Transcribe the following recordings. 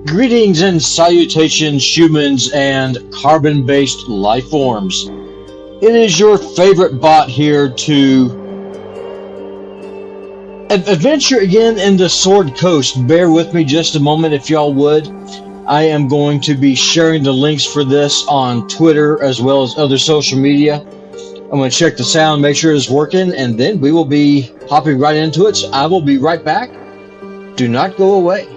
Greetings and salutations, humans and carbon-based life forms. It is your favorite bot here to adventure again into Sword Coast. Bear with me just a moment if y'all would. I am going to be sharing the links for this on Twitter as well as other social media. I'm going to check the sound, make sure it's working, and then we will be hopping right into it. So I will be right back. Do not go away.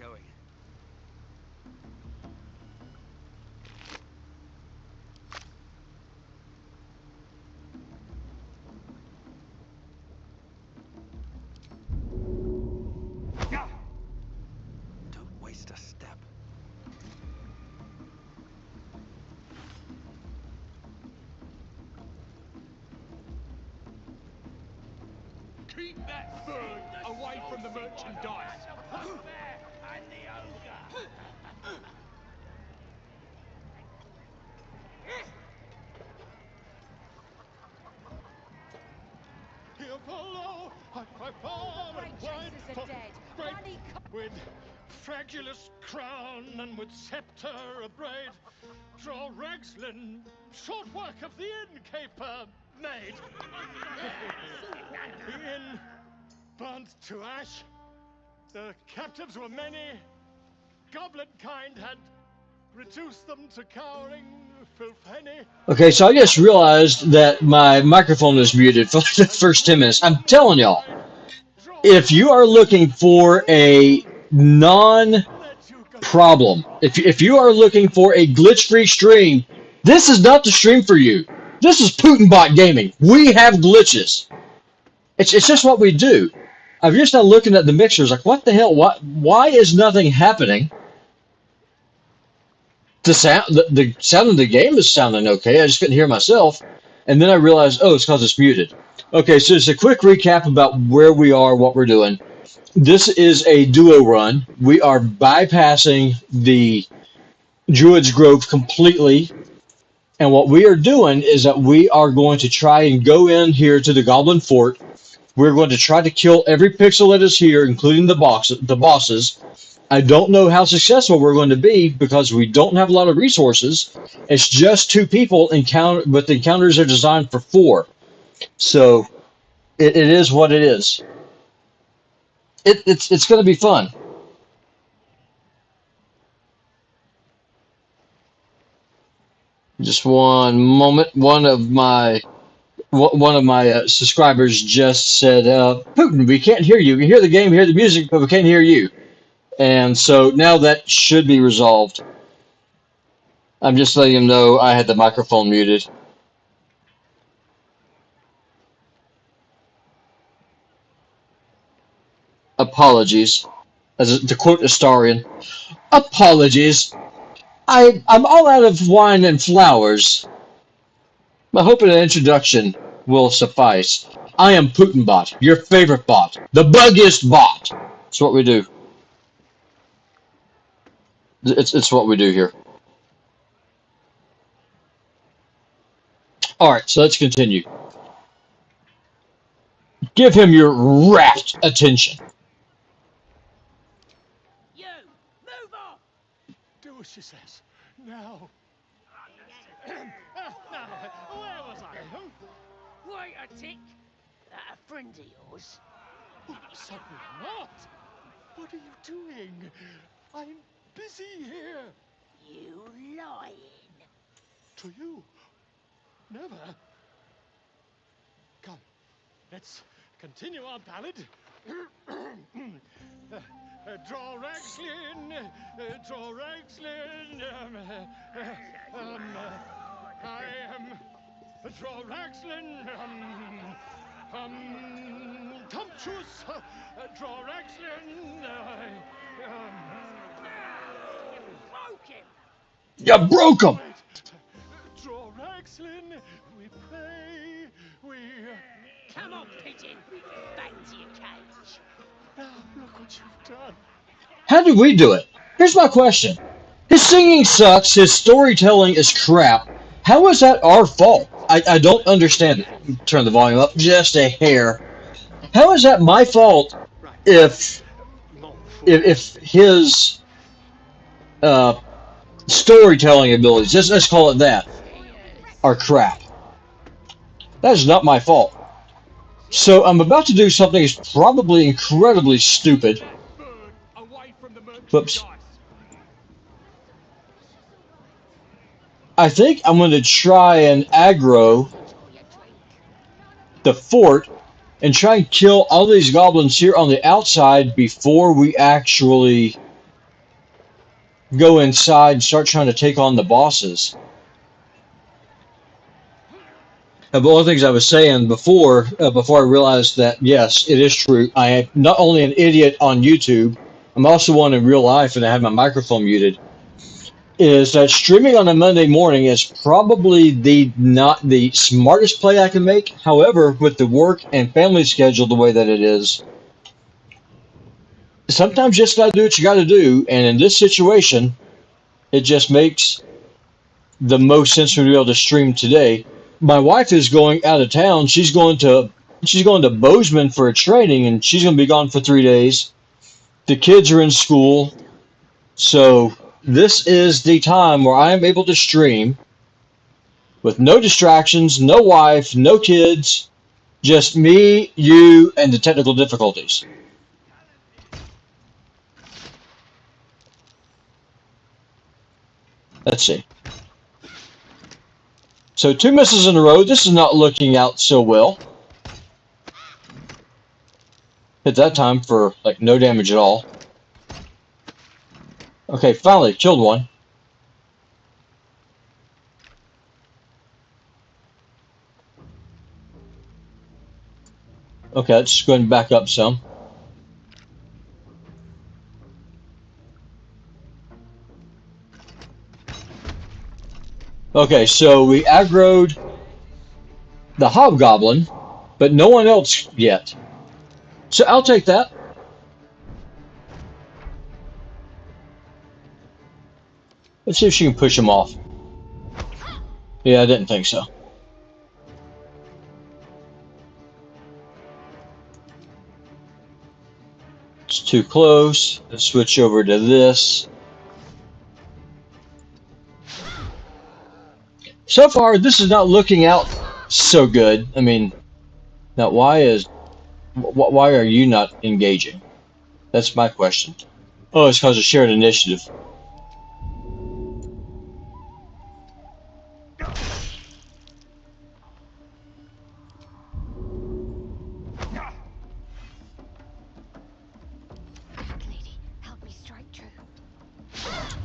going. Don't waste a step. Keep that bird away from the merchandise. And the ogre. Here follow, I cry far and wide, for great with fragulous crown and with sceptre abraid, draw Ragslin, short work of the innkeeper made. The inn burnt to ash, the captives were many, goblin kind had reduced them to cowering filthy. Okay, so I just realized that my microphone is muted for the first 10 minutes. I'm telling y'all, if you are looking for a non-problem, if you are looking for a glitch-free stream, this is not the stream for you. This is PutinBot Gaming. We have glitches. It's just what we do. I'm just now looking at the mixers like, what the hell? Why is nothing happening? The sound of the game is sounding okay. I just couldn't hear myself. And then I realized, oh, it's because it's muted. Okay, so just a quick recap about where we are, what we're doing. This is a duo run. We are bypassing the Druid's Grove completely. And what we are doing is that we are going to try and go in here to the Goblin Fort. We're going to try to kill every pixel that is here, including the bosses. I don't know how successful we're going to be because we don't have a lot of resources. It's just 2 people, but the encounters are designed for 4. So it is what it is. It's going to be fun. Just one moment. One of my subscribers just said, "Putin, we can't hear you. We hear the game, hear the music, but we can't hear you." And so now that should be resolved. I'm just letting him know I had the microphone muted. Apologies. To quote Astarion, apologies. I'm all out of wine and flowers. I hope an introduction will suffice. I am PutinBot, your favorite bot. The buggiest bot. That's what we do. It's what we do here. Alright, so let's continue. Give him your rapt attention. You, move on. Do as she says. Now. Now, where was I? Wait a tick. That a friend of yours? Certainly not. What are you doing? I'm busy here. You lying. To you? Never. Come, let's continue our ballad. Draw Ragslin, I am Draw Ragslin, Tumptuous, Draw Ragslin, Broke him. You broke him! Draw Ragslin, we pray, we... Come on, pigeon. Back to your cage. Now, look what you've done. How did we do it? Here's my question. His singing sucks, his storytelling is crap. How is that our fault? I don't understand it. Turn the volume up just a hair. How is that my fault if his storytelling abilities, let's call it that, are crap? That is not my fault. So I'm about to do something that's probably incredibly stupid. Whoops. I think I'm going to try and aggro the fort and try and kill all these goblins here on the outside before we actually go inside and start trying to take on the bosses. But one of the things I was saying before I realized that, yes, it is true. I am not only an idiot on YouTube, I'm also one in real life, and I have my microphone muted. Is that streaming on a Monday morning is probably not the smartest play I can make. However, with the work and family schedule the way that it is, sometimes you just got to do what you got to do. And in this situation, it just makes the most sense for me to be able to stream today. My wife is going out of town. She's going to Bozeman for a training, and she's going to be gone for 3 days. The kids are in school, so this is the time where I am able to stream with no distractions, no wife, no kids, just me, you, and the technical difficulties. Let's see. So 2 misses in a row. This is not looking out so well. Hit that time for like no damage at all. Okay, finally killed one. Okay, let's go ahead and back up some. Okay, so we aggroed the hobgoblin, but no one else yet. So I'll take that. Let's see if she can push him off. Yeah, I didn't think so. It's too close. Let's switch over to this. So far, this is not looking out so good. I mean, now why are you not engaging? That's my question. Oh, it's because of shared initiative.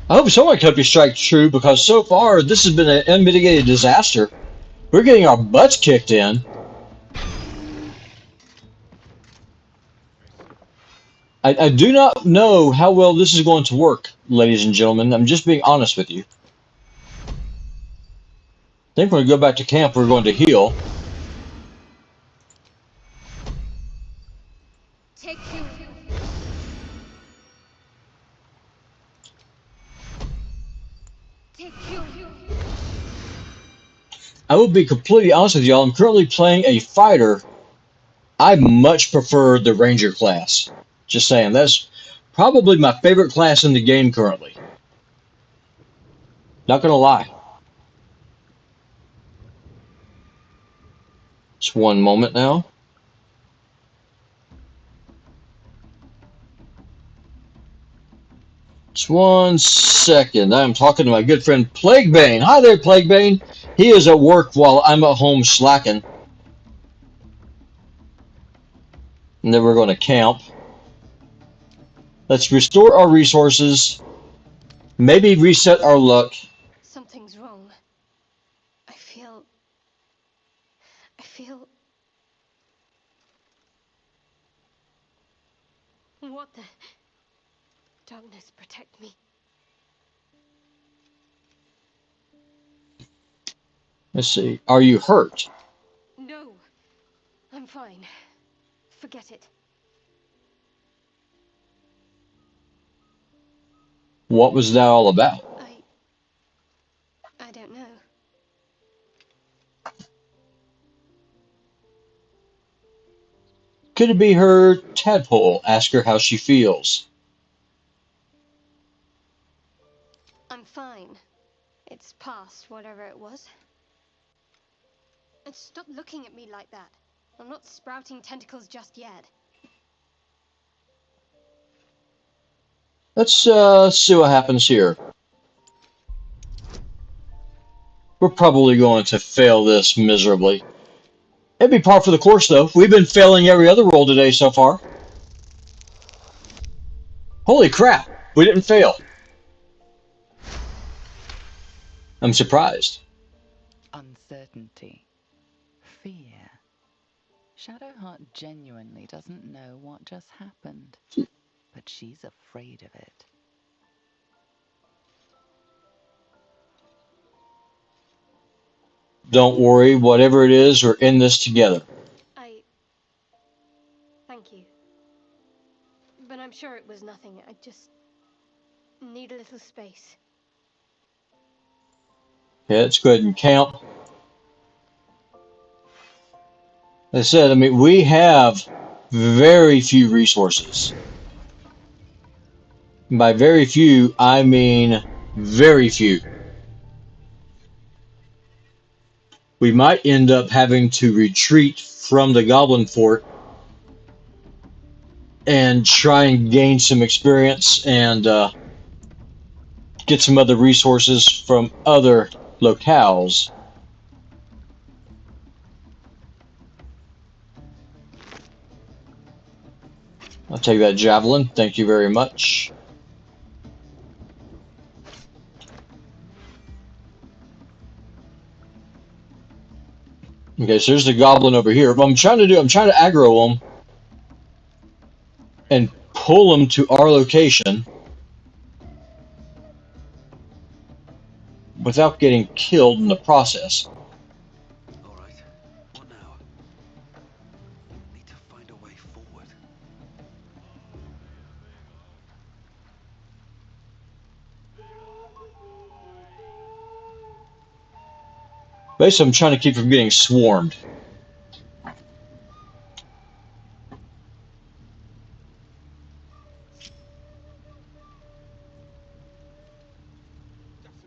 I hope someone can help you strike true, because so far this has been an unmitigated disaster. We're getting our butts kicked in. I do not know how well this is going to work, ladies and gentlemen. I'm just being honest with you. I think we're going to go back to camp. We're going to heal. Take you. Take you. I will be completely honest with y'all. I'm currently playing a fighter. I much prefer the Ranger class. Just saying, that's probably my favorite class in the game currently. Not gonna lie. Just one moment now. Just 1 second. I'm talking to my good friend Plaguebane. Hi there, Plaguebane. He is at work while I'm at home slacking. And then we're going to camp. Let's restore our resources. Maybe reset our luck. Something's wrong. I feel... What the... Darkness, protect me. Let's see. Are you hurt? No. I'm fine. Forget it. What was that all about? I don't know. Could it be her tadpole? Ask her how she feels. I'm fine. It's past whatever it was. And stop looking at me like that. I'm not sprouting tentacles just yet. Let's see what happens here. We're probably going to fail this miserably. It'd be par for the course, though. We've been failing every other roll today so far. Holy crap! We didn't fail. I'm surprised. Uncertainty. Fear. Shadowheart genuinely doesn't know what just happened, but she's afraid of it. Don't worry, whatever it is, we're in this together. Thank you. But I'm sure it was nothing. I just need a little space. Yeah, let's go ahead and count. As I said, I mean, we have very few resources. By very few, I mean very few. We might end up having to retreat from the Goblin Fort and try and gain some experience and get some other resources from other locales. I'll take that javelin. Thank you very much. Okay, so there's the goblin over here. What I'm trying to aggro them and pull them to our location without getting killed in the process. All right. What now? Need to find a way forward. Basically, I'm trying to keep from getting swarmed. Doesn't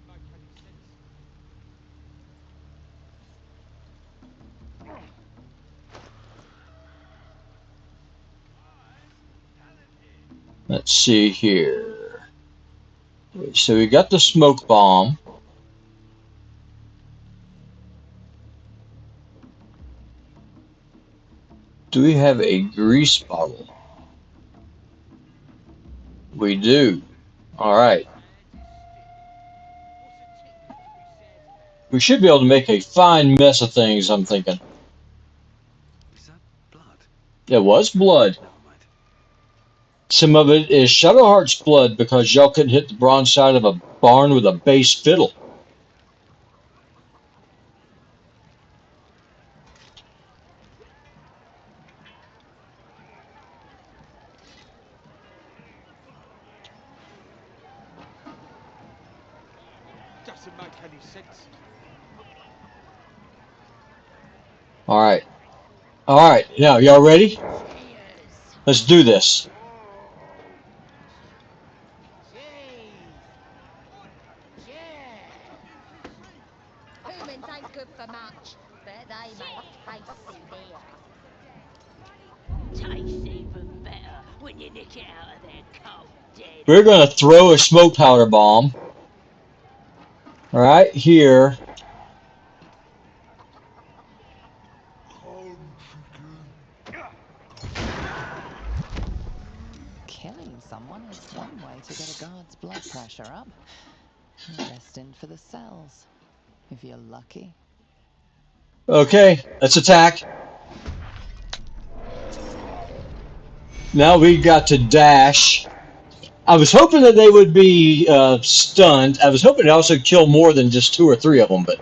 make any sense. Let's see here. So we got the smoke bomb. Do we have a grease bottle? We do. All right. What's a tick to be sad about? We should be able to make a fine mess of things, I'm thinking. Is that blood? It was blood. Never mind. Some of it is Shadowheart's blood because y'all couldn't hit the bronze side of a barn with a bass fiddle. Doesn't make any sense. All right. All right. Now, y'all ready? Cheers. Let's do this. Cheese. Cheers. Humans ain't good for much, but they make tasty beer. Tastes even better when you nick it out of their cold dead. We're going to throw a smoke powder bomb right here. Killing someone is one way to get a guard's blood pressure up. Destined for the cells, if you're lucky. Okay, let's attack. Now we got to dash. I was hoping that they would be stunned. I was hoping to also kill more than just 2 or 3 of them, but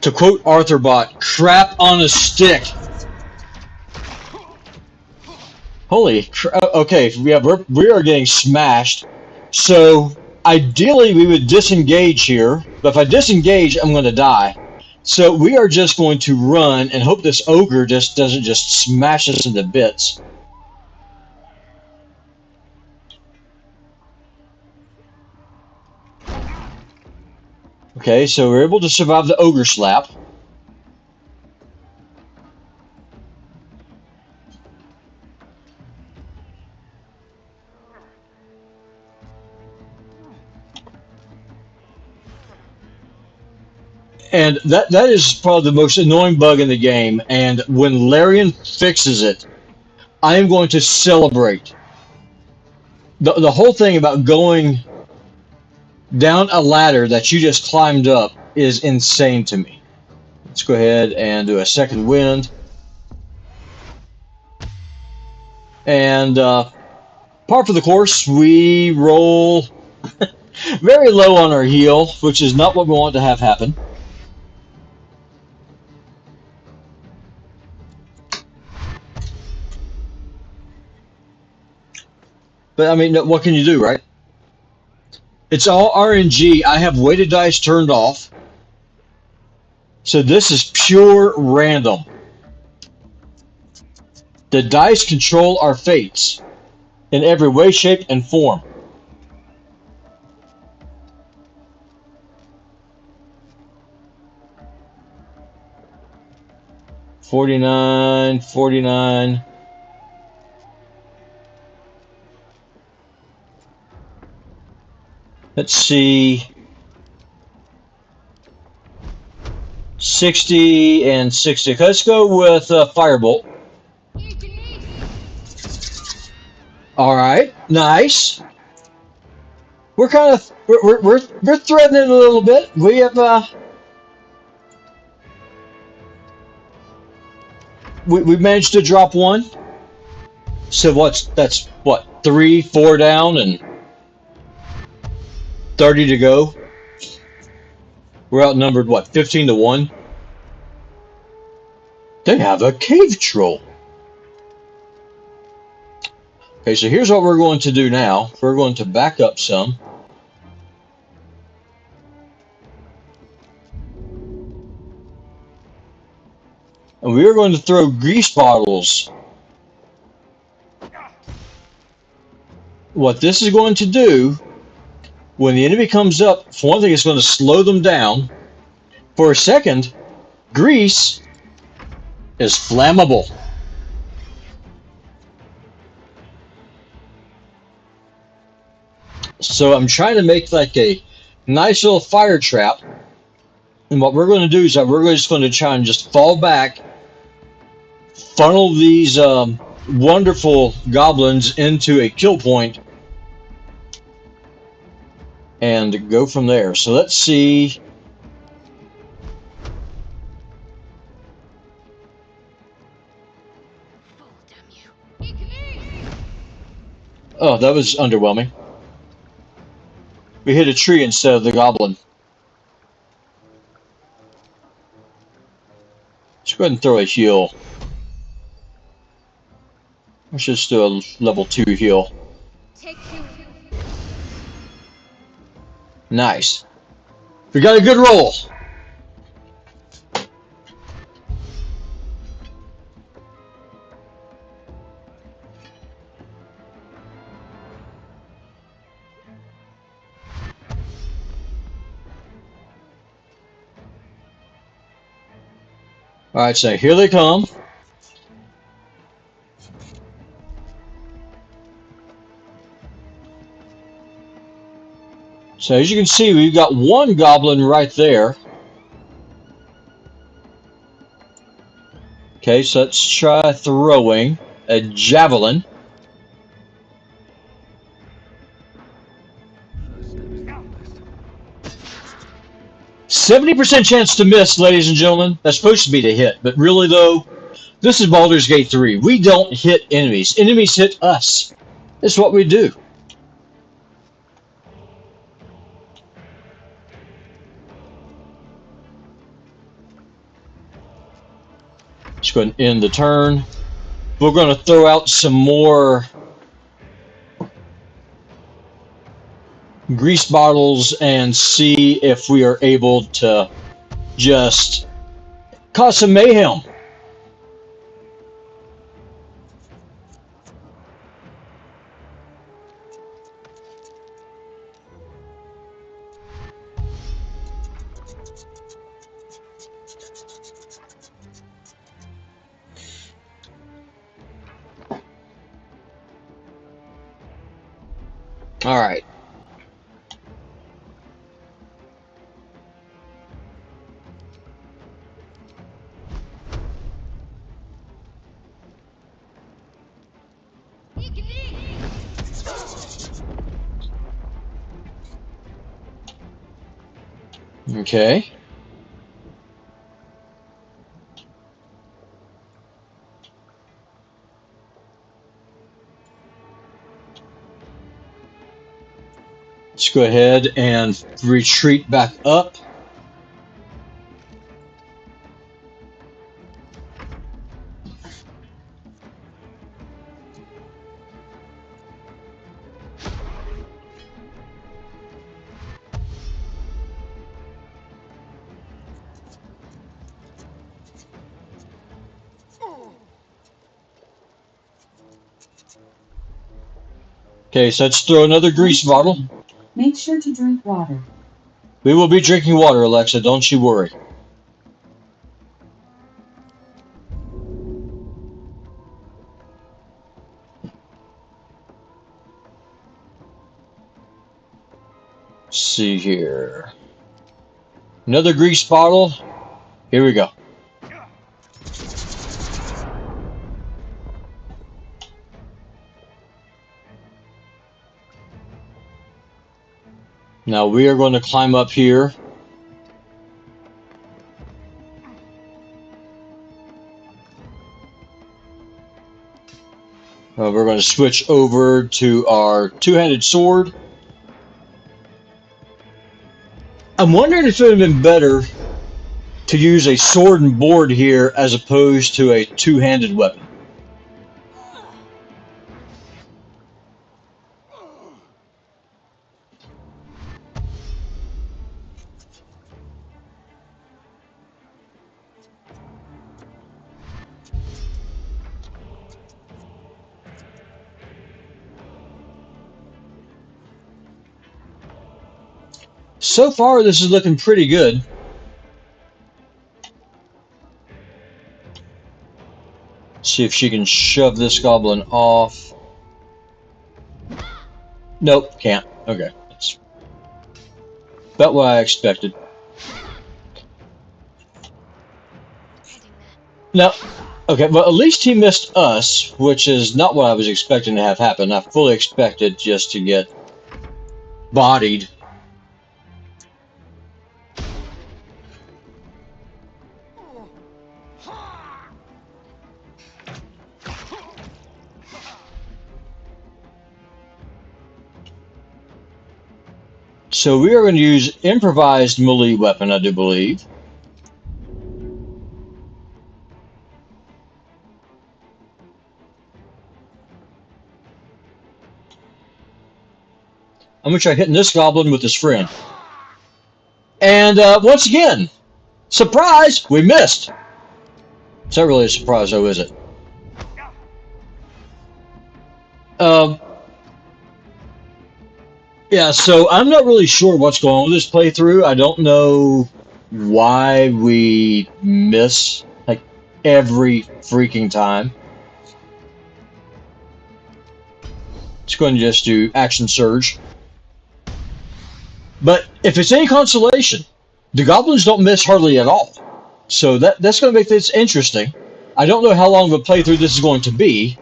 to quote ArthurBot, crap on a stick. Holy okay, we are getting smashed. So ideally we would disengage here, but if I disengage, I'm going to die. So we are just going to run and hope this ogre just doesn't just smash us into bits. Okay, so we're able to survive the ogre slap. And that is probably the most annoying bug in the game. And when Larian fixes it, I am going to celebrate. The whole thing about going down a ladder that you just climbed up is insane to me. Let's go ahead and do a second wind. And par for the course, we roll very low on our heal, which is not what we want to have happen. But I mean, what can you do, right? It's all RNG. I have weighted dice turned off. So this is pure random. The dice control our fates in every way, shape, and form. $49.49. Let's see. 60 and 60. Let's go with Firebolt. All right, nice. We're kind of we're threatening a little bit. We have we managed to drop one. So that's what 3, 4 down and 30 to go. We're outnumbered what 15 to 1. They have a cave troll. Okay, so here's what we're going to do now. We're going to back up some. And we are going to throw grease bottles. What this is going to do, when the enemy comes up, for one thing, it's going to slow them down. For a second, grease is flammable. So I'm trying to make like a nice little fire trap. And what we're going to do is that we're just going to try and just fall back, funnel these wonderful goblins into a kill point, and go from there. So let's see. Oh, that was underwhelming. We hit a tree instead of the goblin. Let's go ahead and throw a heal. Let's just do a level 2 heal. Nice. We got a good roll. Alright, so here they come. So as you can see, we've got one goblin right there. Okay, so let's try throwing a javelin. First step is the list. 70% chance to miss, ladies and gentlemen. That's supposed to be to hit, but really though, this is Baldur's Gate 3. We don't hit enemies. Enemies hit us. It's what we do. Let's go ahead and end the turn. We're going to throw out some more grease bottles and see if we are able to just cause some mayhem. All right. Okay. Let's go ahead and retreat back up. Okay, so let's throw another grease bottle. Make sure to drink water. We will be drinking water, Alexa. Don't you worry. Let's see here. Another grease bottle. Here we go. Now we are going to climb up here. We're going to switch over to our two-handed sword. I'm wondering if it would have been better to use a sword and board here as opposed to a two-handed weapon. So far, this is looking pretty good. See if she can shove this goblin off. Nope, can't. Okay. That's about what I expected. No. Okay, well, at least he missed us, which is not what I was expecting to have happen. I fully expected just to get bodied. So we are going to use improvised melee weapon, I do believe. I'm going to try hitting this goblin with his friend. And once again, surprise, we missed. It's not really a surprise, though, is it? Yeah, so I'm not really sure what's going on with this playthrough. I don't know why we miss, like, every freaking time. Let's go and just do action surge. But if it's any consolation, the goblins don't miss hardly at all. So that's going to make this interesting. I don't know how long of a playthrough this is going to be.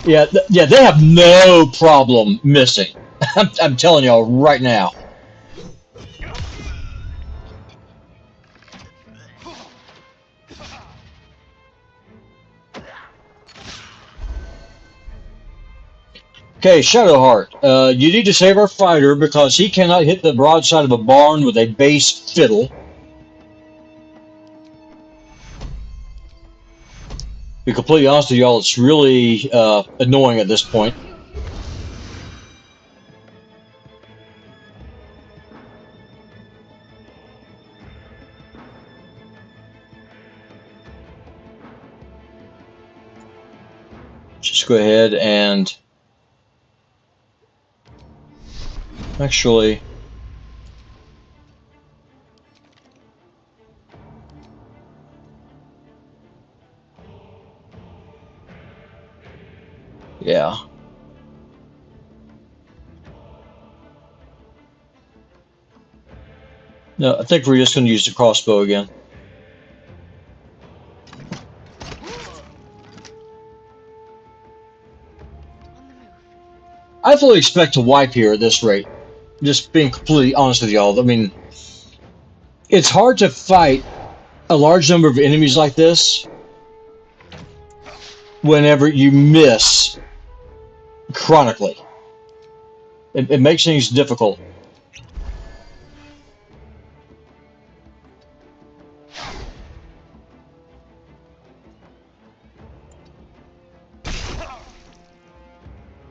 Yeah, they have no problem missing. I'm telling y'all right now. Okay, Shadowheart, you need to save our fighter because he cannot hit the broadside of a barn with a bass fiddle. To be completely honest with y'all, it's really annoying at this point. Just go ahead and actually, yeah. No, I think we're just going to use the crossbow again. I fully expect to wipe here at this rate. Just being completely honest with y'all. I mean, it's hard to fight a large number of enemies like this whenever you miss chronically. It makes things difficult.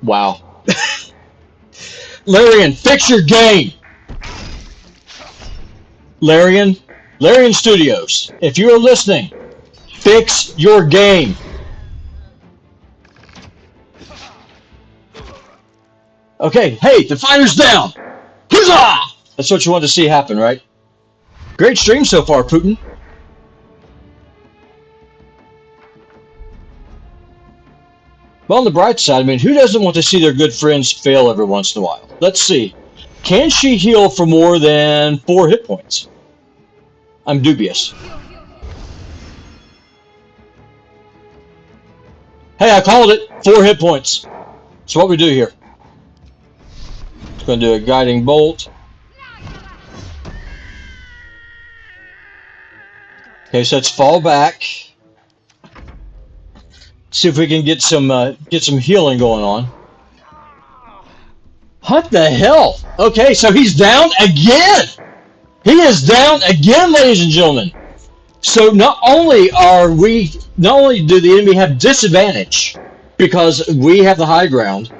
Wow. Larian, fix your game! Larian Studios, if you are listening, fix your game! Okay, hey, the fighter's down! Huzzah! That's what you want to see happen, right? Great stream so far, Putin. Well, on the bright side, I mean, who doesn't want to see their good friends fail every once in a while? Let's see. Can she heal for more than 4 hit points? I'm dubious. Hey, I called it. 4 hit points. So what we do here? It's going to do a guiding bolt. Okay, so let's fall back. See if we can get some healing going on. What the hell? Okay, so he's down again. He is down again, ladies and gentlemen. So not only do the enemy have disadvantage because we have the high ground,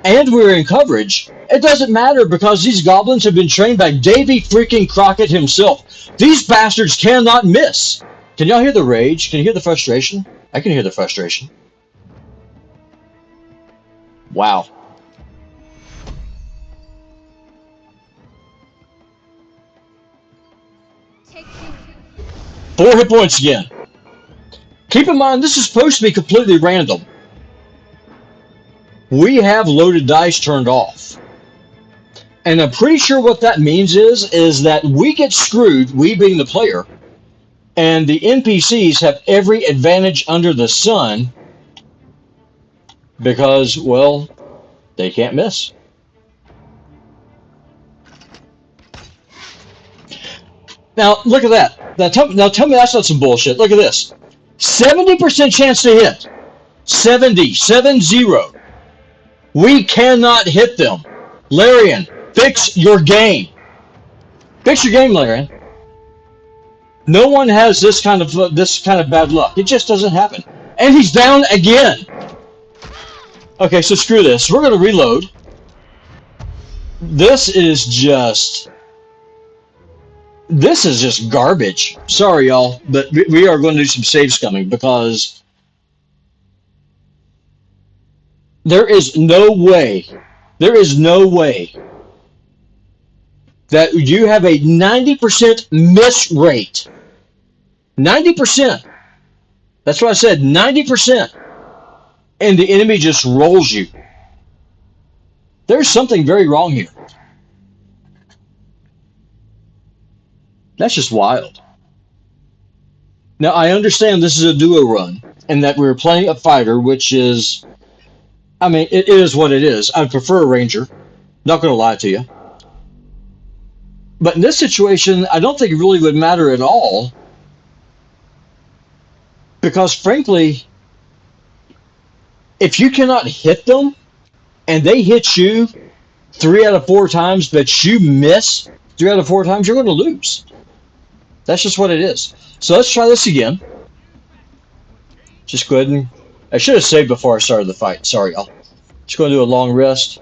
and we're in coverage, it doesn't matter because these goblins have been trained by Davy freaking Crockett himself. These bastards cannot miss. Can y'all hear the rage? Can you hear the frustration? I can hear the frustration. Wow. Four hit points again. Keep in mind, this is supposed to be completely random. We have loaded dice turned off. And I'm pretty sure what that means is that we get screwed, we being the player, and the NPCs have every advantage under the sun because, well, they can't miss. Now, look at that. Now tell me that's not some bullshit. Look at this. 70% chance to hit. 70. We cannot hit them. Larian, fix your game. Fix your game, Larian. No one has this kind of bad luck. It just doesn't happen. And he's down again. Okay, so screw this. We're going to reload. This is just garbage. Sorry, y'all, but we are going to do some save scumming because there is no way that you have a 90% miss rate. 90%. That's what I said, 90%. And the enemy just rolls you. There's something very wrong here. That's just wild. Now, I understand this is a duo run, and that we're playing a fighter, which is, I mean, it is what it is. I prefer a ranger. Not going to lie to you. But in this situation, I don't think it really would matter at all. Because, frankly, if you cannot hit them, and they hit you 3 out of 4 times, but you miss 3 out of 4 times, you're going to lose. That's just what it is. So let's try this again. Just go ahead and... I should have saved before I started the fight. Sorry, y'all. Just going to do a long rest.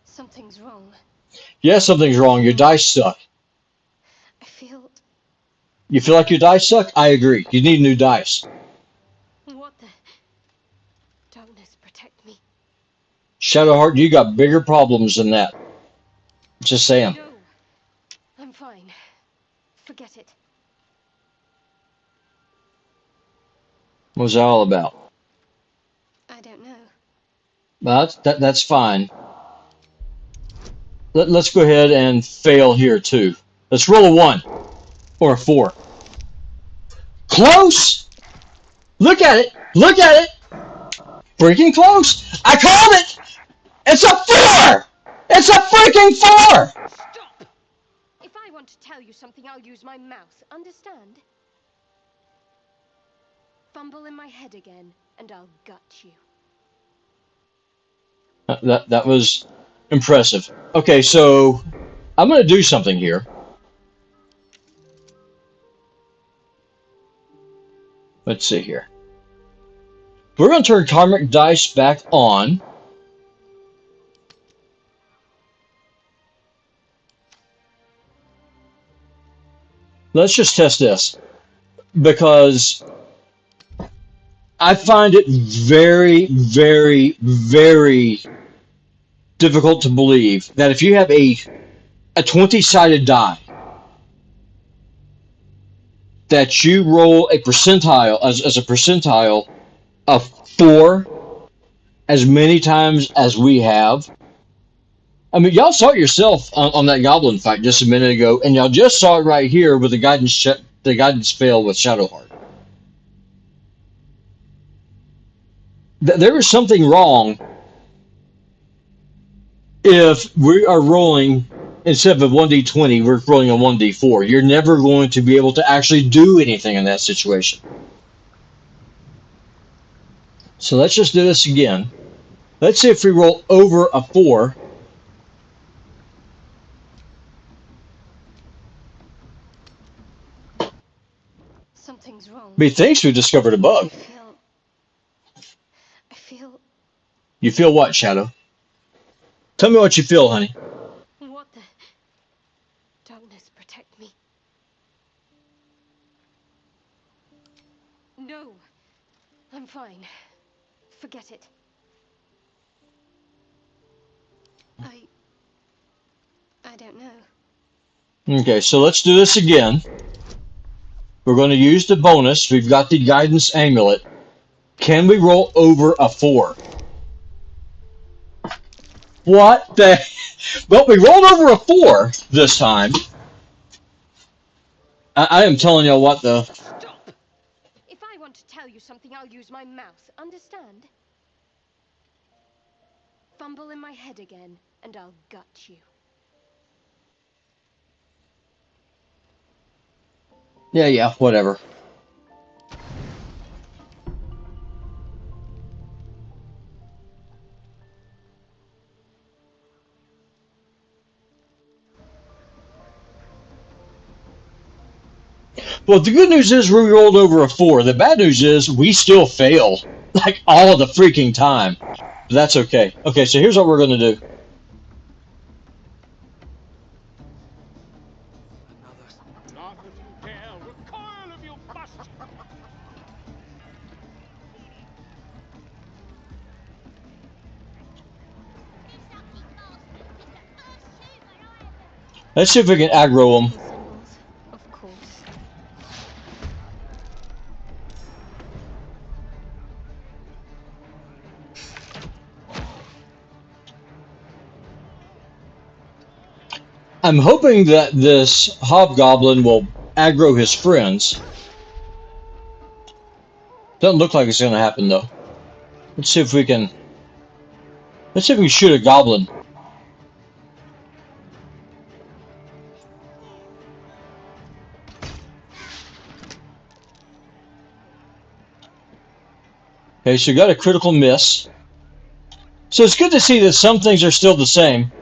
Something's wrong. Yeah, something's wrong. Your dice suck. I feel... You feel like your dice suck? I agree. You need new dice. What the... Darkness, protect me. Shadowheart, you got bigger problems than that. Just saying. No. I'm fine. Forget it. What was that all about? I don't know. That's fine. Let's go ahead and fail here, too. Let's roll a 1. Or a 4. Close! Look at it! Look at it! freaking close. I called it. It's a 4. It's a freaking 4. Stop! If I want to tell you something, I'll use my mouth. Understand? Fumble in my head again, and I'll gut you. That was impressive. Okay, so I'm going to do something here. Let's see here. We're going to turn karmic dice back on. Let's just test this, because I find it very, very, very difficult to believe that if you have a 20-sided die, that you roll a percentile as a percentile of 4 as many times as we have. I mean, y'all saw it yourself on that goblin fight just a minute ago, and y'all just saw it right here with the guidance fail with Shadowheart. There is something wrong if we are rolling, instead of a 1d20, we're rolling a 1d4. You're never going to be able to actually do anything in that situation. So let's just do this again. Let's see if we roll over a 4. Something's wrong. Methinks we discovered a bug. I feel... You feel what, Shadow? Tell me what you feel, honey. What the... Darkness, protect me. No. I'm fine. Forget it. I don't know. Okay, so let's do this again. We're going to use the bonus. We've got the guidance amulet. Can we roll over a 4? What the... Well, we rolled over a 4 this time. I am telling y'all what, though. Stop! If I want to tell you something, I'll use my mouth. Understand? Fumble in my head again, and I'll gut you. Yeah, whatever. Well, the good news is we rolled over a 4. The bad news is we still fail. Like, all of the freaking time. But that's okay. Okay, so here's what we're going to do. Not if you dare recoil of your bust. Let's see if we can aggro them. Symbols, of course. I'm hoping that this hobgoblin will aggro his friends. Doesn't look like it's going to happen, though. Let's see if we can... Let's see if we can shoot a goblin. Okay, so we got a critical miss. So it's good to see that some things are still the same.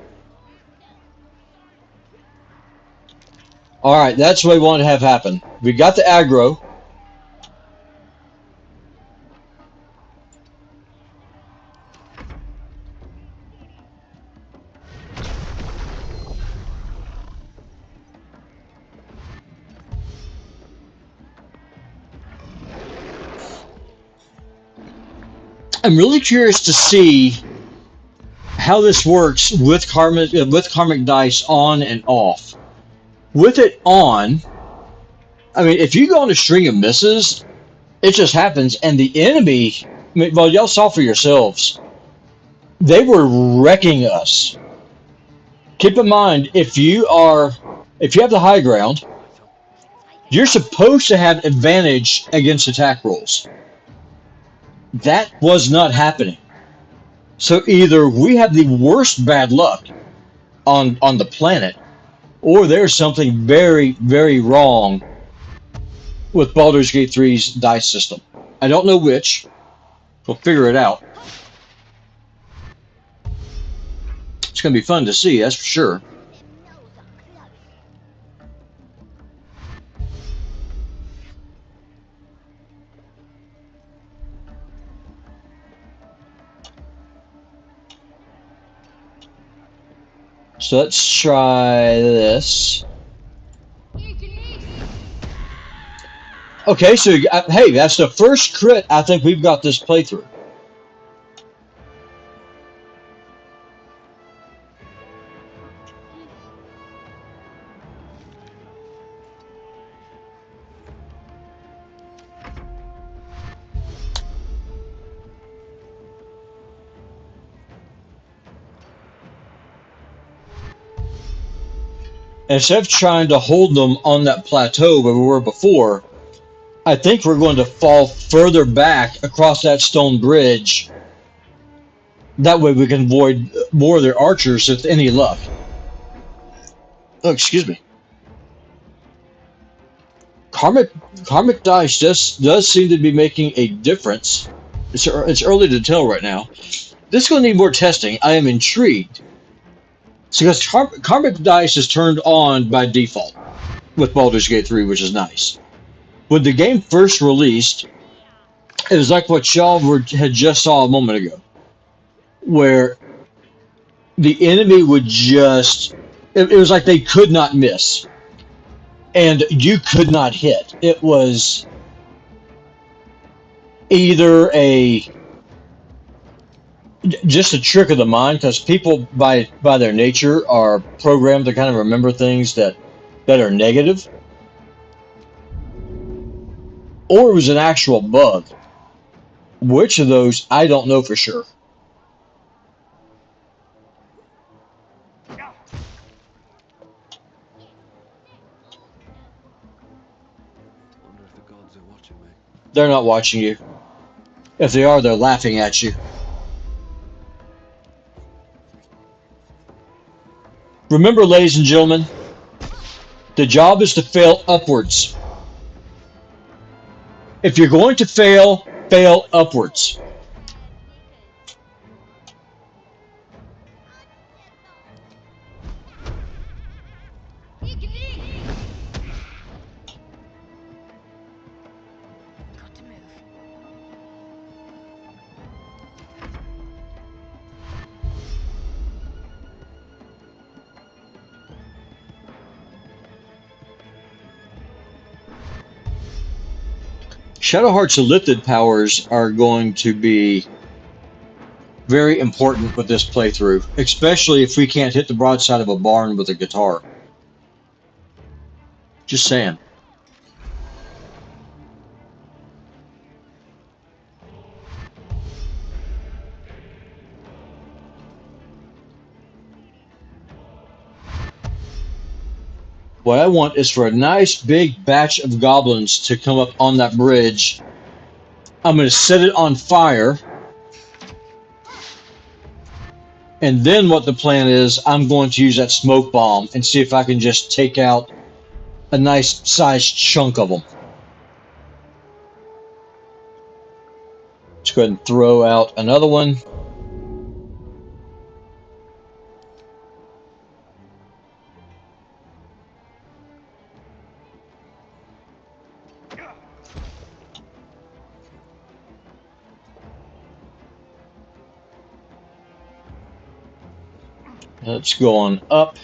Alright, that's what we want to have happen. We got the aggro. I'm really curious to see how this works with karmic dice on and off. With it on, I mean, if you go on a string of misses, it just happens, and the enemy, I mean, well, y'all saw for yourselves, they were wrecking us. Keep in mind, if you have the high ground, you're supposed to have advantage against attack rolls. That was not happening. So either we have the worst bad luck on the planet, or there's something very, very wrong with Baldur's Gate 3's dice system. I don't know which. We'll figure it out. It's going to be fun to see, that's for sure. So let's try this. Okay, so hey, that's the first crit I think we've got this playthrough. Instead of trying to hold them on that plateau where we were before, I think we're going to fall further back across that stone bridge. That way we can avoid more of their archers with any luck. Oh, excuse me. Karmic dice does seem to be making a difference. It's early to tell right now. This is going to need more testing. I am intrigued. Because Karmic dice is turned on by default with Baldur's Gate 3, which is nice. When the game first released, it was like what y'all had just saw a moment ago, where the enemy would just... It was like they could not miss. And you could not hit. It was either just a trick of the mind, because people by their nature are programmed to kind of remember things that are negative, or it was an actual bug. Which of those, I don't know for sure. Wonder if the gods are watching me. They're not watching you. If they are, they're laughing at you. Remember, ladies and gentlemen, the job is to fail upwards. If you're going to fail, fail upwards. Shadowheart's lifted powers are going to be very important with this playthrough, especially if we can't hit the broadside of a barn with a guitar. Just saying. What I want is for a nice big batch of goblins to come up on that bridge. I'm going to set it on fire. And then what the plan is, I'm going to use that smoke bomb and see if I can just take out a nice sized chunk of them. Let's go ahead and throw out another one. Let's go on up.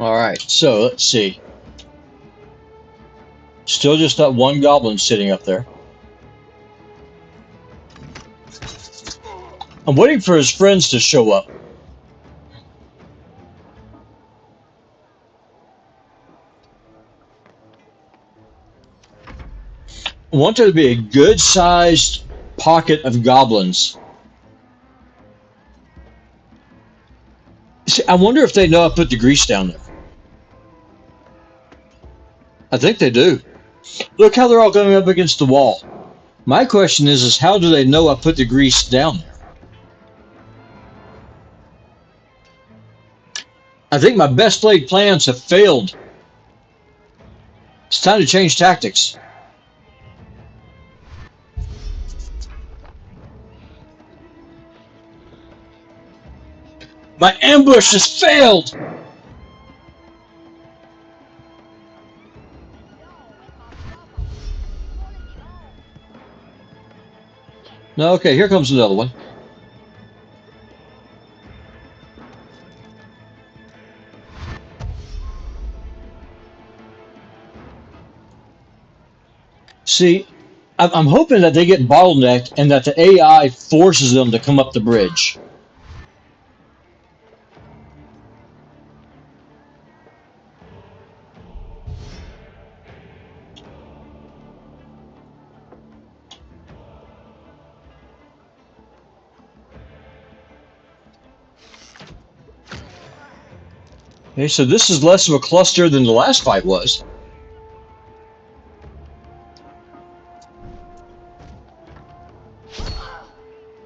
Alright, so let's see. Still just that one goblin sitting up there. I'm waiting for his friends to show up. I want there to be a good-sized pocket of goblins. See, I wonder if they know I put the grease down there. I think they do. Look how they're all coming up against the wall. My question is how do they know I put the grease down there? I think my best laid plans have failed. It's time to change tactics. My ambush has failed! No, okay, here comes another one. See, I'm hoping that they get bottlenecked and that the AI forces them to come up the bridge. Okay, so this is less of a cluster than the last fight was.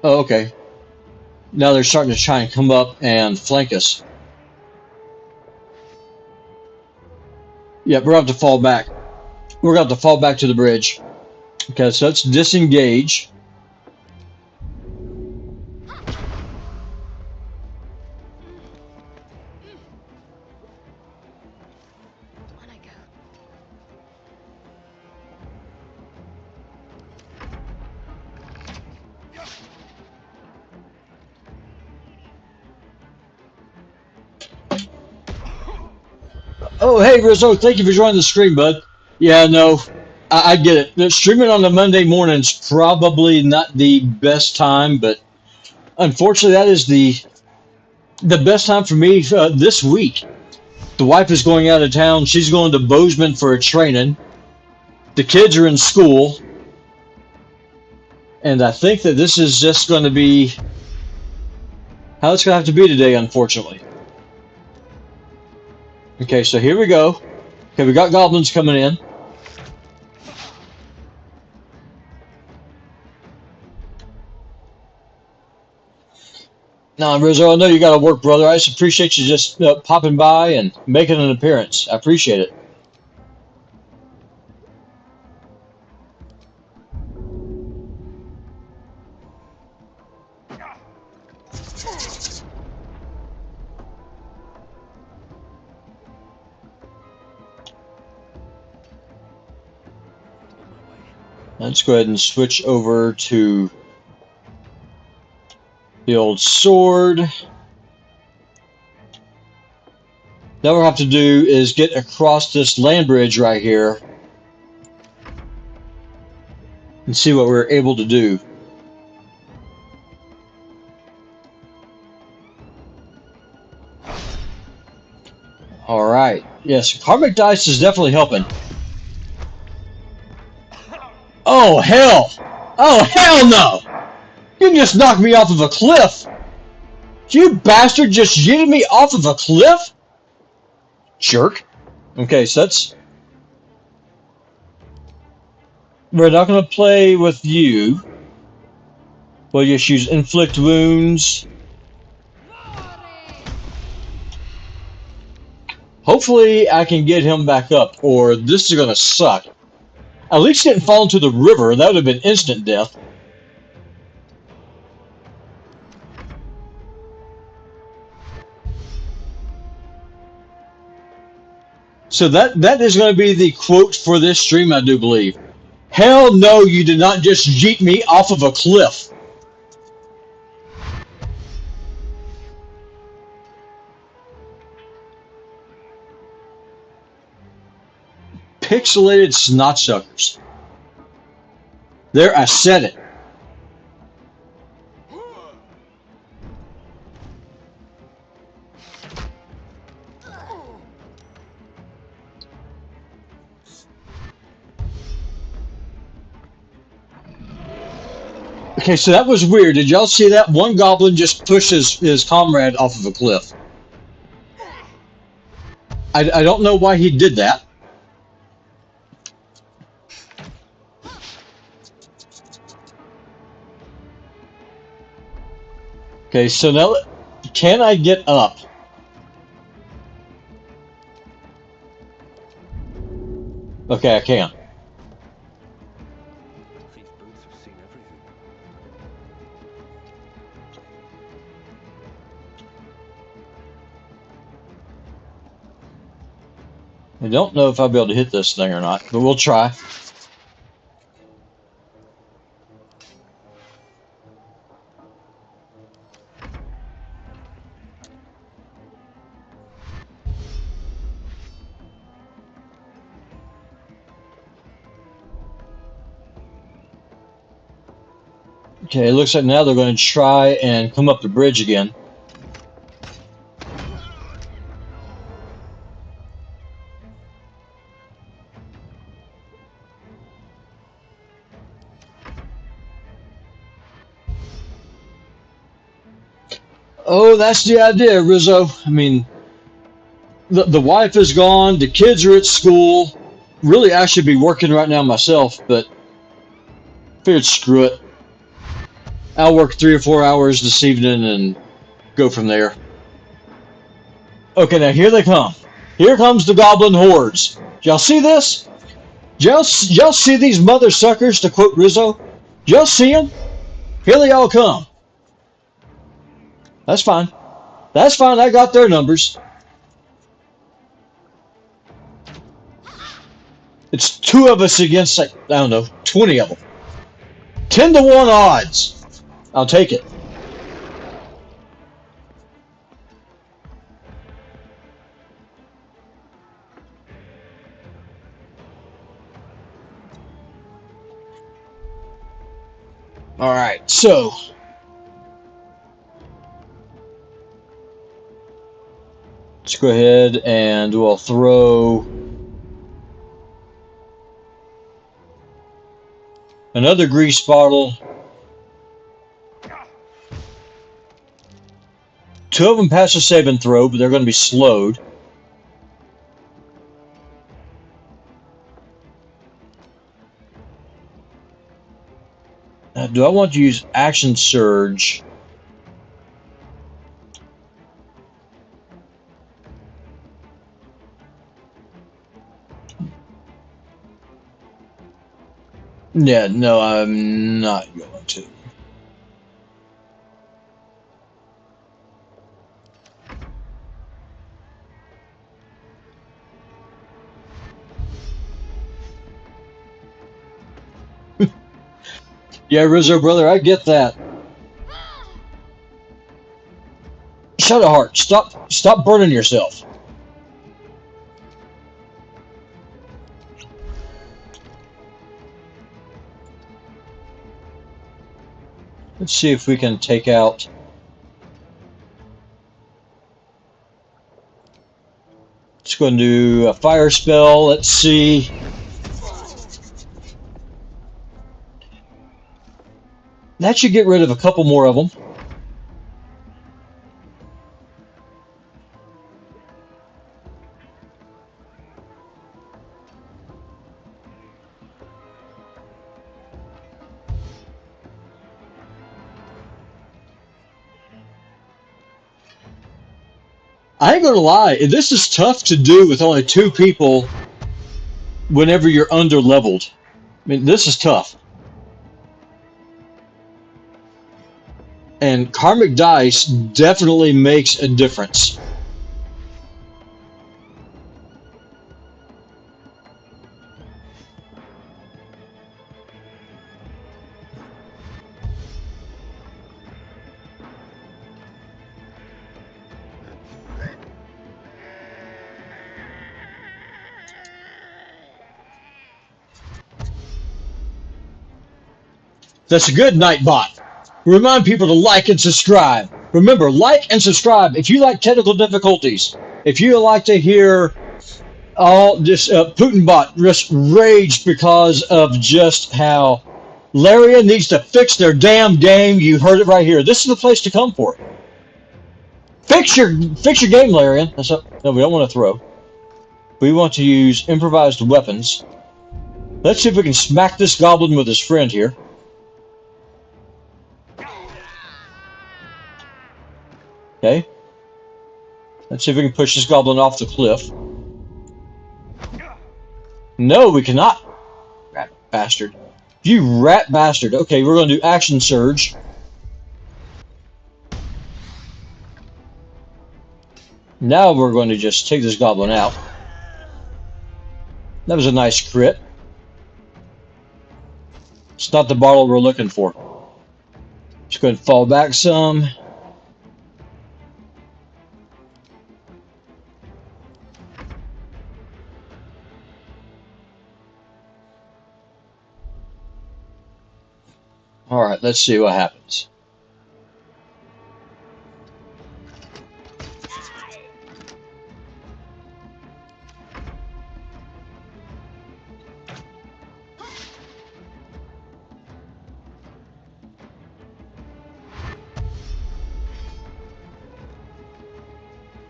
Oh, okay. Now they're starting to try and come up and flank us. Yep, we're going to have to fall back. We're going to have to fall back to the bridge. Okay, so let's disengage. On I go. Oh, hey, Rizzo, thank you for joining the stream, bud. Yeah, no, I get it. Streaming on a Monday morning is probably not the best time, but unfortunately, that is the best time for me this week. The wife is going out of town. She's going to Bozeman for a training. The kids are in school. And I think that this is just going to be how it's going to have to be today, unfortunately. Okay, so here we go. Okay, we got goblins coming in. Now, Rizzo, I know you got to work, brother. I just appreciate you just popping by and making an appearance. I appreciate it. Let's go ahead and switch over to the old sword. Now what we'll have to do is get across this land bridge right here and see what we're able to do. Alright. Yes, karmic dice is definitely helping. Oh, hell! Oh, hell no! You just knocked me off of a cliff! You bastard just yeeted me off of a cliff? Jerk. Okay, so that's... We're not going to play with you. We'll just use inflict wounds. Hopefully I can get him back up, or this is going to suck. At least he didn't fall into the river. That would have been instant death. So that is going to be the quote for this stream, I do believe. Hell no, you did not just yeet me off of a cliff. Pixelated snot suckers. There, I said it. Okay, so that was weird. Did y'all see that? One goblin just pushed his comrade off of a cliff. I don't know why he did that. Okay, so now, can I get up? Okay, I can. These boots have seen everything. I don't know if I'll be able to hit this thing or not, but we'll try. Okay, it looks like now they're going to try and come up the bridge again. Oh, that's the idea, Rizzo. I mean, the wife is gone, the kids are at school. Really, I should be working right now myself, but figured screw it. I'll work 3 or 4 hours this evening and go from there. Okay, now here they come. Here comes the goblin hordes. Y'all see this? Y'all see these mother suckers, to quote Rizzo? Y'all see them? Here they all come. That's fine. That's fine. I got their numbers. It's 2 of us against, like, I don't know, 20 of them. 10 to 1 odds. I'll take it. Alright, so let's go ahead and we'll throw another grease bottle. 2 of them pass a save and throw, but they're going to be slowed. Now, do I want to use Action Surge? Yeah, no, I'm not going to. Yeah, Rizzo, brother, I get that. Shadowheart, stop burning yourself. Let's see if we can take out. Let's go and do a fire spell. Let's see. That should get rid of a couple more of them. I ain't gonna lie, this is tough to do with only 2 people whenever you're under leveled. I mean, this is tough. And Karmic Dice definitely makes a difference. That's a good, Nightbot. Remind people to like and subscribe. Remember, like and subscribe if you like technical difficulties. If you like to hear all this PutinBot just rage because of just how Laria needs to fix their damn game. You heard it right here. This is the place to come for it. Fix your game, Larian. That's up. No, we don't want to throw. We want to use improvised weapons. Let's see if we can smack this goblin with his friend here. Okay. Let's see if we can push this goblin off the cliff. No, we cannot. Rat bastard. You rat bastard. Okay, we're going to do action surge. Now we're going to just take this goblin out. That was a nice crit. It's not the bottle we're looking for. Just go ahead and fall back some. Alright, let's see what happens.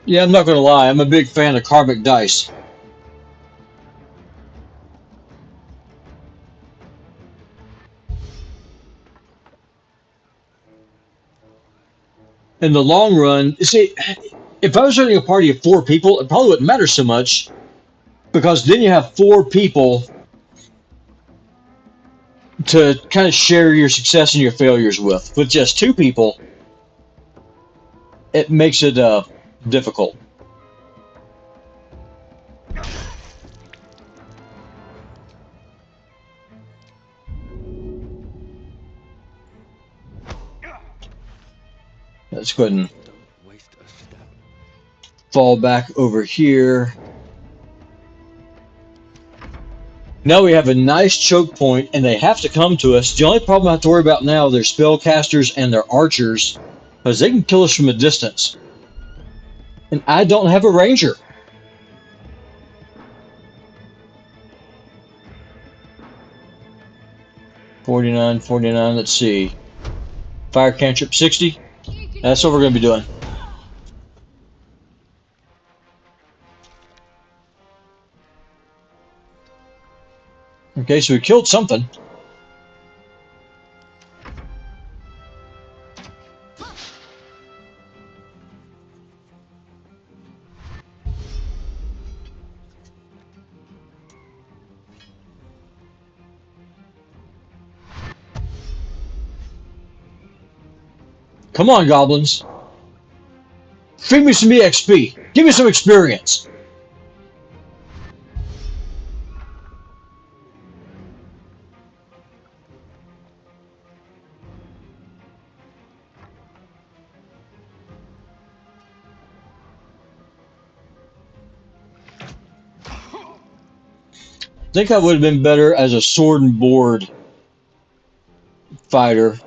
Yeah, I'm not going to lie. I'm a big fan of karmic dice. In the long run, see, if I was running a party of 4 people, it probably wouldn't matter so much, because then you have 4 people to kind of share your success and your failures with. With just 2 people, it makes it difficult. Let's go ahead and fall back over here. Now we have a nice choke point, and they have to come to us. The only problem I have to worry about now are their spellcasters and their archers, because they can kill us from a distance. And I don't have a ranger. $49, let's see. Fire cantrip 60. That's what we're going to be doing. Okay, so we killed something. Come on, goblins. Feed me some EXP. Give me some experience. I think I would have been better as a sword and board fighter.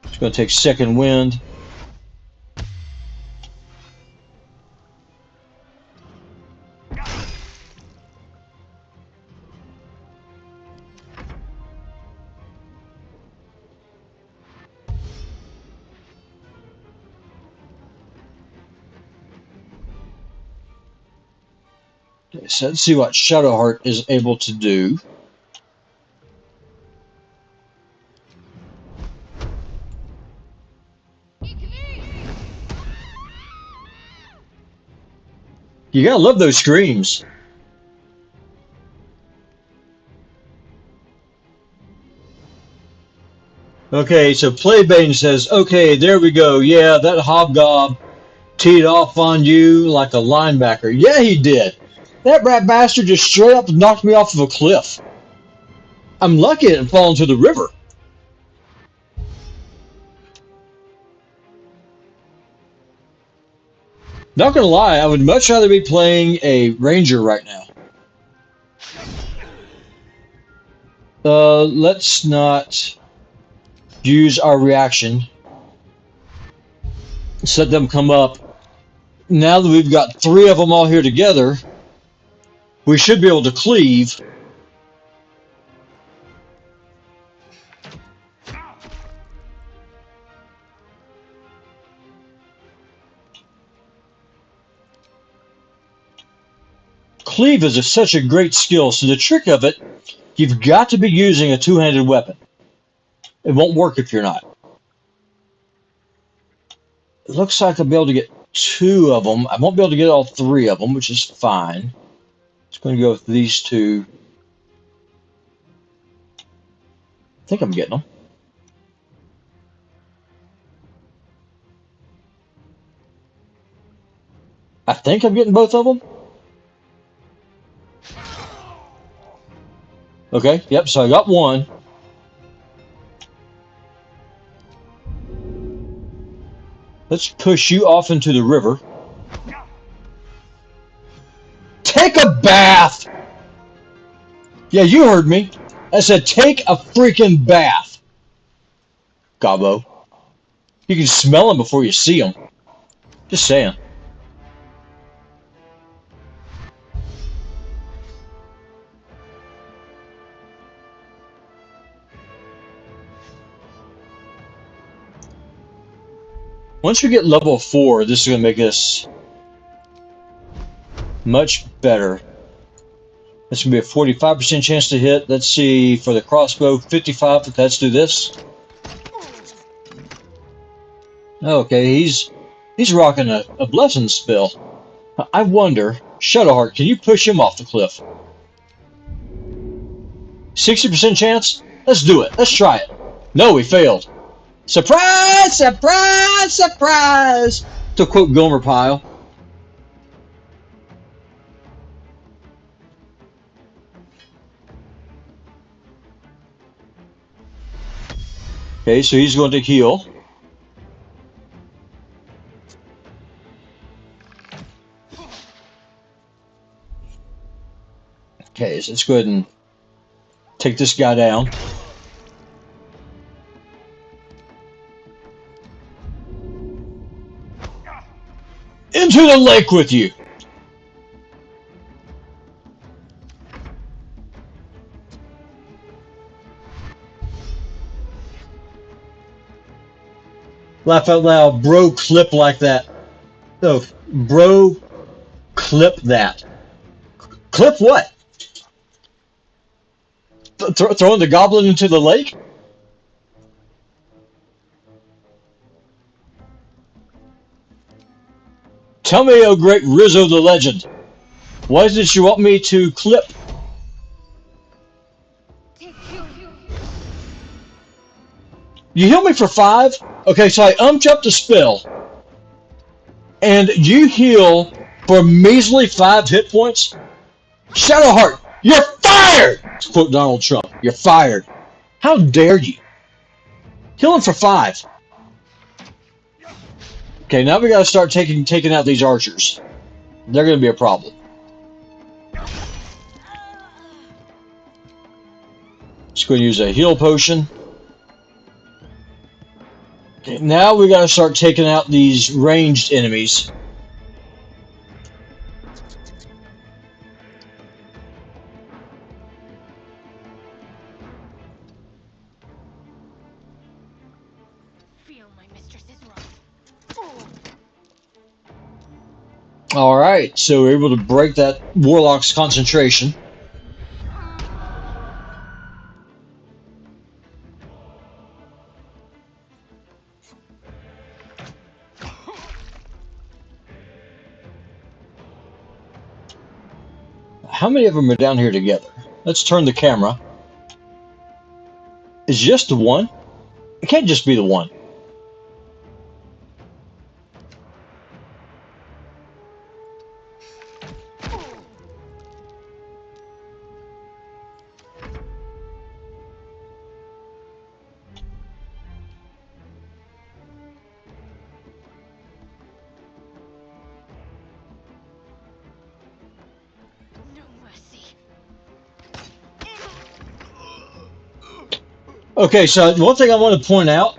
Just going to take second wind. Okay, so let's see what Shadowheart is able to do. You gotta love those screams. Okay, so Playbane says, okay, there we go. Yeah, that hobgob teed off on you like a linebacker. Yeah, he did. That rat bastard just straight up knocked me off of a cliff. I'm lucky it didn't fall into the river. Not gonna lie, I would much rather be playing a ranger right now. Let's not use our reaction. Let them come up. Now that we've got 3 of them all here together, we should be able to cleave. cleave is such a great skill, so the trick of it, you've got to be using a two-handed weapon. It won't work if you're not. It looks like I'll be able to get 2 of them. I won't be able to get all 3 of them, which is fine. Just going to go with these 2. I think I'm getting them. I think I'm getting both of them. Okay, yep, so I got 1. Let's push you off into the river. Take a bath! Yeah, you heard me. I said take a freaking bath. Gobbo. You can smell them before you see them. Just saying. Once we get level 4, this is going to make us much better. This going to be a 45% chance to hit. Let's see, for the crossbow, 55. Let's do this. Okay, he's rocking a blessing spell. I wonder, Shadowheart, can you push him off the cliff? 60% chance? Let's do it. Let's try it. No, we failed. Surprise! Surprise! Surprise! To quote Gomer Pyle. Okay, so he's going to heal. Okay, so let's go ahead and take this guy down. Into the lake with you! Laugh out loud, bro, clip like that. Oh, bro, clip that. Clip what? Throwing the goblin into the lake? Tell me, oh great Rizzo the legend, why did you want me to clip? You heal me for 5? Okay, so I umped up the spell. And you heal for a measly 5 hit points? Shadowheart, you're fired! To quote Donald Trump, you're fired. How dare you? Heal him for 5. Okay, now we gotta start taking out these archers. They're gonna be a problem. Just gonna use a heal potion. Okay, now we gotta start taking out these ranged enemies. Alright, so we're able to break that warlock's concentration. How many of them are down here together? Let's turn the camera. Is just the one? It can't just be the one. Okay, so one thing I want to point out.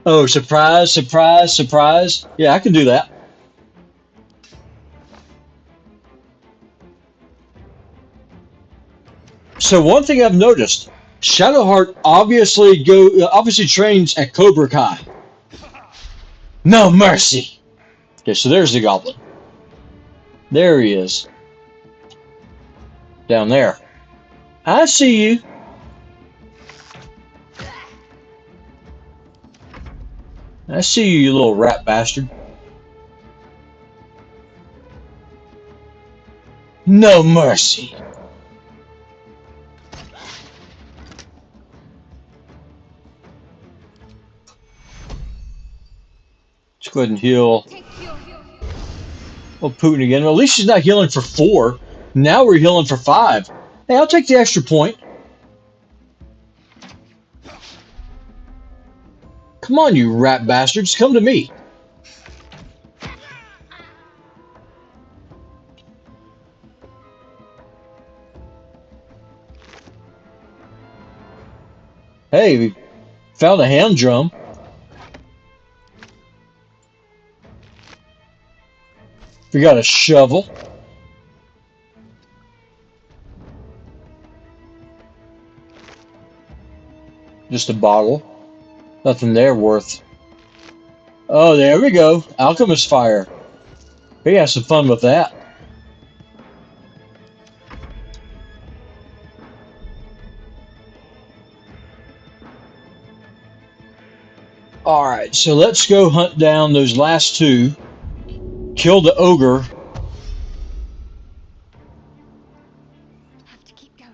Oh, surprise, surprise, surprise. Yeah, I can do that. So one thing I've noticed, Shadowheart obviously trains at Cobra Kai. No mercy. Okay, so there's the goblin. There he is. Down there. I see you. I see you, you little rat bastard. No mercy. Let's go ahead and heal. Oh, Putin again. Well, at least she's not healing for 4. Now we're healing for 5. Hey, I'll take the extra point. Come on, you rat bastards. Come to me. Hey, we found a hand drum. We got a shovel. Just a bottle. Nothing there worth. Oh, there we go. Alchemist fire. We had some fun with that. Alright, so let's go hunt down those last 2. Kill the ogre. Have to keep going.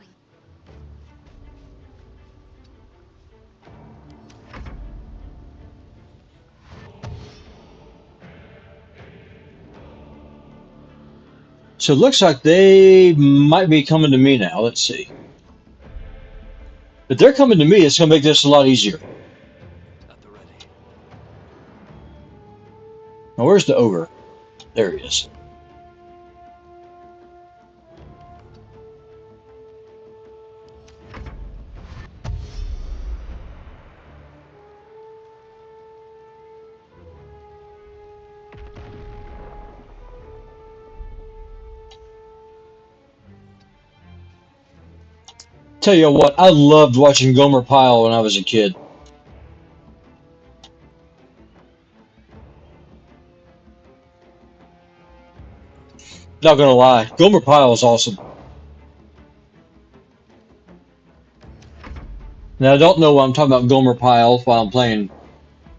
So it looks like they might be coming to me now. Let's see. If they're coming to me, it's going to make this a lot easier. At the ready. Now, where's the ogre? There he is. Tell you what, I loved watching Gomer Pyle when I was a kid. Not gonna lie, Gomer Pyle is awesome. Now I don't know why I'm talking about Gomer Pyle while I'm playing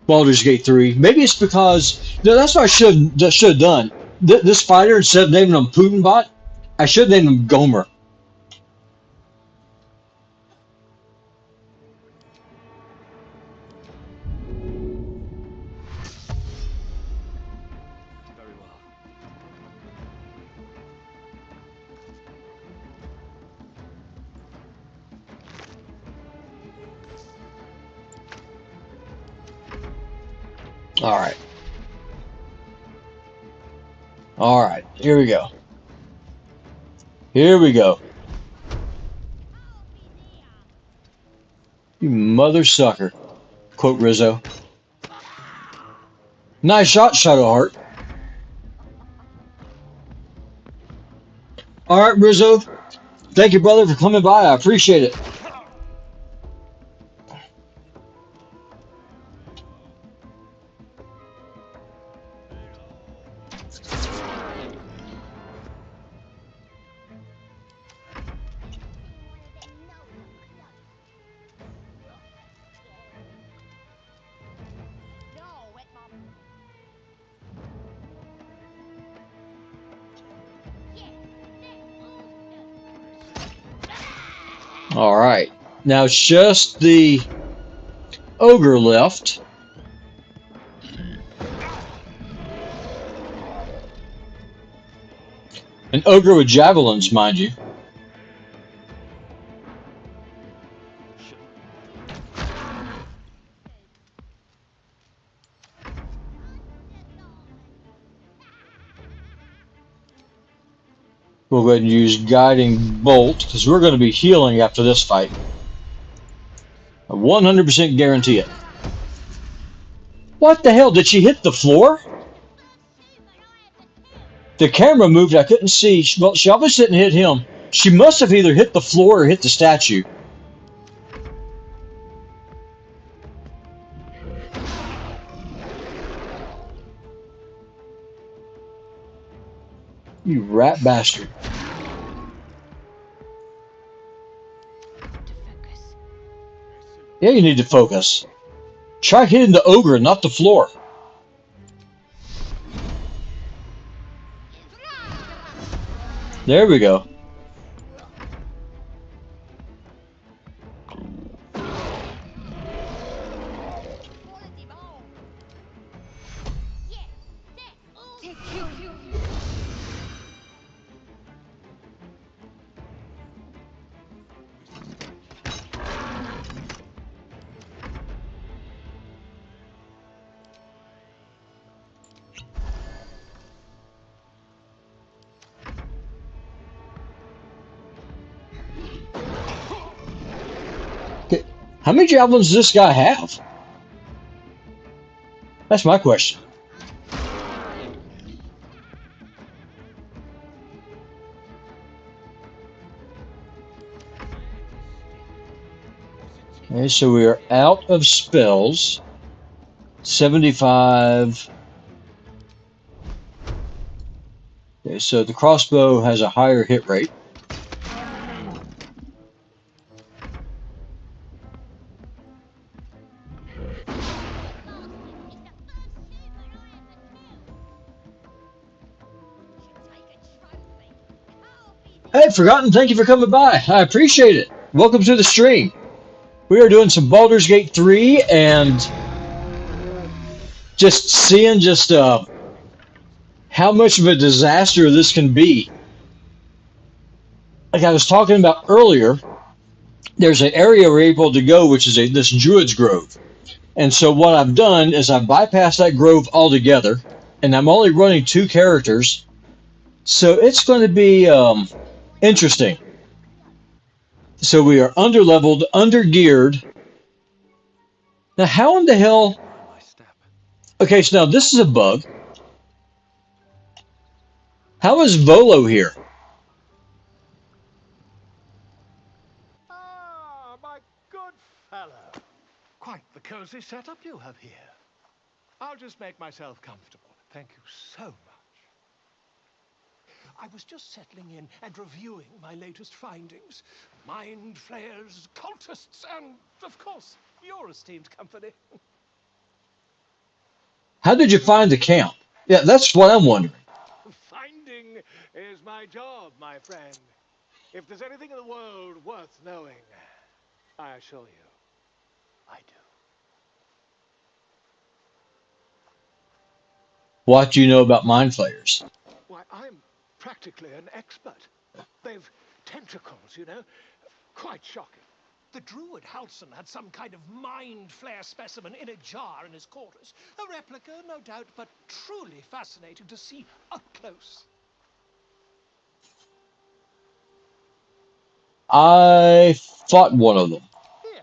Baldur's Gate 3. Maybe it's because that's what I should have done. This fighter, instead of naming him PutinBot, I should name him Gomer. Very well. Alright. Alright, here we go. Here we go. You mother sucker. Quote Rizzo. Nice shot, Shadowheart. Alright, Rizzo. Thank you, brother, for coming by. I appreciate it. Alright. Now it's just the ogre left. An ogre with javelins, mind you. We'll go ahead and use Guiding Bolt, because we're going to be healing after this fight. I 100% guarantee it. What the hell? Did she hit the floor? The camera moved. I couldn't see. Well, she obviously didn't hit him. She must have either hit the floor or hit the statue. You rat bastard. Yeah, you need to focus. Try hitting the ogre, not the floor. There we go. Okay. How many javelins does this guy have? That's my question. Okay, so we are out of spells. 75. Okay, so the crossbow has a higher hit rate. Hey, Forgotten, thank you for coming by. I appreciate it. Welcome to the stream. We are doing some Baldur's Gate 3 and just seeing how much of a disaster this can be. Like I was talking about earlier, there's an area we're able to go, which is this Druid's Grove. And so what I've done is I've bypassed that grove altogether, and I'm only running 2 characters. So it's going to be interesting. So we are underleveled, undergeared. Now, how in the hell? Mind my step. Okay, so now this is a bug. How is Volo here? Ah, my good fellow. Quite the cozy setup you have here. I'll just make myself comfortable. Thank you so much. I was just settling in and reviewing my latest findings. Mind flayers, cultists, and, of course, your esteemed company. How did you find the camp? Yeah, that's what I'm wondering. Finding is my job, my friend. If there's anything in the world worth knowing, I assure you, I do. What do you know about mind flayers? Why, I'm practically an expert. They've tentacles, you know. Quite shocking. The druid Halson had some kind of mind flayer specimen in a jar in his quarters. A replica, no doubt, but truly fascinating to see up close. I fought one of them. Here,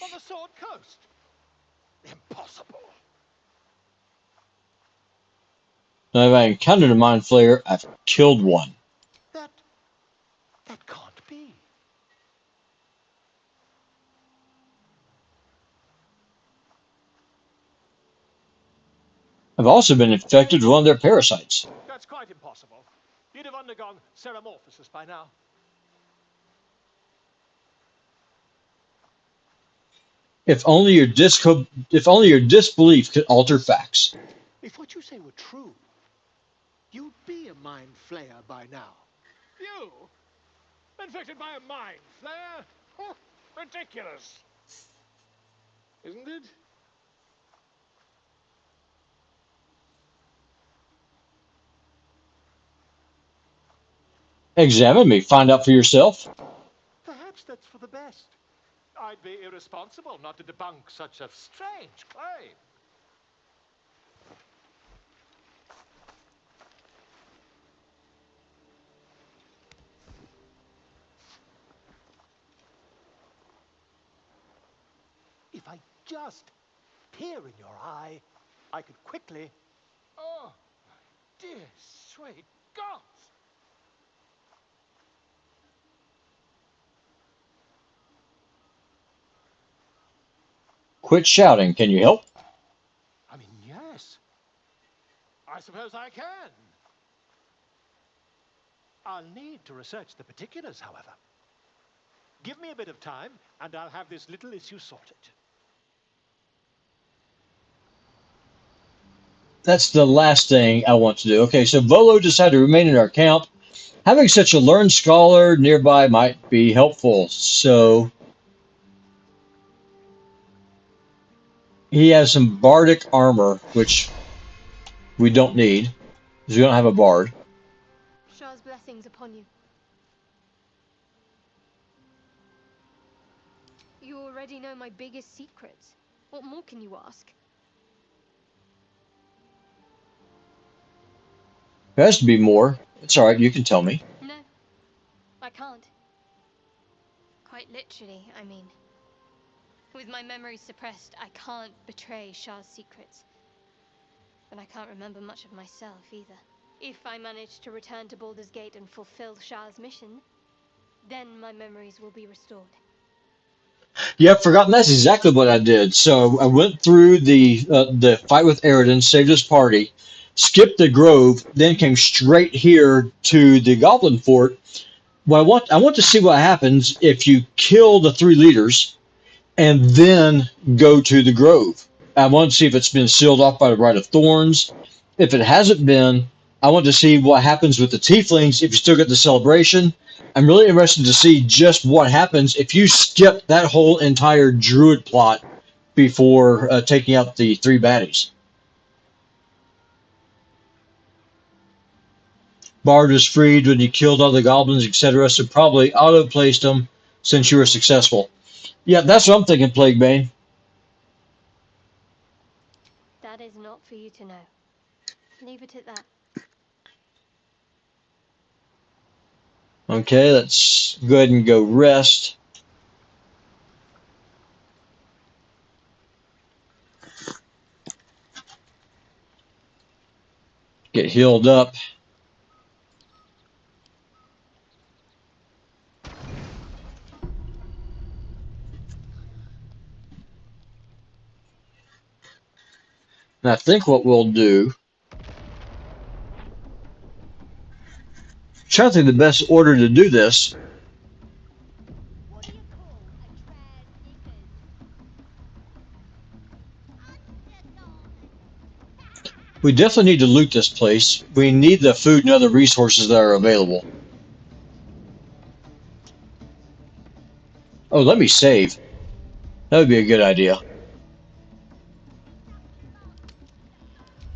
on the Sword Coast. Impossible. Now, if I encountered a mind flayer, I've killed one. That can't be. I've also been infected with one of their parasites. That's quite impossible. You'd have undergone ceramorphosis by now. If only your disbelief could alter facts. If what you say were true, you'd be a mind flayer by now. You? Infected by a mind flayer? Oh, ridiculous. Isn't it? Examine me, find out for yourself. Perhaps that's for the best. I'd be irresponsible not to debunk such a strange claim. If I just peer in your eye, I could quickly... Oh, dear sweet gods! Quit shouting, can you help? I mean, yes. I suppose I can. I'll need to research the particulars, however. Give me a bit of time, and I'll have this little issue sorted. That's the last thing I want to do. Okay, so Volo decided to remain in our camp. Having such a learned scholar nearby might be helpful. So he has some bardic armor, which we don't need, because we don't have a bard. Shah's blessings upon you. You already know my biggest secrets. What more can you ask? There has to be more. It's all right, you can tell me. No, I can't. Quite literally, I mean. With my memory suppressed, I can't betray Shah's secrets. But I can't remember much of myself either. If I manage to return to Baldur's Gate and fulfill Shah's mission, then my memories will be restored. Yeah, I've forgotten. That's exactly what I did. So I went through the fight with Eridan, saved his party, skipped the grove, then came straight here to the Goblin Fort. Well, I want to see what happens if you kill the three leaders and then go to the grove. I want to see if it's been sealed off by the Rite of Thorns. If it hasn't been, I want to see what happens with the Tieflings if you still get the celebration. I'm really interested to see just what happens if you skip that whole entire Druid plot before taking out the three baddies. Bard was freed when you killed all the goblins, etc. So probably auto-placed them since you were successful. Yeah, that's what I'm thinking, Plaguebane. That is not for you to know. Leave it at that. Okay, let's go ahead and go rest. Get healed up. And I think what we'll do, trying to think the best order to do this. What do you call a trad knickers? We definitely need to loot this place. We need the food and other resources that are available. Oh, let me save. That would be a good idea.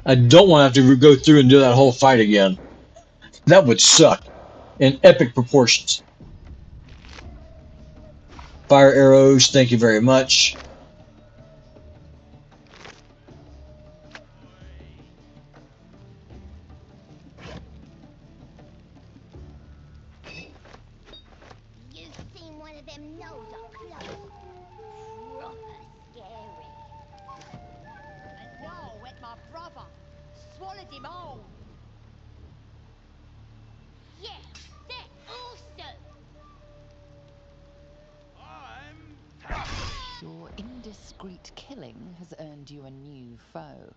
I don't want to have to go through and do that whole fight again. That would suck in epic proportions. Fire arrows, thank you very much. You've seen one of them nose up close. Proper scary. And now with my brother. Swallowed him whole. Yeah, they're awesome. Your indiscreet killing has earned you a new foe.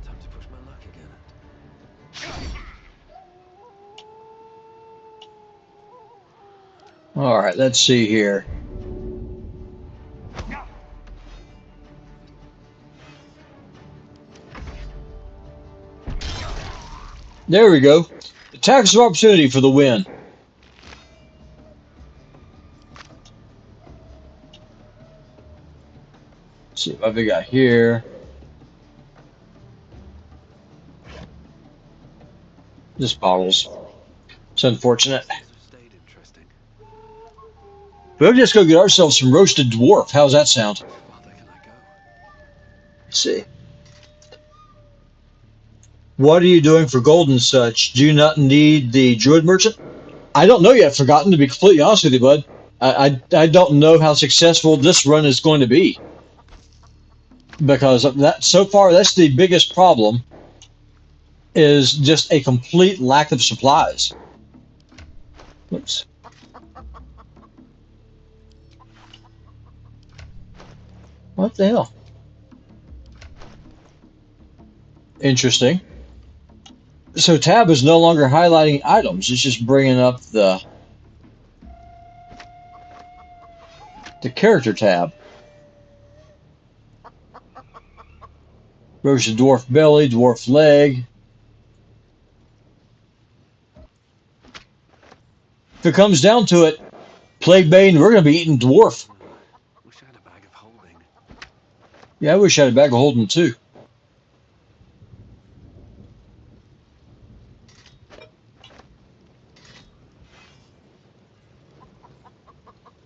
Time to push my luck again. All right, let's see here. There we go. Attacks of opportunity for the win. Let's see what we got here. Just bottles. It's unfortunate. Stayed interesting. We'll just go get ourselves some roasted dwarf. How's that sound? How farther can I go? Let's see. What are you doing for gold and such? Do you not need the druid merchant? I don't know yet. I've forgotten, to be completely honest with you, bud. I don't know how successful this run is going to be. Because that so far, that's the biggest problem, is just a complete lack of supplies. Whoops. What the hell? Interesting. So tab is no longer highlighting items. It's just bringing up the character tab. Roast dwarf belly, dwarf leg. If it comes down to it, Plague Bane, we're going to be eating dwarf. Wish I had a bag of holding. Yeah, I wish I had a bag of holding too.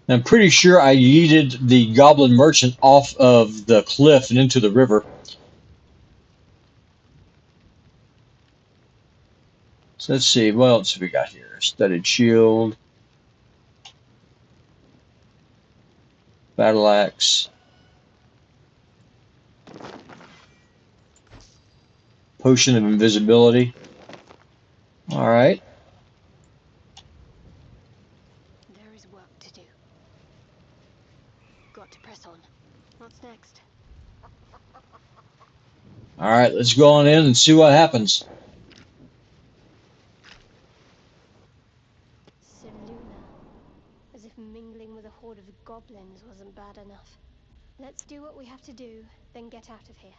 I'm pretty sure I yeeted the goblin merchant off of the cliff and into the river. So let's see, what else have we got here? Studded shield. Battle axe. Potion of invisibility. Alright. There is work to do. Got to press on. What's next? Alright, let's go on in and see what happens. Seluna. As if mingling with a horde of goblins wasn't bad enough. Let's do what we have to do, then get out of here.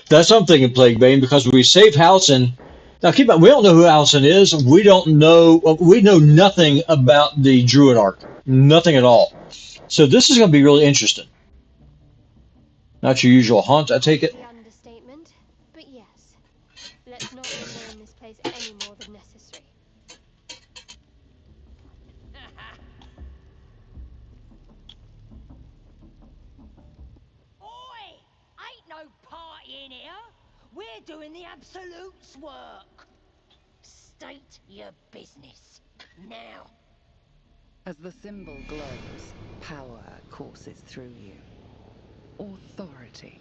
That's what I'm thinking, Plague Bane, because we save Halsin. Now keep in mind, we don't know who Halsin is. We know nothing about the Druid arc. Nothing at all. So this is going to be really interesting. Not your usual haunt, I take it. The understatement, but yes. Let's not linger in this place any more than necessary. Oi! Ain't no party in here. We're doing the Absolute's work. State your business. Now. As the symbol glows, power courses through you. Authority.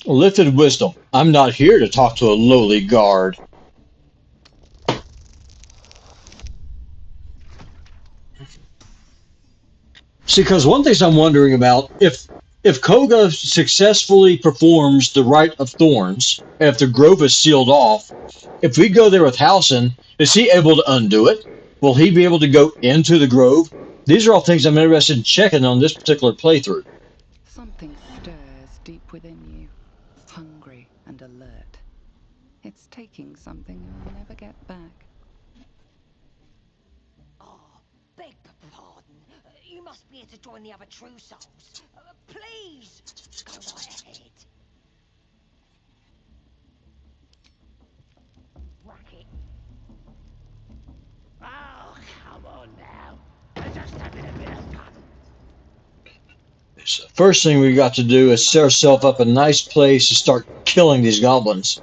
Lifted wisdom. I'm not here to talk to a lowly guard. See, because one thing I'm wondering about, if Koga successfully performs the Rite of Thorns, if the grove is sealed off, if we go there with Halsin, is he able to undo it? Will he be able to go into the grove? These are all things I'm interested in checking on this particular playthrough. Something stirs deep within you, hungry and alert. It's taking something you'll never get back. Oh, beg pardon. You must be here to join the other true souls. Please, go right ahead. Racket. Oh, come on now. We're just having a bit of fun. So first thing we got to do is set ourselves up a nice place to start killing these goblins.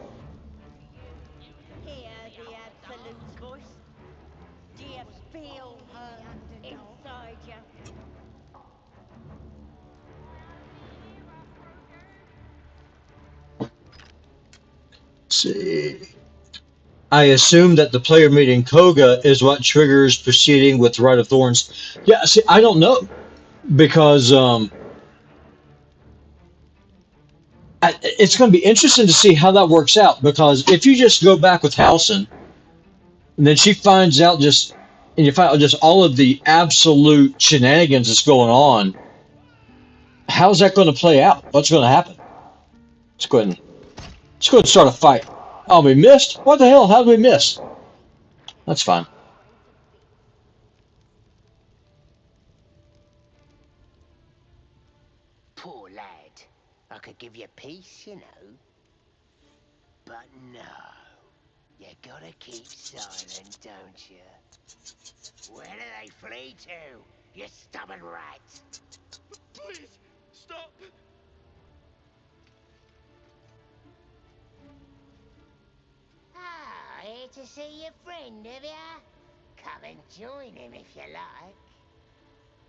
Hear the Absolute's voice? Do you feel her inside you? Let's see. I assume that the player meeting Koga is what triggers proceeding with Rite of Thorns. Yeah, see, I don't know. Because it's going to be interesting to see how that works out. Because if you just go back with Halsin, and then she finds out and you find out just all of the absolute shenanigans that's going on, how's that going to play out? What's going to happen? Let's go ahead and start a fight. Oh, we missed? What the hell? How did we miss? That's fine. Poor lad. I could give you peace, you know. But no. You gotta keep silent, don't you? Where do they flee to, you stubborn rat? Please, stop. Ah, here to see your friend, have ya? Come and join him if you like.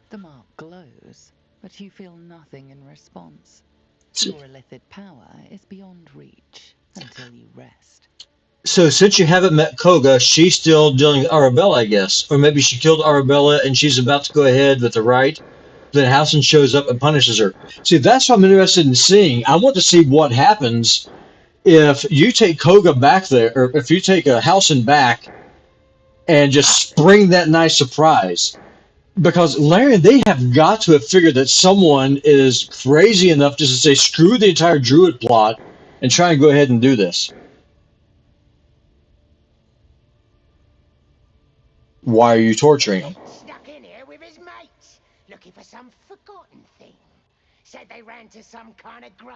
The mark glows, but you feel nothing in response. So, Your illithid power is beyond reach until you rest. so since you haven't met Koga, she's still dealing with Arabella, I guess. Or maybe she killed Arabella and she's about to go ahead with the rite. then Halson shows up and punishes her. See, that's what I'm interested in seeing. I want to see what happens if you take Koga back there, or if you take a Halson back and just spring that nice surprise. Because Larry, they have got to have figured that someone is crazy enough just to say, screw the entire Druid plot and try and go ahead and do this. Why are you torturing him? Snuck in here with his mates, looking for some forgotten thing. Said they ran to some kind of grove.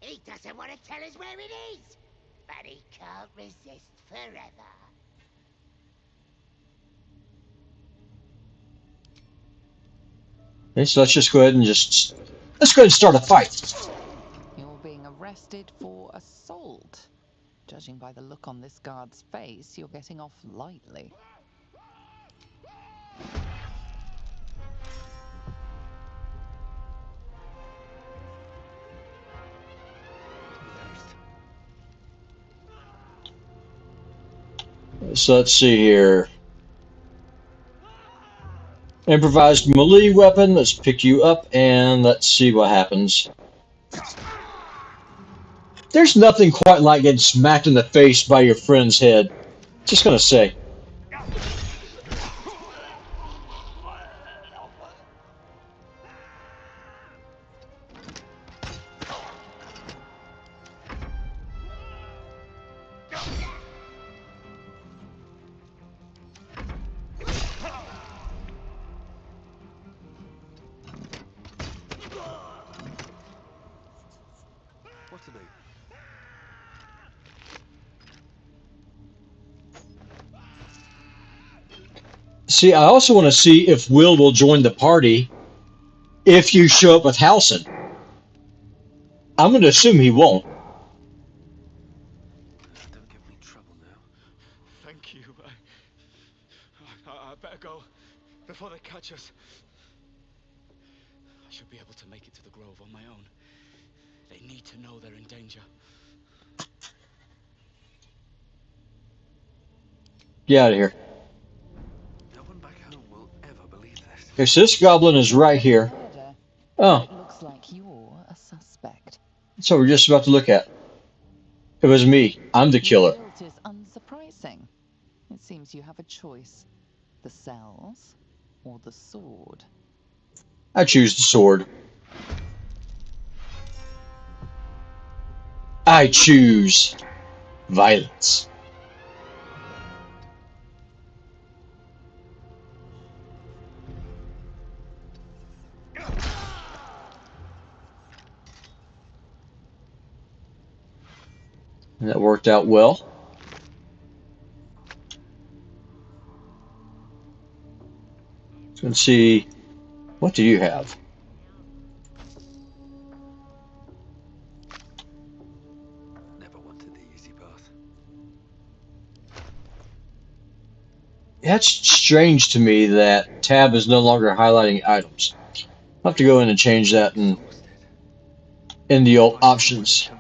He doesn't want to tell us where it is, but he can't resist forever. Okay, so let's just go ahead and start a fight. You're being arrested for assault. Judging by the look on this guard's face, you're getting off lightly. So let's see here. Improvised melee weapon. Let's pick you up and let's see what happens. There's nothing quite like getting smacked in the face by your friend's head. Just gonna say. What to do? See, I also want to see if Will join the party if you show up with Halson. I'm going to assume he won't. Don't give me trouble now. Thank you. I better go before they catch us. I should be able to make it to the grove on my own. They need to know they're in danger. Get out of here. No one back home will ever believe this. Okay, so this goblin is right here. Oh, It looks like you're a suspect. that's what we're just about to look at. It was me. I'm the killer. Your guilt is unsurprising. It seems you have a choice. The cells or the sword. I choose the sword. I choose violence. And that worked out well. Let's see. What do you have? Never wanted the easy path. That's strange to me that tab is no longer highlighting items. I'll have to go in and change that in the old options.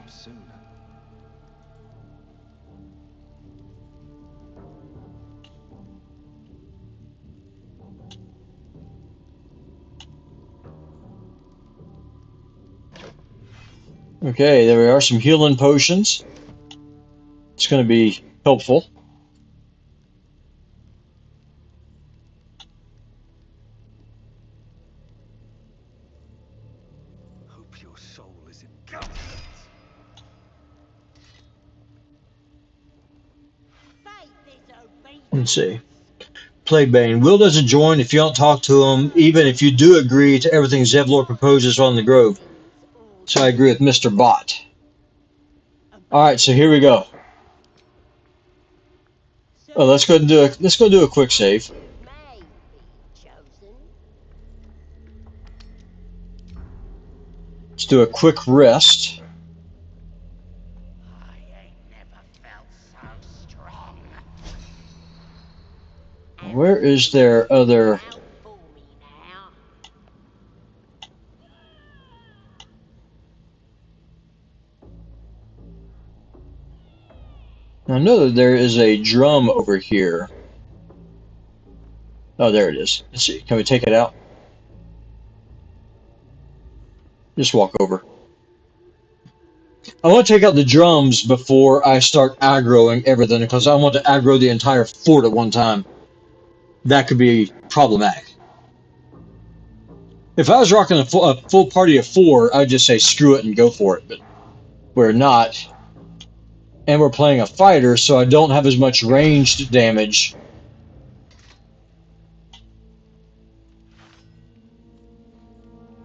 Okay, there we are, some healing potions. It's going to be helpful. Hope your soul is in peace. Let's see. Play Bane. Will doesn't join if you don't talk to him, even if you do agree to everything Zevlor proposes on the Grove. So I agree with Mr. Bot. Alright, so here we go. Well, let's go do a quick save. Let's do a quick rest. I ain't never felt so strong. Where is their other... I know that there is a drum over here. Oh, there it is. Let's see. Can we take it out? Just walk over. I want to take out the drums before I start aggroing everything because I want to aggro the entire fort at one time. That could be problematic. If I was rocking a full party of 4, I'd just say screw it and go for it. But we're not. And we're playing a fighter, so I don't have as much ranged damage.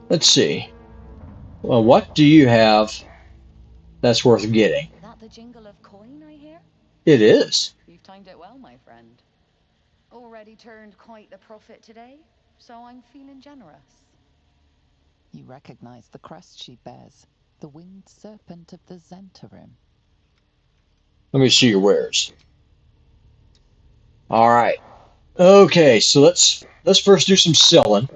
Let's see. Well, what do you have that's worth getting? That the jingle of coin, I hear? It is. You've timed it well, my friend. Already turned quite the profit today, so I'm feeling generous. You recognize the crest she bears, the winged serpent of the Zentarim. Let me see your wares. All right. Okay, so let's first do some selling.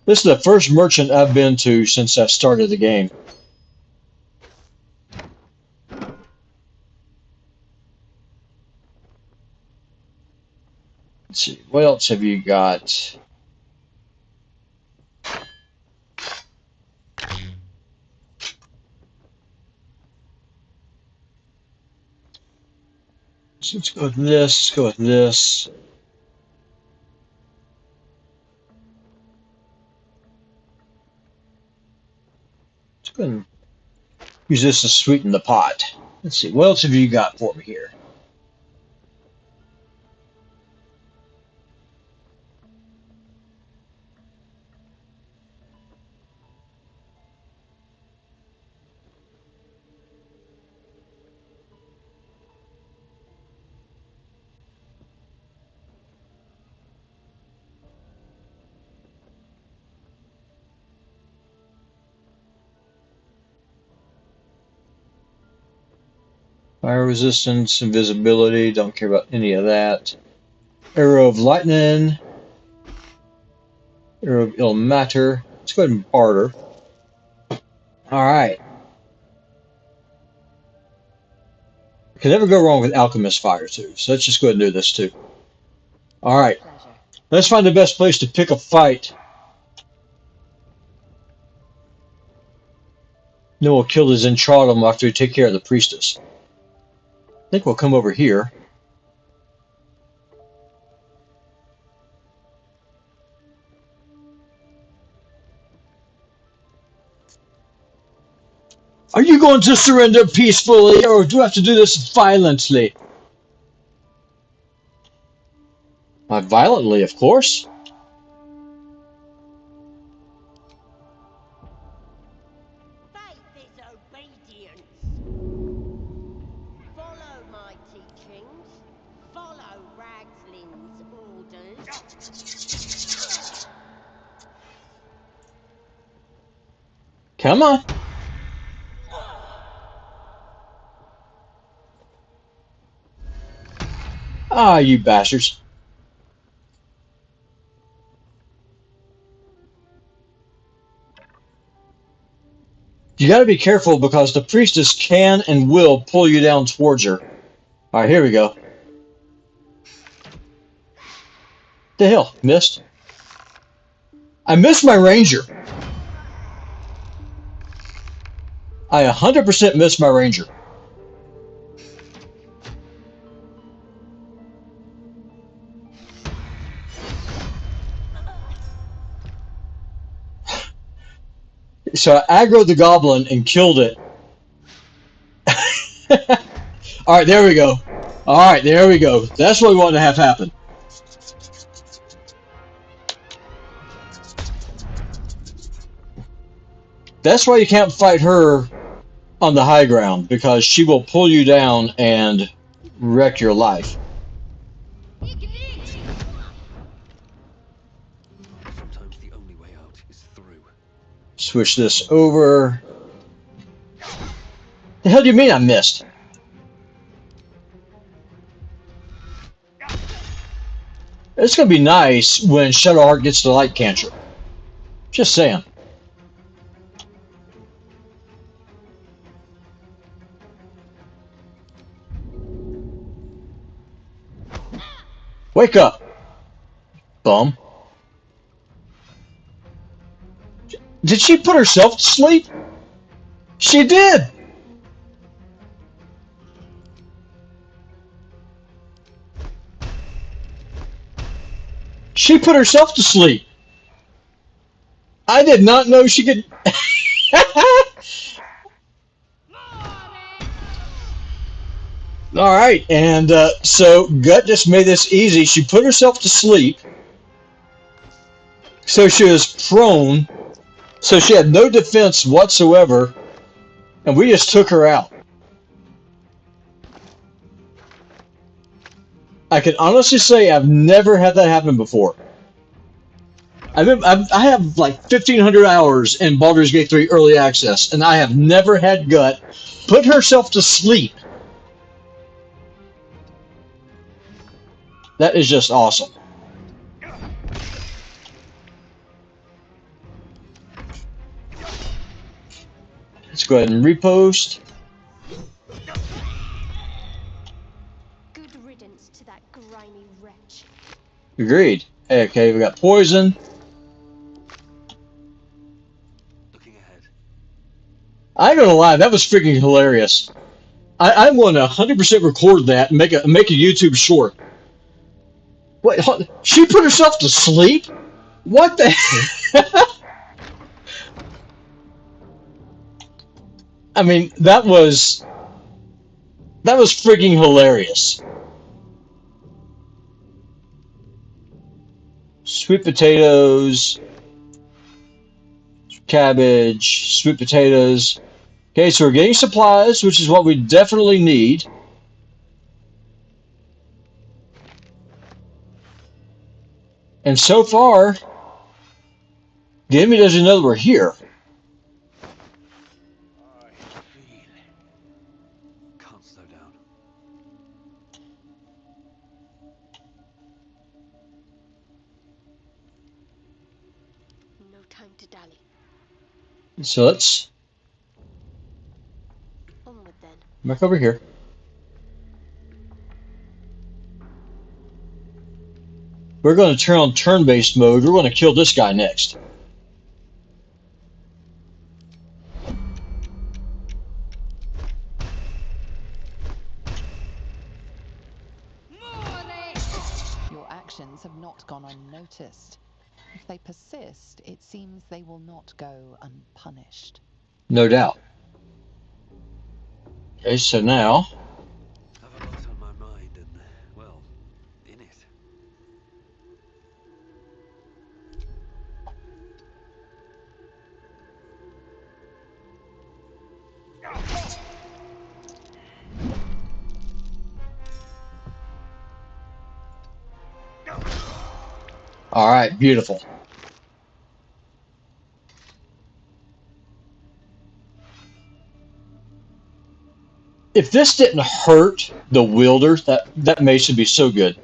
This is the first merchant I've been to since I started the game. Let's see, what else have you got? So let's go with this, let's go with this. Let's go ahead and use this to sweeten the pot. Let's see, what else have you got for me here? Fire resistance, invisibility, don't care about any of that. Arrow of lightning, arrow of ill matter. Let's go ahead and barter. Alright. Can never go wrong with alchemist fire too, so let's just go ahead and do this too. Alright. Let's find the best place to pick a fight. Then we'll kill the Zentratum after we take care of the priestess. I think we'll come over here. Are you going to surrender peacefully, or do I have to do this violently? Violently, of course. Faith is obedience. Follow my teachings. Follow Ragslin's orders. Come on. Ah, you bastards. You gotta be careful because the priestess can and will pull you down towards her. Alright, here we go. The hell? Missed? I missed my ranger. I 100% missed my ranger. So I aggroed the goblin and killed it. Alright, there we go. Alright, there we go. That's what we want to have happen. That's why you can't fight her on the high ground, because she will pull you down and wreck your life. Sometimes the only way out is through. Switch this over. The hell do you mean I missed? It's going to be nice when Shadowheart gets the light cantrip. Just saying. Wake up, bum. Did she put herself to sleep? She did. She put herself to sleep. I did not know she could. All right, and so Gut just made this easy. She put herself to sleep, so she was prone, so she had no defense whatsoever, and we just took her out. I can honestly say I've never had that happen before. I have like 1,500 hours in Baldur's Gate 3 early access, and I have never had Gut put herself to sleep. That is just awesome. Let's go ahead and repost. Good riddance to that grimy wretch. Agreed. Okay, we got poison. Looking ahead. I ain't gonna lie, that was freaking hilarious. I want to 100% record that and make a YouTube short. Wait, she put herself to sleep? What the? I mean, that was freaking hilarious. Sweet potatoes, cabbage, sweet potatoes. Okay, so we're getting supplies, which is what we definitely need. And so far, the enemy doesn't know that we're here. Can't slow down. No time to dally. So let's Onward then. back over here. We're going to turn on turn-based mode. We're going to kill this guy next. Your actions have not gone unnoticed. If they persist, it seems they will not go unpunished. No doubt. Okay, so now I've a lot on my mind and, well, in it. all right, beautiful. If this didn't hurt the wielder, that mace would be so good.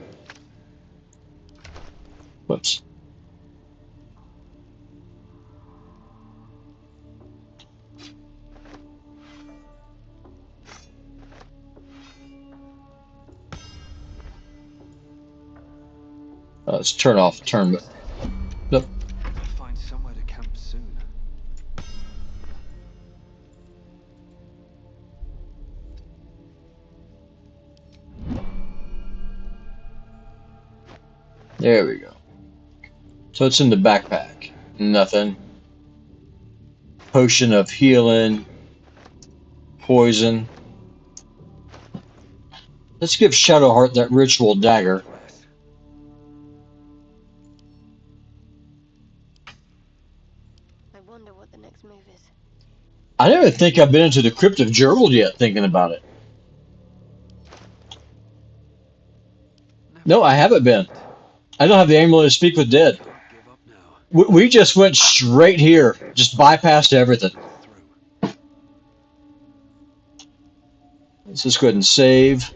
Whoops. Let's turn off turn. Nope. I'll find somewhere to camp soon. There we go. So it's in the backpack. Nothing. Potion of healing. Poison. Let's give Shadowheart that ritual dagger. I wonder what the next move is. I don't even think I've been into the Crypt of Gerald yet, thinking about it. No, I haven't been. I don't have the amulet to speak with dead. Can't give up now. We just went straight here. Just bypassed everything. Through. Let's just go ahead and save.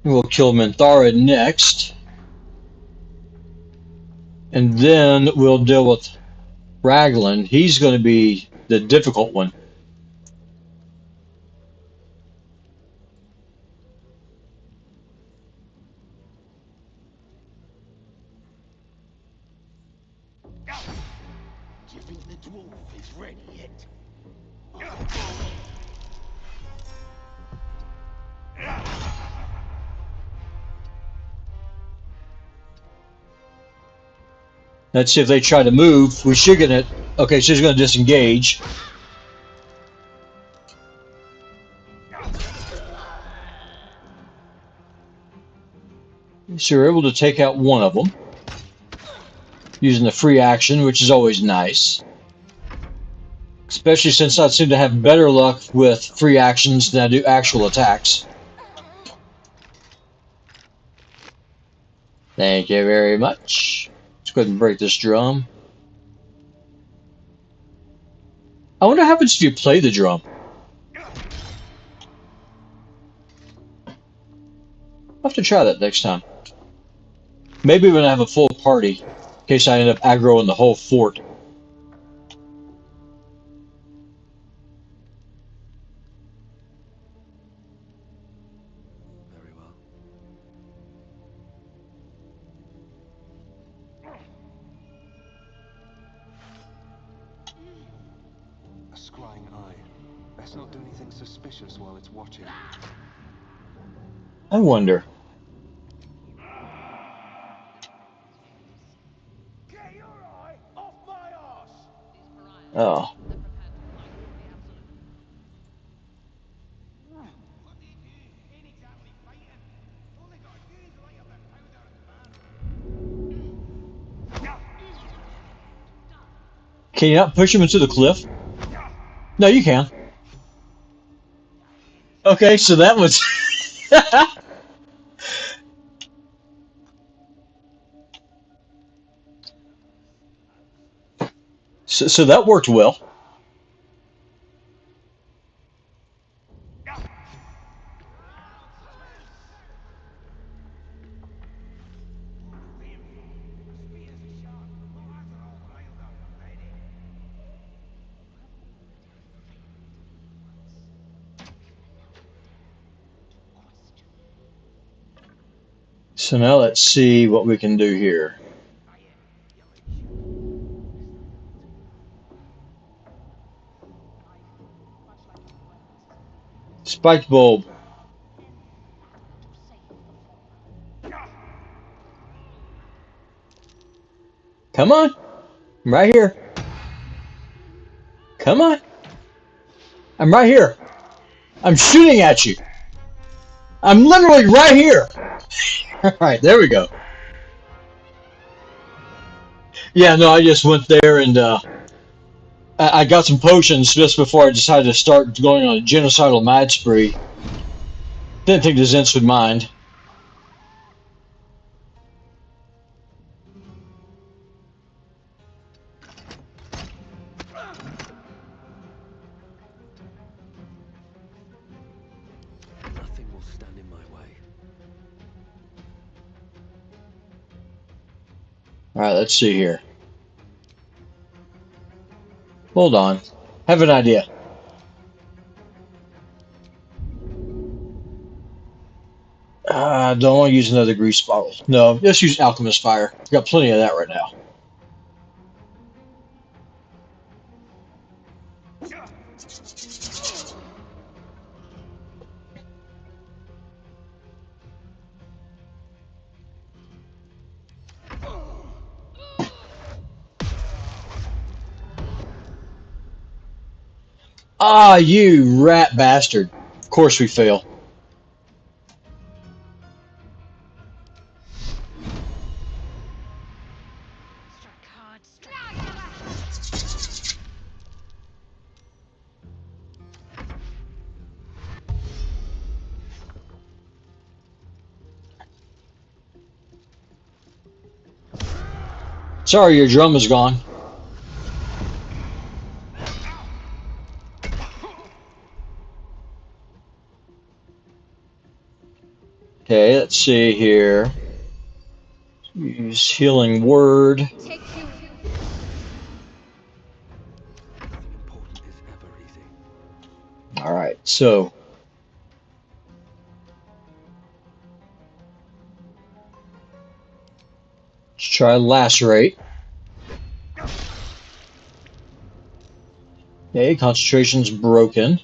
We'll kill Minthara next. And then we'll deal with Raglan, he's going to be the difficult one. Do you think the dwarf is ready yet? Let's see if they try to move. We should get it. Okay, so he's going to disengage. So you're able to take out one of them using the free action, which is always nice. Especially since I seem to have better luck with free actions than I do actual attacks. Thank you very much. Let's go ahead and break this drum. I wonder what happens if you play the drum. I'll have to try that next time. Maybe when I have a full party, in case I end up aggroing the whole fort. Very well. A scrying eye. Best not do anything suspicious while it's watching. I wonder. Get your eye off my arse! Oh. Can you not push him into the cliff? No, you can. Okay, so that was... so that worked well. So now let's see what we can do here. Spiked bulb. Come on. I'm right here. Come on. I'm right here. I'm shooting at you. I'm literally right here. Alright, there we go. Yeah, no, I just went there and I got some potions just before I decided to start going on a genocidal mad spree. Didn't think the Zents would mind. Nothing will stand in my way. Alright, let's see here. Hold on. Have an idea. Don't want to use another grease bottle. No, just use Alchemist Fire. Got plenty of that right now. Ah, you rat bastard. Of course we fail. Sorry, your drum is gone. Okay, let's see here. Use healing word. So, let's try lacerate. Okay, concentration's broken.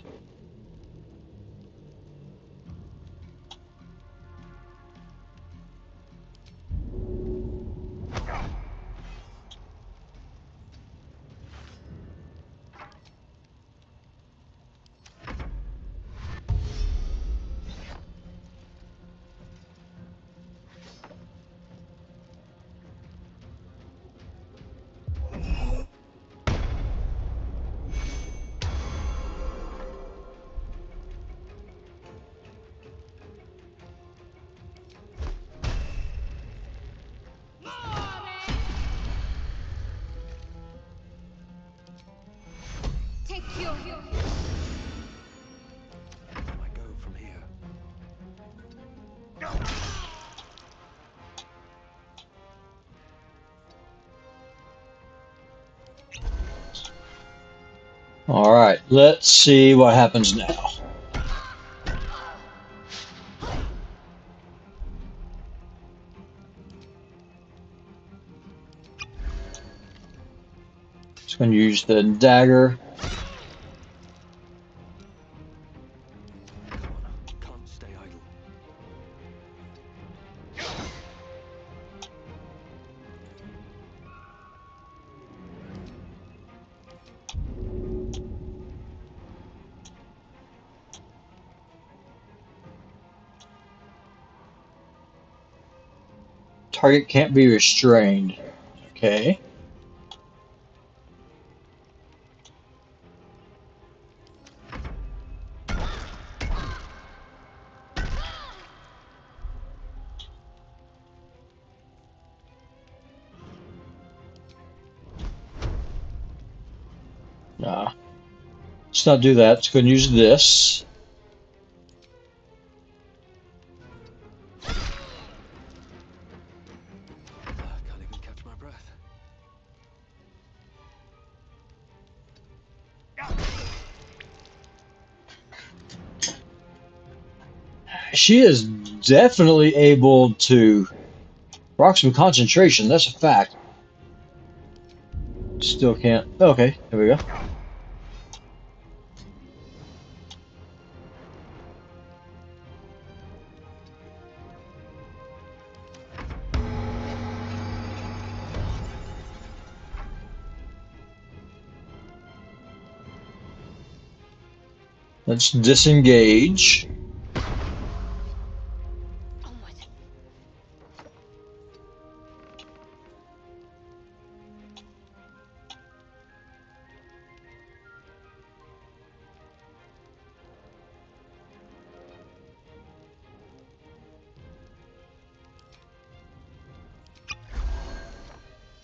Take your... Where do I go from here? Alright, let's see what happens now. Just going to use the dagger. Come on, can't stay idle. Target can't be restrained. Okay. Nah. Let's not do that. Let's go and use this. Can't even catch my breath. She is definitely able to rock some concentration. That's a fact. Still can't. Okay, there we go. Let's disengage. Onward.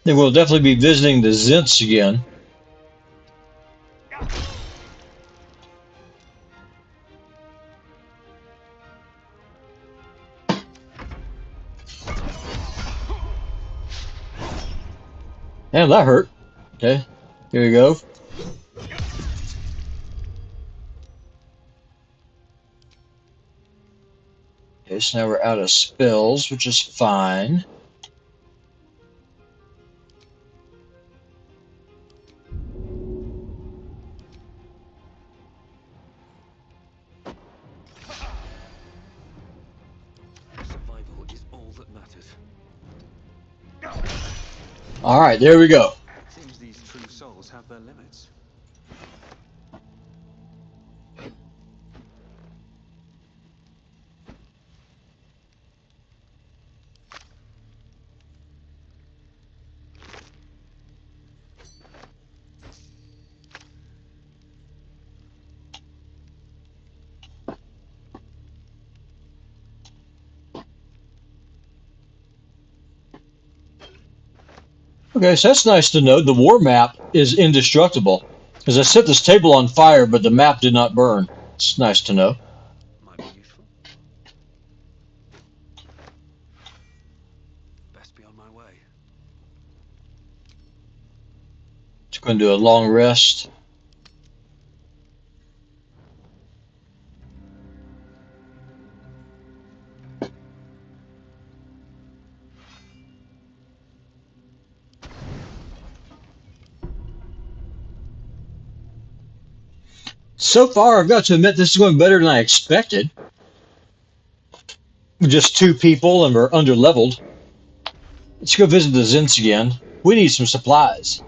Then we'll definitely be visiting the Zents again. And that hurt. Okay, here we go. Okay, so now we're out of spells, which is fine. Survival is all that matters. Alright, there we go. Seems these true souls have their limits. Okay, so that's nice to know. The war map is indestructible. Because I set this table on fire, but the map did not burn. It's nice to know. Might be useful. Best be on my way. Just going to do a long rest. So far, I've got to admit this is going better than I expected. Just two people and we're under-leveled. Let's go visit the Zins again. We need some supplies.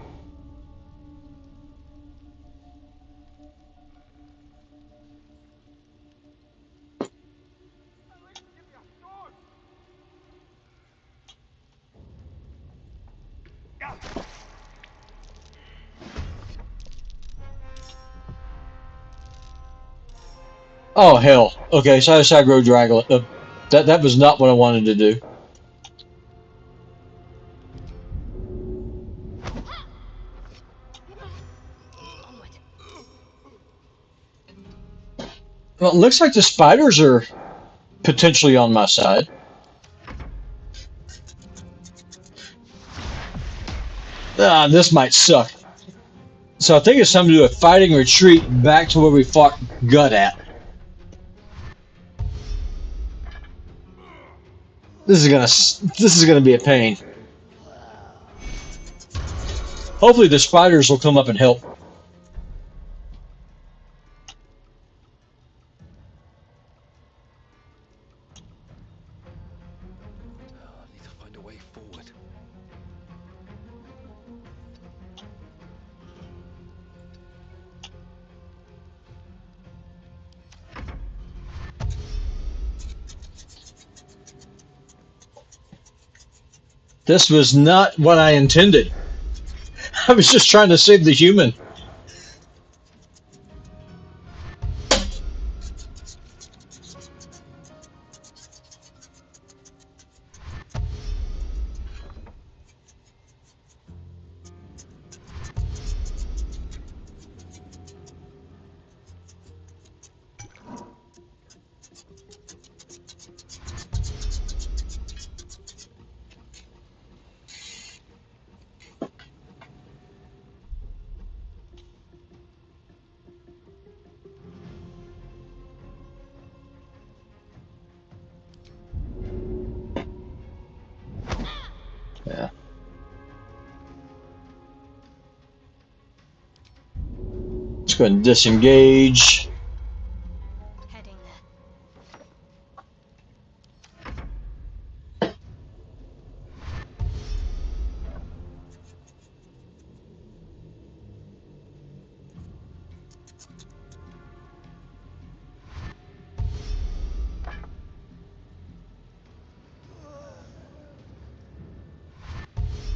Oh, hell. Okay, so I decided to grow dragon. That was not what I wanted to do. Well, it looks like the spiders are potentially on my side. Ah, this might suck. So I think it's time to do a fighting retreat back to where we fought Gut at. This is gonna be a pain. Hopefully the spiders will come up and help. I need to find a way forward. This was not what I intended. I was just trying to save the human. Yeah. Let's go ahead and disengage. Heading there.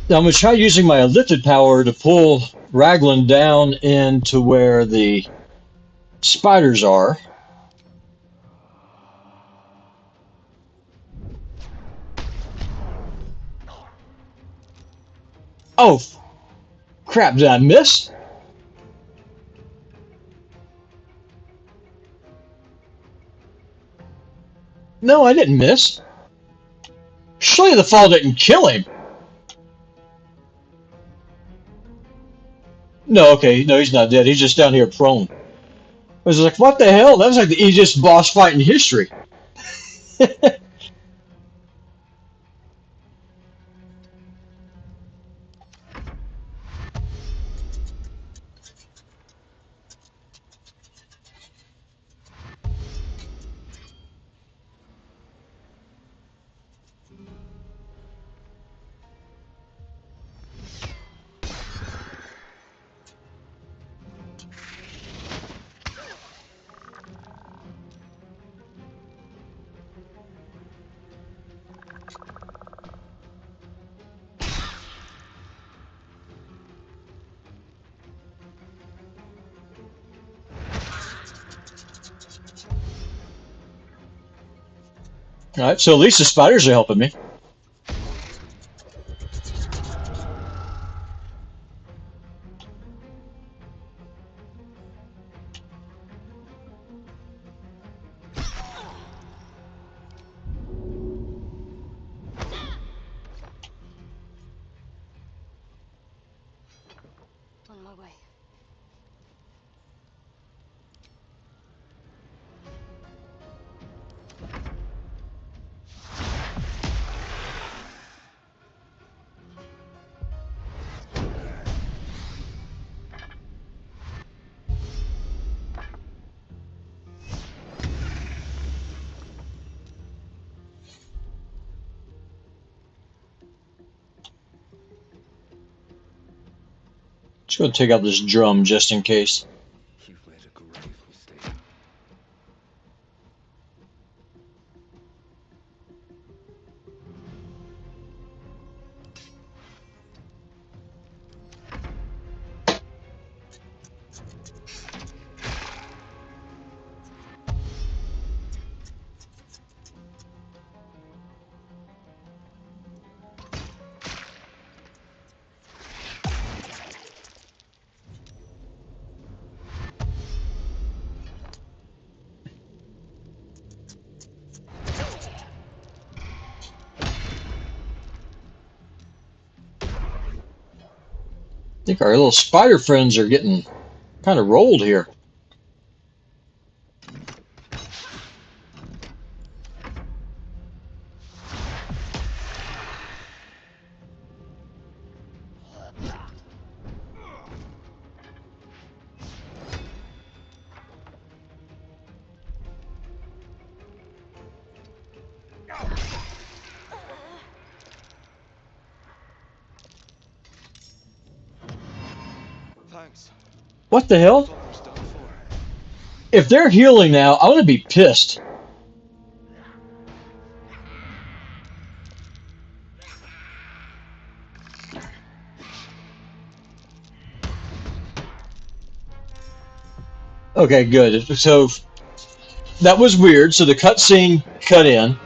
Now I'm going to try using my lifted power to pull Raglan down into where the spiders are. Oh, crap, did I miss? No, I didn't miss. Surely the fall didn't kill him. No, okay, no, he's not dead. He's just down here prone. I was like, what the hell? That was like the easiest boss fight in history. Alright, so at least the spiders are helping me. On my way. Let's go take out this drum just in case. You've made a grave mistake. I think our little spider friends are getting kind of rolled here. Thanks. What the hell? Thought was done for. If they're healing now, I'm gonna be pissed. Okay, good. So that was weird. So the cutscene cut in.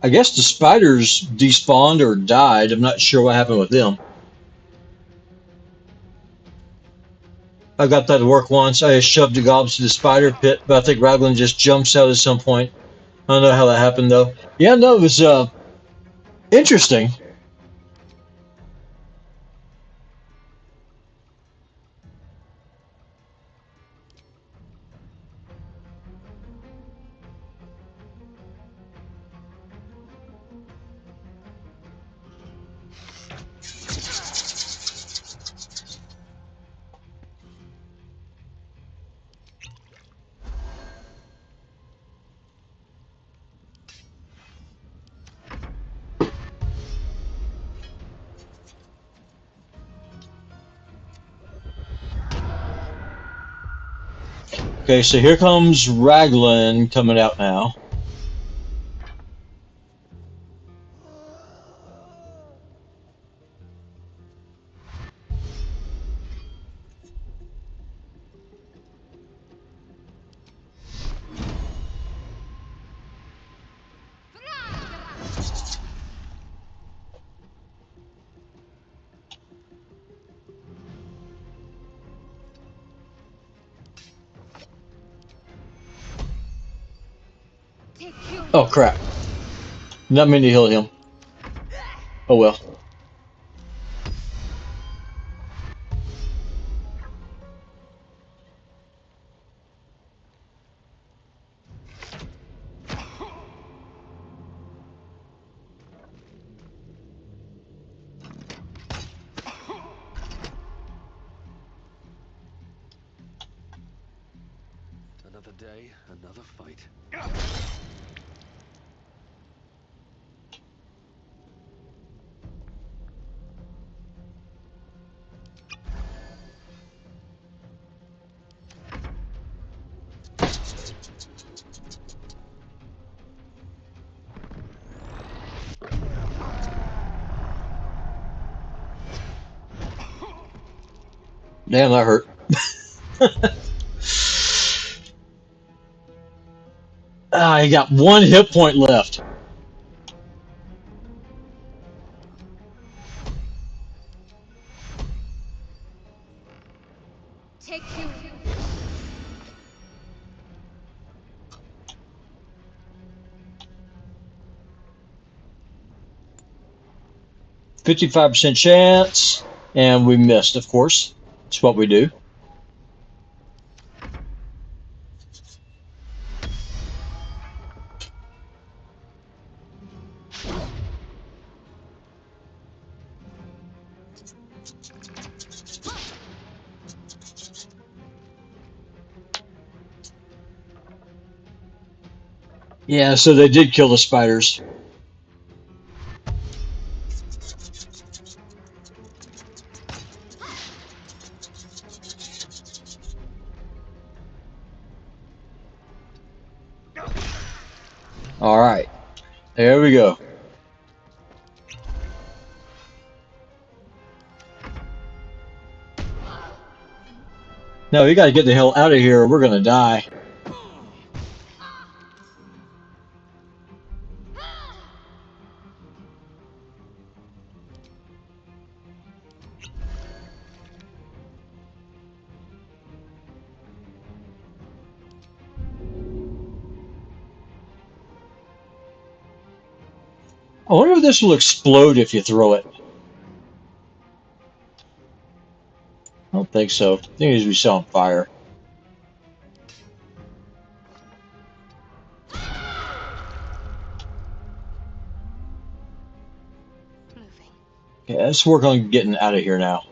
I guess the spiders despawned or died. I'm not sure what happened with them. I got that to work once. I just shoved the gobs to the spider pit, but I think Raglan just jumps out at some point. I don't know how that happened though. Yeah, no, it was interesting. Okay, so here comes Raglan coming out now. Oh crap. Not meant to heal him. Oh well. Another day, another fight. Damn, that hurt. I got one hit point left. Take you. 55% chance, and we missed, of course. That's what we do. Yeah, so they did kill the spiders. All right, there we go. No, we got to get the hell out of here or we're going to die. I wonder if this will explode if you throw it. I don't think so. I think it needs to be set on fire. Moving. Okay, let's work on getting out of here now.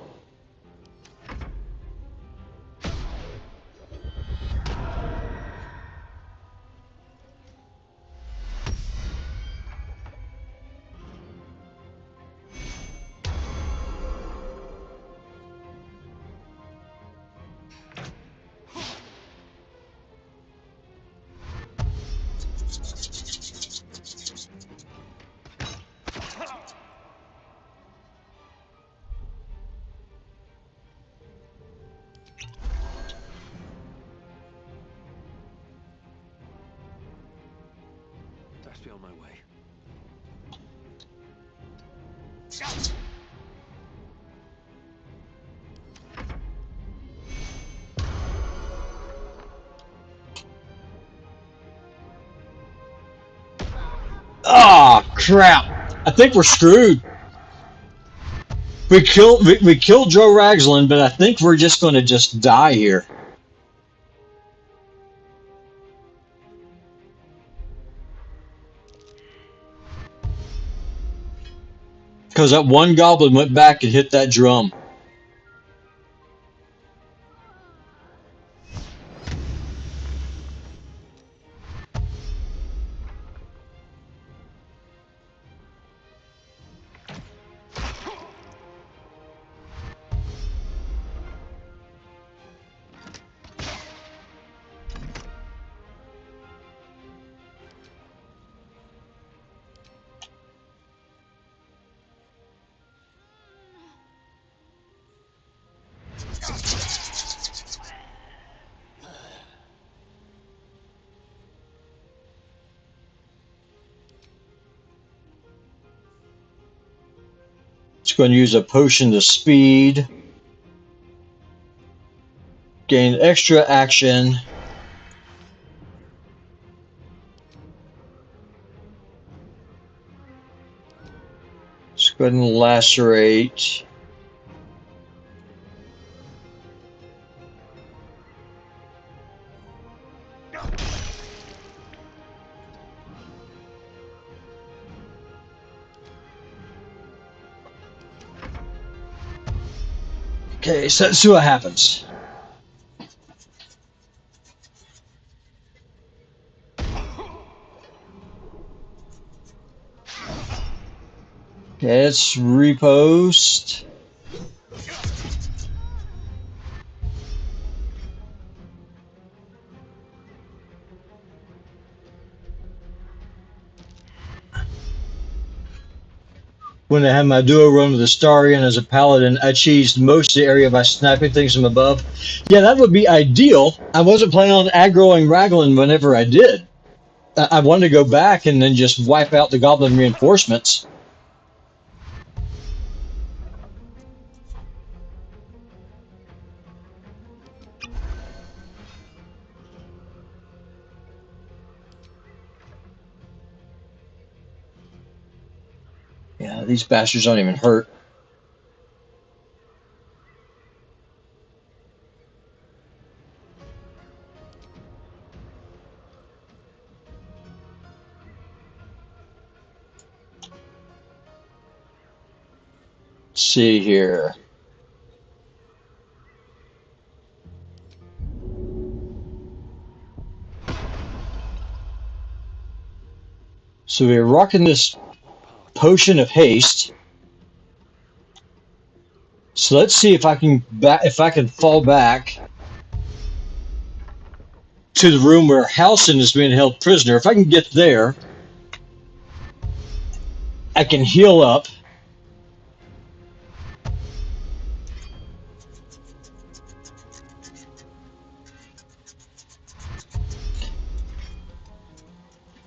Best be on my way. Ah, crap! I think we're screwed. We killed Joe Raglan, but I think we're just going to just die here. Because that one goblin went back and hit that drum. It's going to use a potion to speed. Gain extra action. Let's go ahead and lacerate. Okay, so let's see what happens. Okay, let's repost. When I had my duo run with the Starion as a paladin, I cheesed most of the area by sniping things from above. Yeah, that would be ideal. I wasn't planning on aggroing Raglan whenever I did. I wanted to go back and then just wipe out the goblin reinforcements. Yeah, these bastards don't even hurt. Let's see here. So we're rocking this potion of haste. So let's see if I can fall back to the room where Halsin is being held prisoner. If I can get there, I can heal up.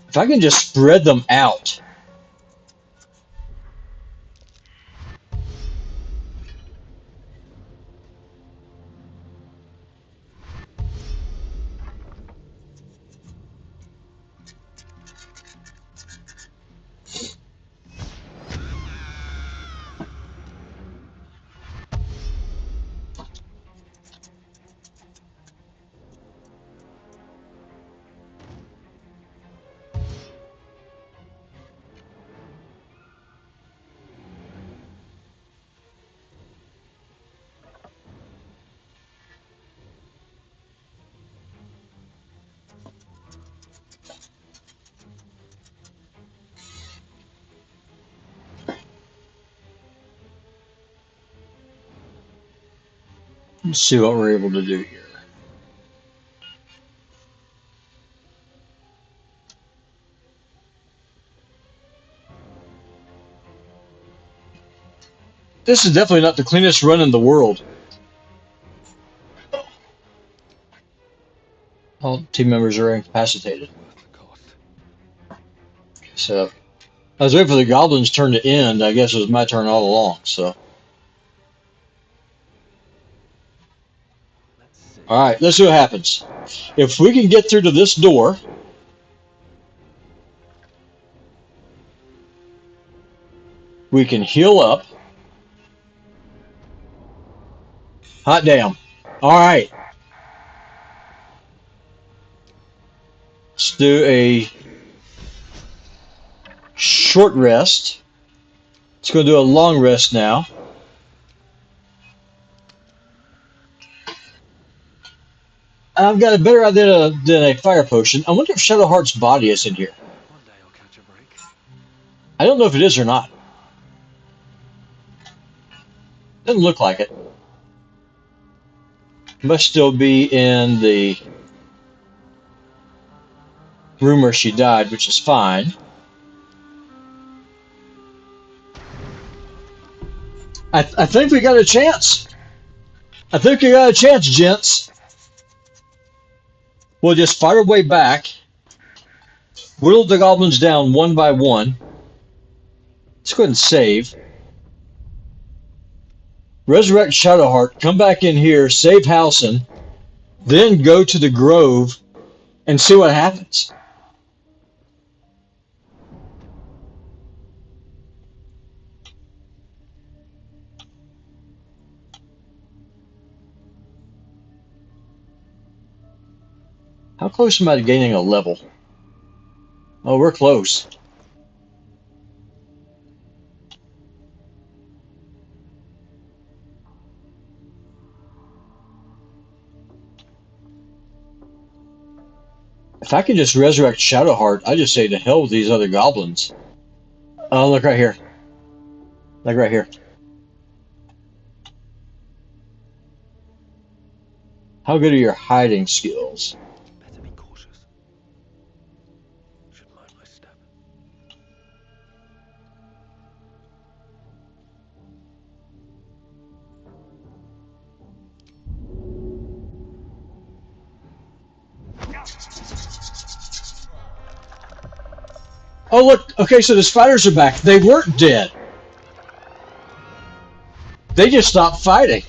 If I can just spread them out. Let's see what we're able to do here. This is definitely not the cleanest run in the world. All team members are incapacitated. So I was waiting for the goblin's turn to end. I guess it was my turn all along. So all right, let's see what happens. If we can get through to this door, we can heal up. Hot damn. All right. Let's do a short rest. Let's go do a long rest now. I've got a better idea than a fire potion. I wonder if Shadowheart's body is in here. One day I'll catch a break. I don't know if it is or not. Doesn't look like it. Must still be in the room where she died, which is fine. I think we got a chance. I think we got a chance, gents. We'll just fight our way back. Whittle the goblins down one by one. Let's go ahead and save. Resurrect Shadowheart. Come back in here. Save Halsin. Then go to the grove and see what happens. How close am I to gaining a level? Oh, we're close. If I can just resurrect Shadowheart, I just say to hell with these other goblins. Oh, look right here. Look right here. How good are your hiding skills? Better be cautious. Should mind my step. Oh, look. Okay, so the spiders are back. They weren't dead. They just stopped fighting.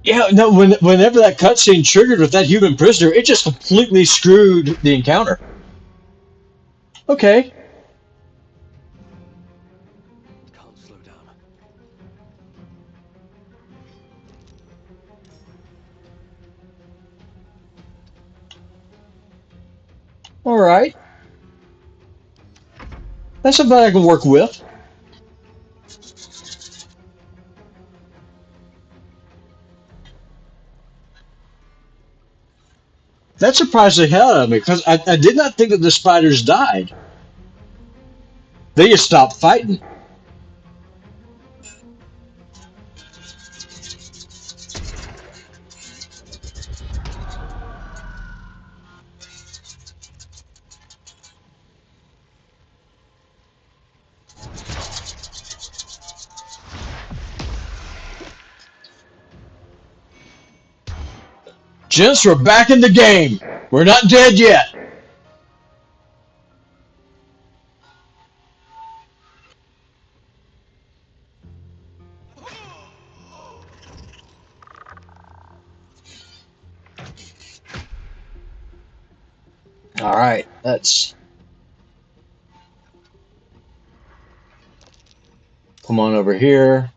Yeah, no, whenever that cutscene triggered with that human prisoner, it just completely screwed the encounter. Okay. Can't slow down. All right. That's something I can work with. That surprised the hell out of me because I did not think that the spiders died. They just stopped fighting. Gents, we're back in the game. We're not dead yet. All right, let's come on over here.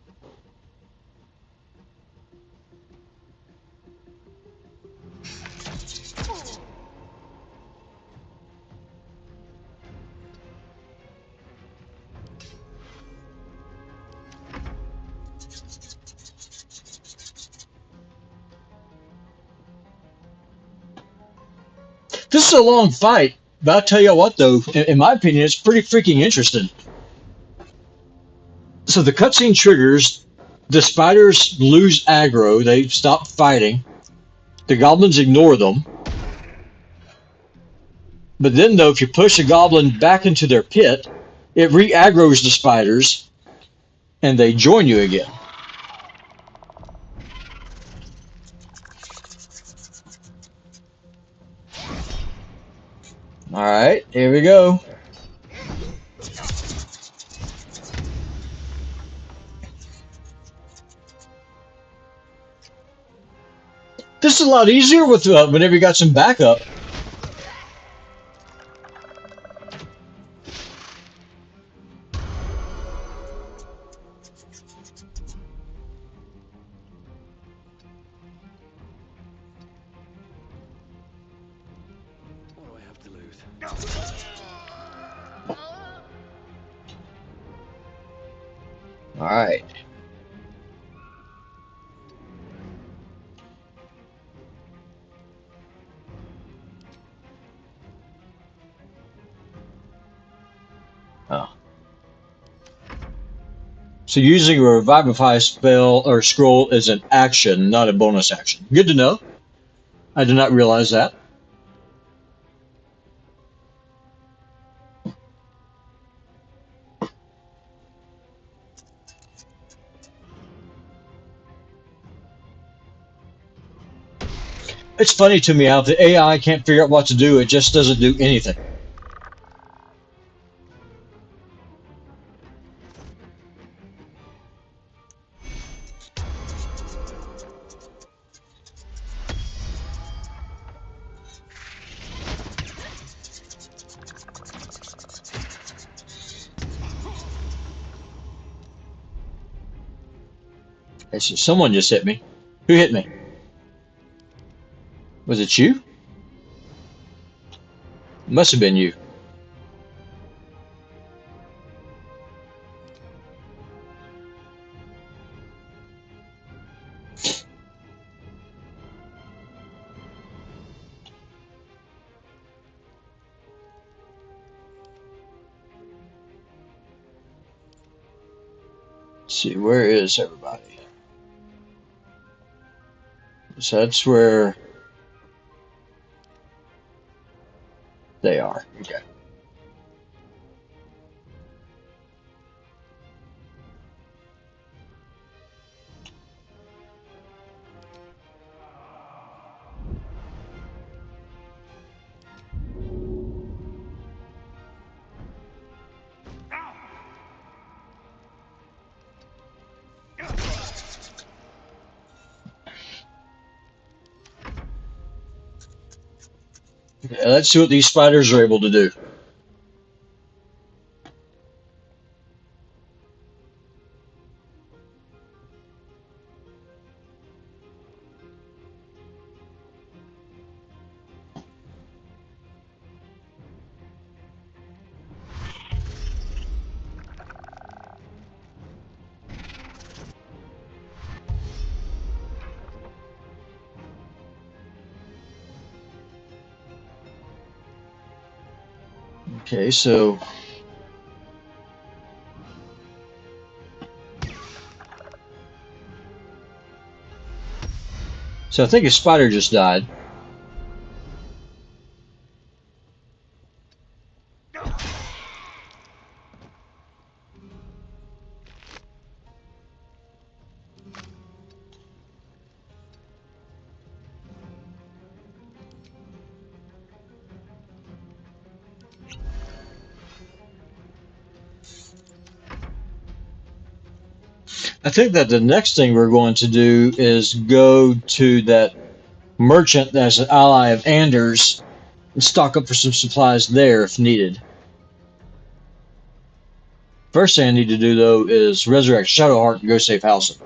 This is a long fight, but I'll tell you what, though, in my opinion, it's pretty freaking interesting. So the cutscene triggers, the spiders lose aggro, they stop fighting, the goblins ignore them. But then, though, if you push a goblin back into their pit, it re-aggroes the spiders, and they join you again. All right, here we go. This is a lot easier with whenever you got some backup. What do I have to lose? All right. Oh. So using a Revivify spell or scroll is an action, not a bonus action. Good to know. I did not realize that. It's funny to me how the AI can't figure out what to do. It just doesn't do anything. Someone just hit me. Who hit me? Was it you? It must have been you. Let's see, where is everybody? So that's where they are. Okay. Yeah, let's see what these spiders are able to do. Okay, so I think a spider just died. I think that the next thing we're going to do is go to that merchant that's an ally of Anders and stock up for some supplies there if needed. First thing I need to do, though, is resurrect Shadowheart and go save Halsin.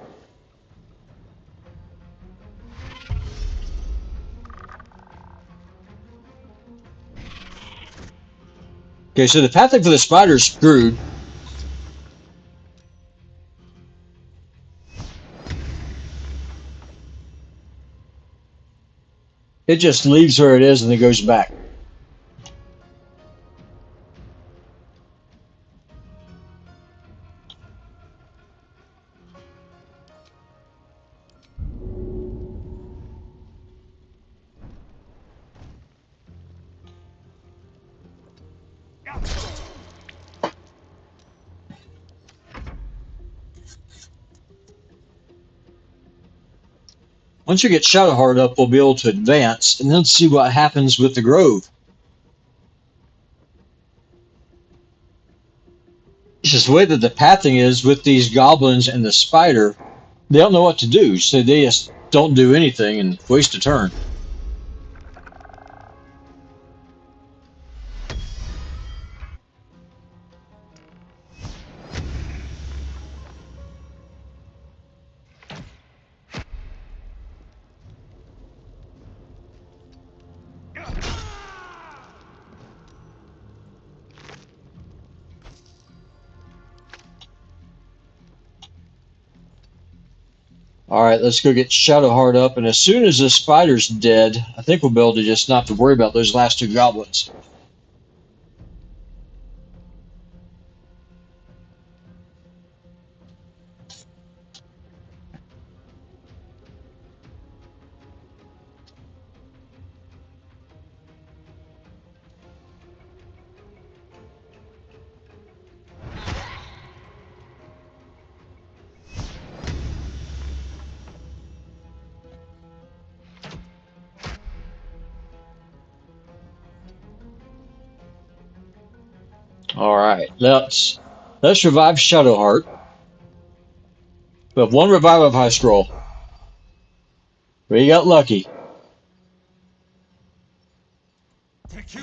Okay, so the pathing for the spider is screwed. It just leaves where it is and then goes back. Once you get Shadowheart up, we'll be able to advance and then see what happens with the grove. It's just the way that the pathing is with these goblins and the spider, they don't know what to do, so they just don't do anything and waste a turn. Alright, let's go get Shadowheart up, and as soon as the spider's dead, I think we'll be able to just not have to worry about those last two goblins. Alright, let's revive Shadowheart. We have one revive of High Scroll. We got lucky. Thank you.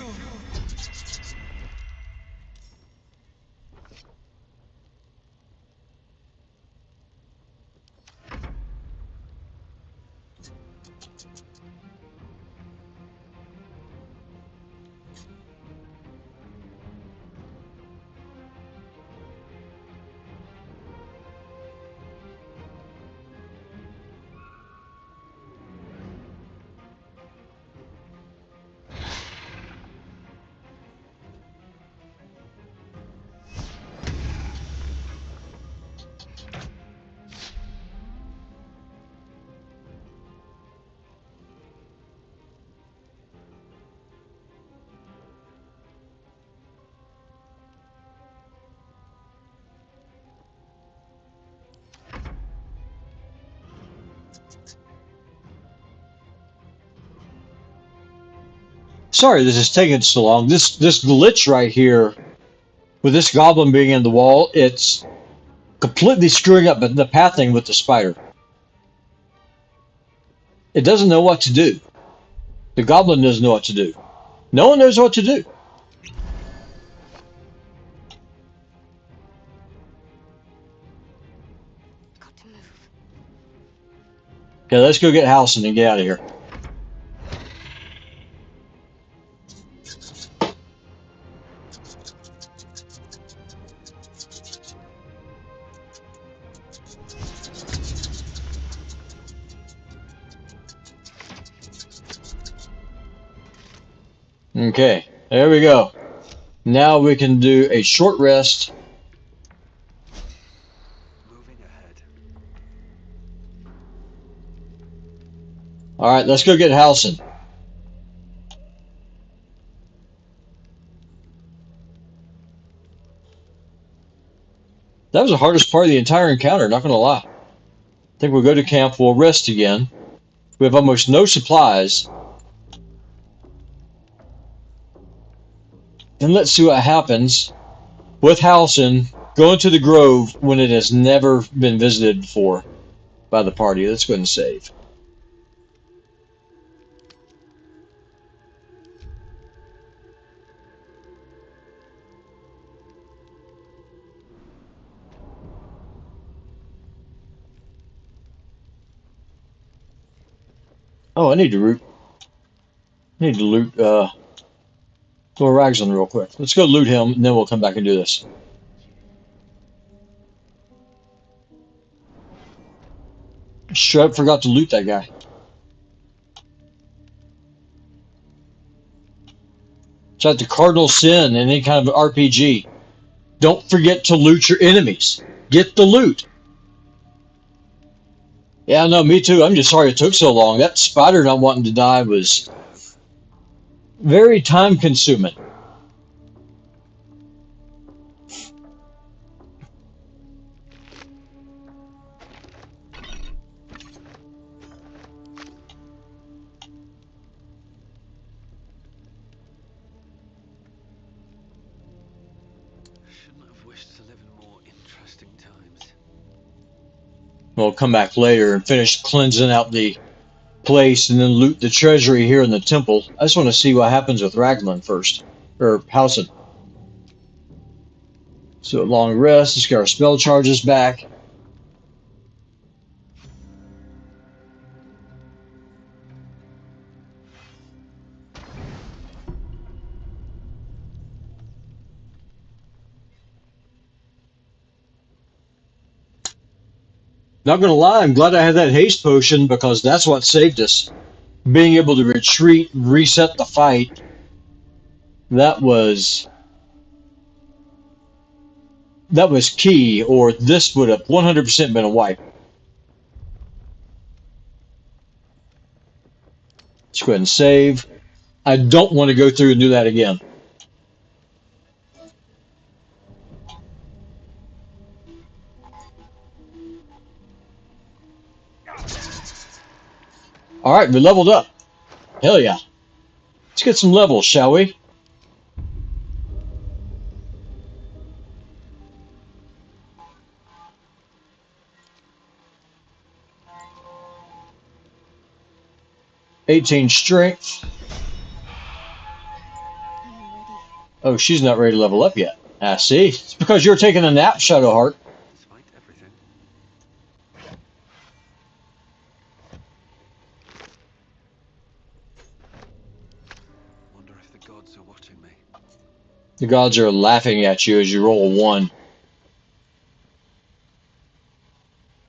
Sorry this is taking so long. This glitch right here, with this goblin being in the wall, it's completely screwing up the pathing with the spider. It doesn't know what to do. The goblin doesn't know what to do. No one knows what to do. Got to move. Okay, let's go get Halsin and get out of here. Okay, there we go. Now we can do a short rest. Moving ahead. All right, let's go get Halson. That was the hardest part of the entire encounter, not going to lie. I think we'll go to camp, we'll rest again. We have almost no supplies. And let's see what happens with Halson going to the Grove when it has never been visited before by the party. Let's go ahead and save. Oh, I need to loot Lord Raglan real quick. Let's go loot him, and then we'll come back and do this. Straight up forgot to loot that guy. It's like the cardinal sin in any kind of RPG. Don't forget to loot your enemies. Get the loot. Yeah, no, me too. I'm just sorry it took so long. That spider not wanting to die was very time consuming. Shouldn't have wished to live in more interesting times. We'll come back later and finish cleansing out the place and then loot the treasury here in the temple. I just want to see what happens with Raglan first. Or Halson. So a long rest. Let's get our spell charges back. Not gonna lie, I'm glad I had that haste potion because that's what saved us. Being able to retreat, reset the fight. That was key, or this would have 100% been a wipe. Let's go ahead and save. I don't want to go through and do that again. All right, we leveled up. Hell yeah. Let's get some levels, shall we? '18 strength. I am ready. Oh, she's not ready to level up yet. I see. It's because you're taking a nap, Shadowheart. Despite everything. Wonder if the gods are watching me. The gods are laughing at you as you roll a 1.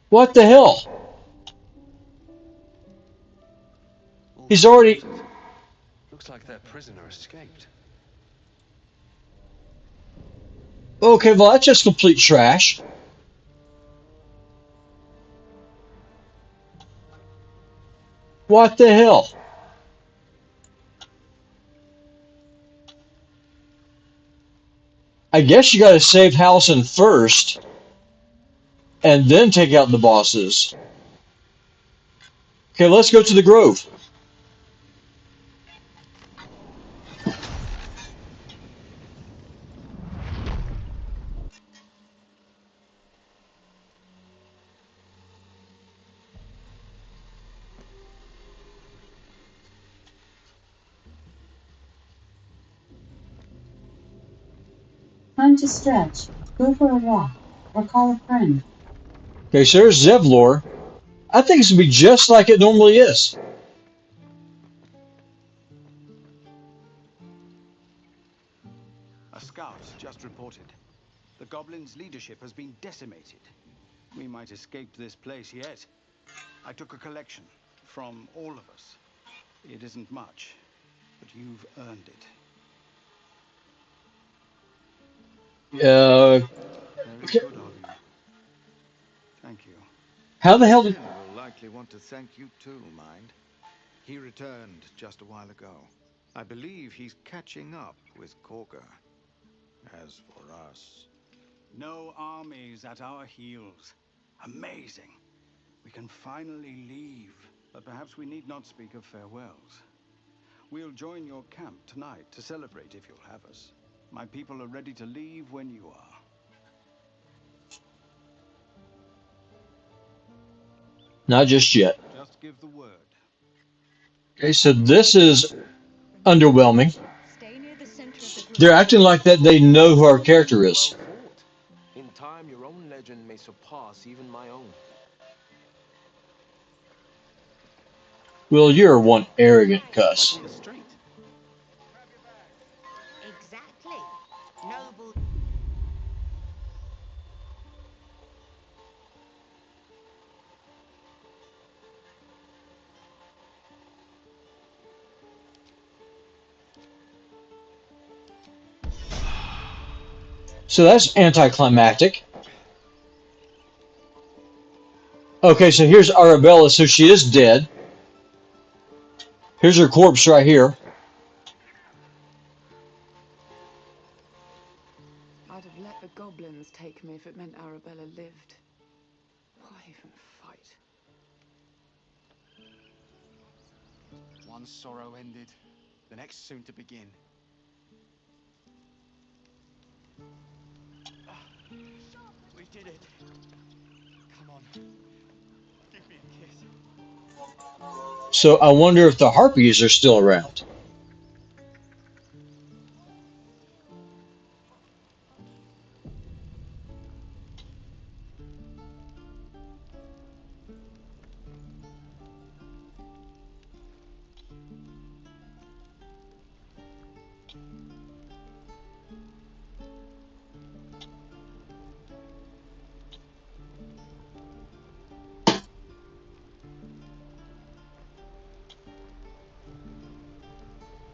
What the hell? He's already... Looks like that prisoner escaped. Okay, well, that's just complete trash. What the hell? I guess you gotta save Halson first, and then take out the bosses. Okay, let's go to the Grove. Time to stretch, go for a walk, or call a friend. Okay, so there's Zevlor. I think it's gonna be just like it normally is. A scout just reported. The goblins' leadership has been decimated. We might escape this place yet. I took a collection from all of us. It isn't much, but you've earned it. Uh, Very good of you. Thank you. how the hell did... Sin will likely want to thank you too, mind. He returned just a while ago. I believe he's catching up with Korga. As for us... No armies at our heels. Amazing. We can finally leave. But perhaps we need not speak of farewells. We'll join your camp tonight to celebrate if you'll have us. My people are ready to leave when you are. Not just yet. Just give the word. Okay, so this is underwhelming. Stay near the center of the group. They're acting like that they know who our character Well is. fought. In time, your own legend may surpass even my own. Will, you're one arrogant Back cuss. on the street. Exactly. Noble. So that's anticlimactic. Okay, so here's Arabella, so she is dead. Here's her corpse right here. I'd have let the goblins take me if it meant Arabella lived. Why even fight? One sorrow ended, the next soon to begin. We did it. Come on. Give me a kiss. So I wonder if the harpies are still around.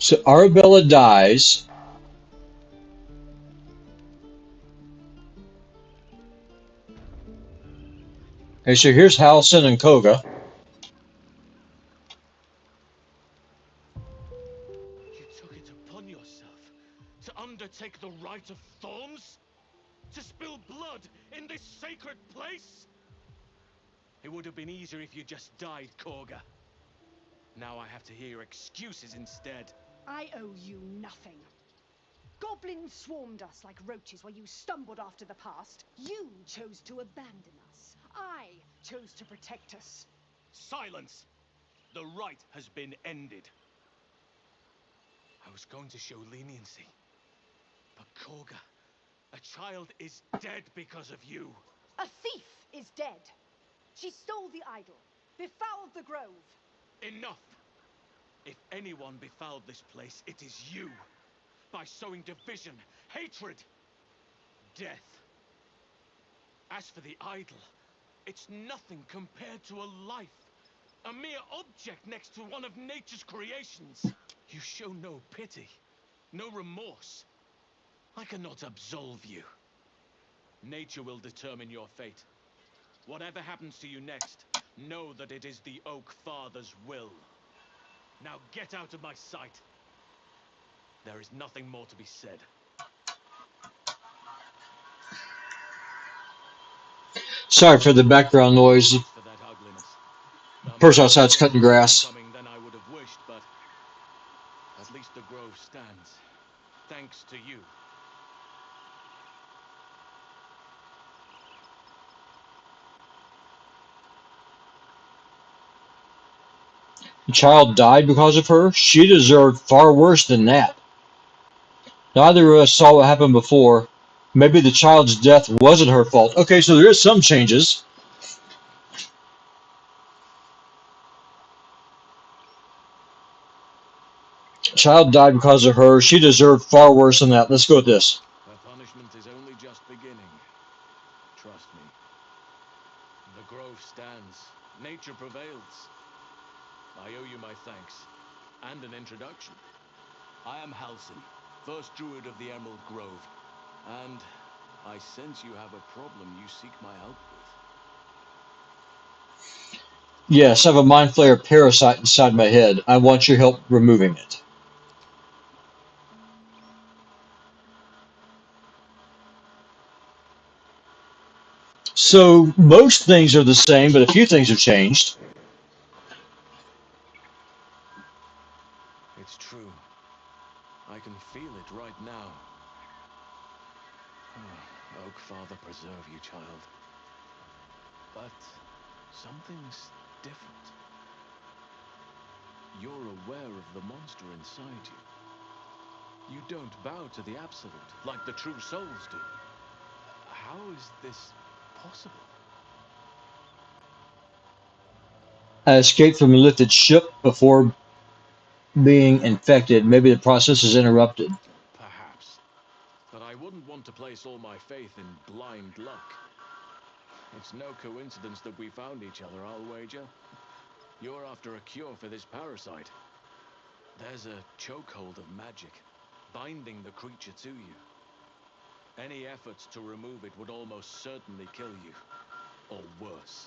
So Arabella dies. Okay, so here's Halson and Koga. You took it upon yourself to undertake the rite of thorns? To spill blood in this sacred place? It would have been easier if you just died, Korga. Now I have to hear your excuses instead. I owe you nothing. Goblins swarmed us like roaches while you stumbled after the past. You chose to abandon us. I chose to protect us. Silence! The rite has been ended. I was going to show leniency. But Korga, a child is dead because of you. A thief is dead. She stole the idol, befouled the grove. Enough! If anyone befouled this place, it is you. By sowing division, hatred, death. As for the idol, it's nothing compared to a life. A mere object next to one of nature's creations. You show no pity, no remorse. I cannot absolve you. Nature will determine your fate. Whatever happens to you next, know that it is the Oak Father's will. Now get out of my sight. There is nothing more to be said. Sorry for the background noise. The For that ugliness. I'm person more outside's afraid cutting of grass. homecoming than I would have wished, but at least the grove stands. Thanks to you. The child died because of her. She deserved far worse than that. Neither of us saw what happened before. Maybe the child's death wasn't her fault. Okay, so there is some changes. Child died because of her. She deserved far worse than that. Let's go with this. Her punishment is only just beginning. Trust me. The grove stands. Nature prevails. I owe you my thanks. And an introduction. I am Halsin, first druid of the Emerald Grove. And I sense you have a problem you seek my help with. Yes, I have a mind flayer parasite inside my head. I want your help removing it. So most things are the same, but a few things have changed. It's true. I can feel it right now. Oak Father, preserve you, child. But something's different. You're aware of the monster inside you. You don't bow to the Absolute like the true souls do. How is this possible? I escaped from a lifted ship before being infected. Maybe the process is interrupted. Perhaps. But I wouldn't want to place all my faith in blind luck. It's no coincidence that we found each other, I'll wager. You're after a cure for this parasite. There's a chokehold of magic, binding the creature to you. Any efforts to remove it would almost certainly kill you. Or worse.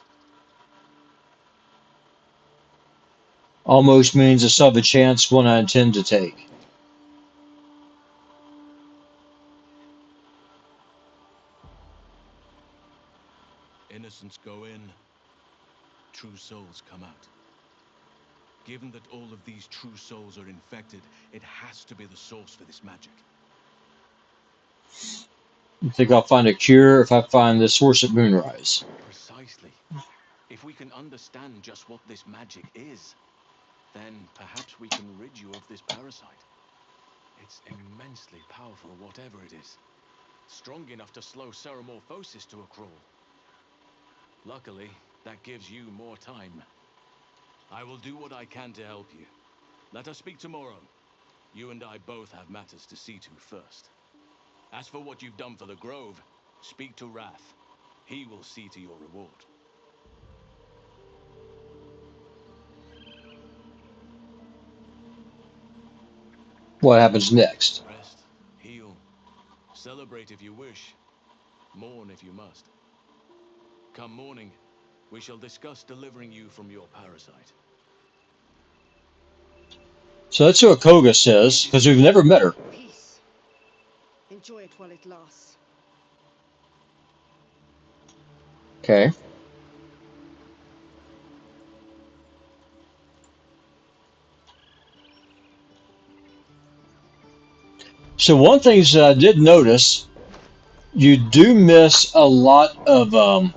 Almost means I still have a chance, one I intend to take. Innocents go in, true souls come out. Given that all of these true souls are infected, it has to be the source for this magic. You think I'll find a cure if I find the source at Moonrise? Precisely. If we can understand just what this magic is, then perhaps we can rid you of this parasite. It's immensely powerful, whatever it is. Strong enough to slow ceremorphosis to a crawl. Luckily, that gives you more time. I will do what I can to help you. Let us speak tomorrow. You and I both have matters to see to first. As for what you've done for the Grove, speak to Wrath. He will see to your reward. What happens next? Rest, heal, celebrate if you wish, mourn if you must. Come morning, we shall discuss delivering you from your parasite. So that's what Koga says, because we've never met her. Peace. Enjoy it while it lasts. Okay. So one thing that I did notice, you do miss a lot of My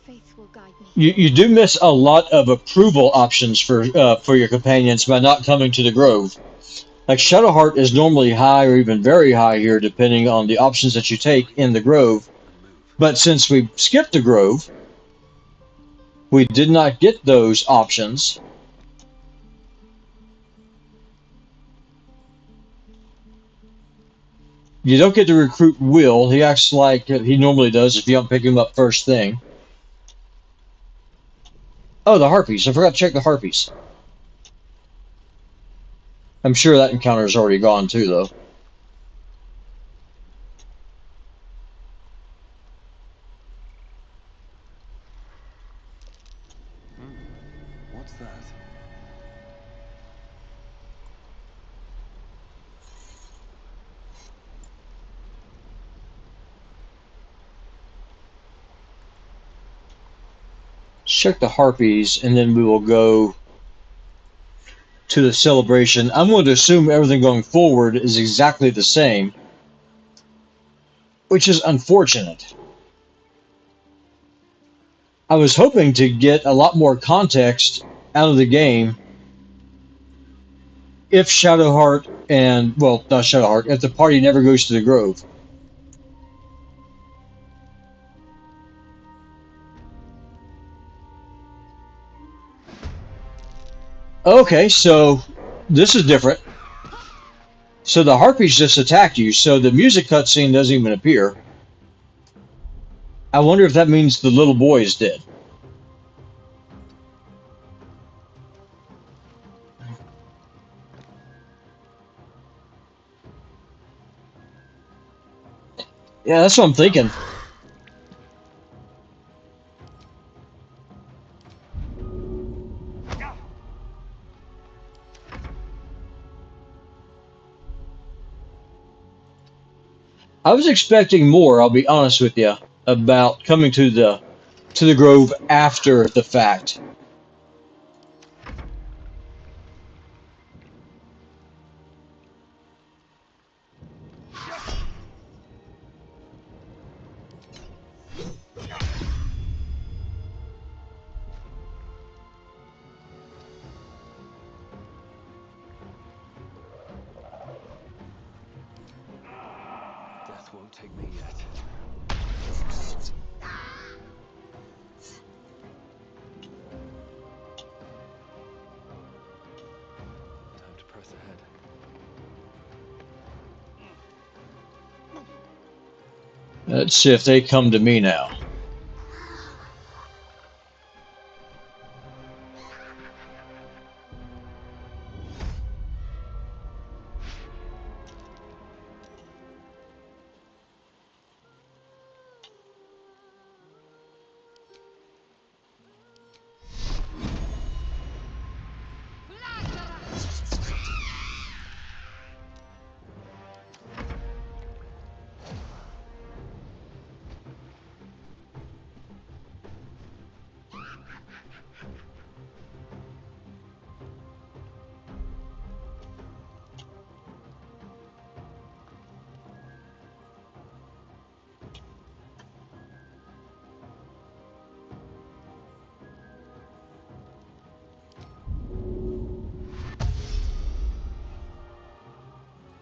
faith will guide me. you do miss a lot of approval options for your companions by not coming to the Grove. Like Shadowheart is normally high or even very high here, depending on the options that you take in the Grove. But since we skipped the Grove, we did not get those options. You don't get to recruit Will. He acts like he normally does if you don't pick him up first thing. Oh, the Harpies. I forgot to check the Harpies. I'm sure that encounter is already gone too, though. What's that? Check the Harpies, and then we will go to the celebration. I'm going to assume everything going forward is exactly the same, which is unfortunate. I was hoping to get a lot more context out of the game if Shadowheart and, well, not Shadowheart, if the party never goes to the Grove. Okay, so this is different. So the Harpies just attacked you, so the music cutscene doesn't even appear. I wonder if that means the little boy is dead. Yeah, that's what I'm thinking. I was expecting more, I'll be honest with you, about coming to the grove after the fact. Death won't take me yet. Time to press ahead. Let's see if they come to me now.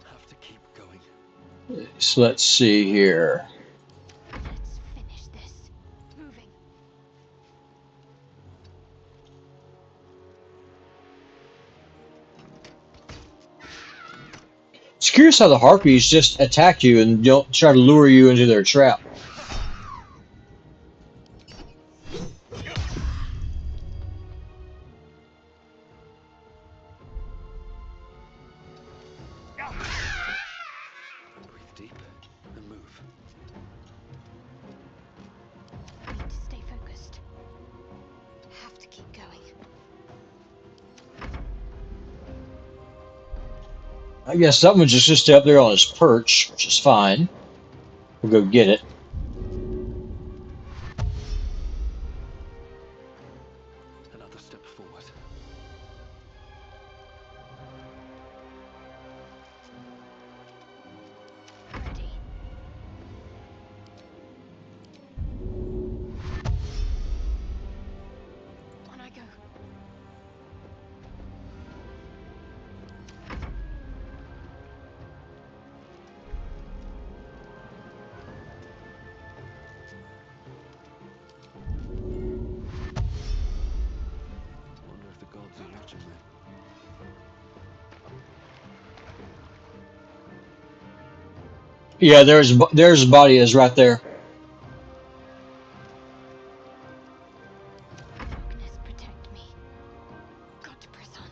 Have to keep going. So let's see here. Let's finish this. Moving. It's curious how the harpies just attack you and don't try to lure you into their trap. Breathe deep and move. Need to stay focused. Have to keep going. I guess that one's just up there on his perch, which is fine. We'll go get it. Another step forward. Ready. On I go. Wonder if the gods are watching me. Yeah, there's his body is right there. Darkness, protect me. Got to press on.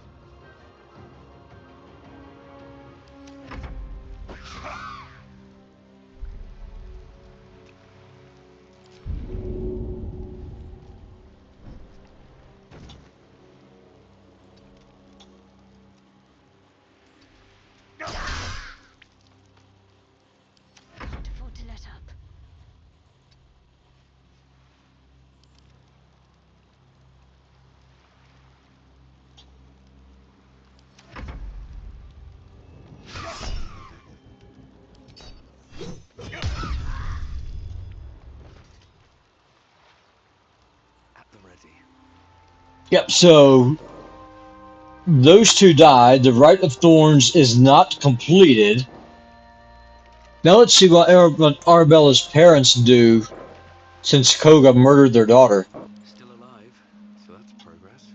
Can't afford to let up. At the ready. Yep, so those two died. The Rite of Thorns is not completed. Now let's see what Arabella's parents do since Koga murdered their daughter. Still alive, so that's progress.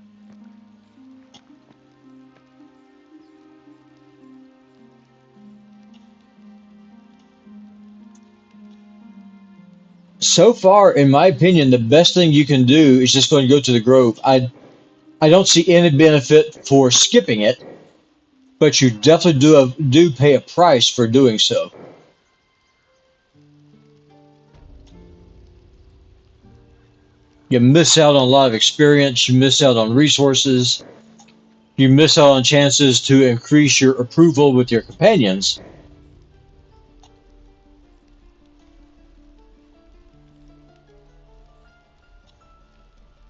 So far, in my opinion, the best thing you can do is just go and go to the grove. I don't see any benefit for skipping it, but you definitely do pay a price for doing so. You miss out on a lot of experience, you miss out on resources, you miss out on chances to increase your approval with your companions.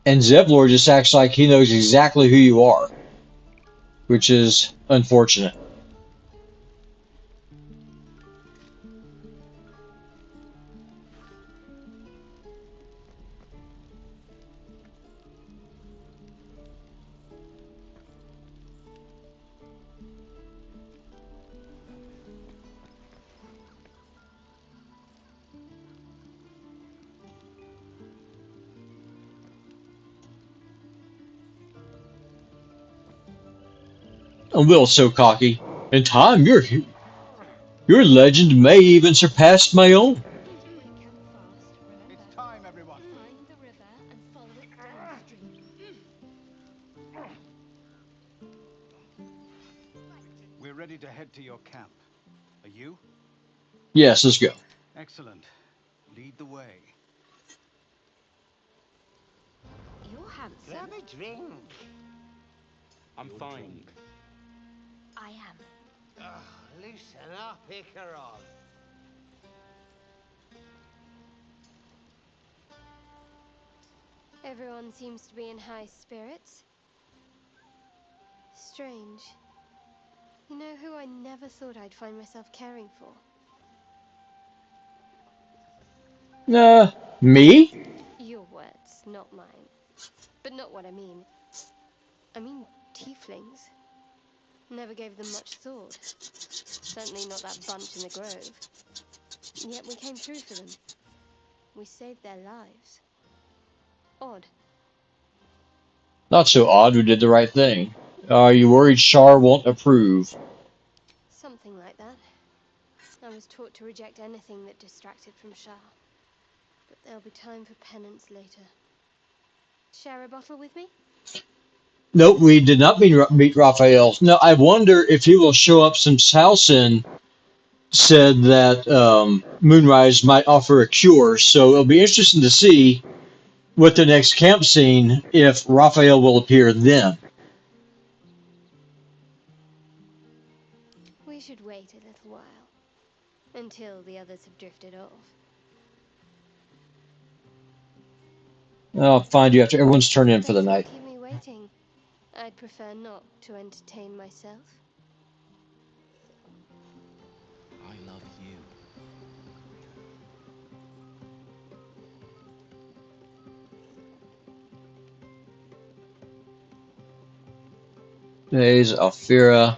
And Zevlor just acts like he knows exactly who you are, which is unfortunate. And Will's so cocky. In time, your legend may even surpass my own. It's time, everyone. Find the river and follow it downstream. We're ready to head to your camp. Are you? Yes, let's go. Excellent. Lead the way. You're handsome. Grab a drink. I'm fine. I am. Oh, loosen up, Icaron. Everyone seems to be in high spirits. Strange. You know who I never thought I'd find myself caring for? Me? Your words, not mine. But not what I mean. I mean tieflings. Never gave them much thought. Certainly not that bunch in the grove. Yet we came through for them. We saved their lives. Odd. Not so odd, we did the right thing. Are you worried Shar won't approve? Something like that. I was taught to reject anything that distracted from Shah. But there'll be time for penance later. Share a bottle with me? No, we did not meet Raphael. No, I wonder if he will show up since Halcyon said that Moonrise might offer a cure. So it'll be interesting to see with the next camp scene if Raphael will appear then. We should wait a little while. Until the others have drifted off. I'll find you after everyone's turned in for the Thanks night. for keep me waiting. I'd prefer not to entertain myself. I love you. There's Alfira.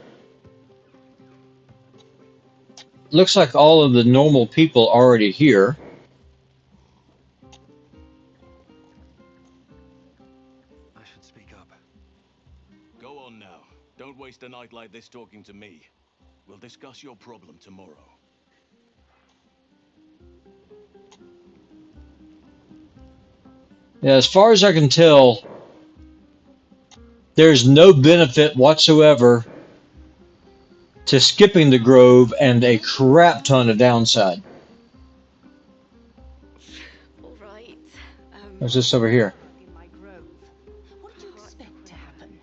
Looks like all of the normal people already here. I should speak up. Go on now. Don't waste a night like this talking to me. We'll discuss your problem tomorrow. Yeah, as far as I can tell, there's no benefit whatsoever to skipping the grove and a crap ton of downside. All right. What's this over here? In my grove. What did you expect to happen?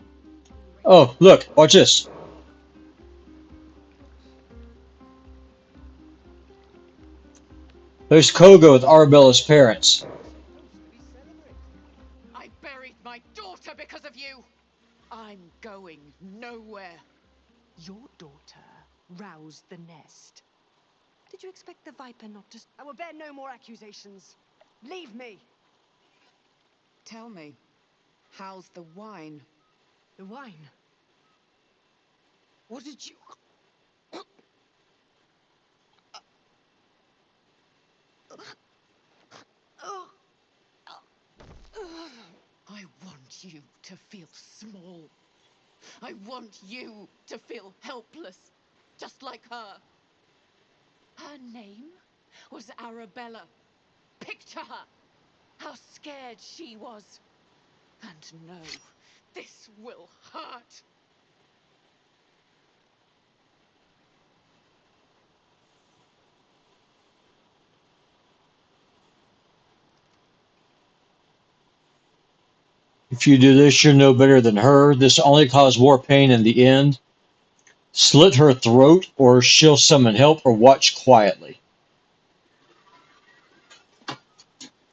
Oh, look, watch this. There's Koga with Arabella's parents. I buried my daughter because of you. I'm going nowhere. Your daughter roused the nest. Did you expect the Viper not to... I will bear no more accusations. Leave me. Tell me, how's the wine? The wine? What did you... I want you to feel small. I want you to feel helpless, just like her. Her name was Arabella. Picture her, how scared she was. And no, this will hurt. If you do this, you're no better than her. This will only cause more pain in the end. Slit her throat, or she'll summon help, or watch quietly.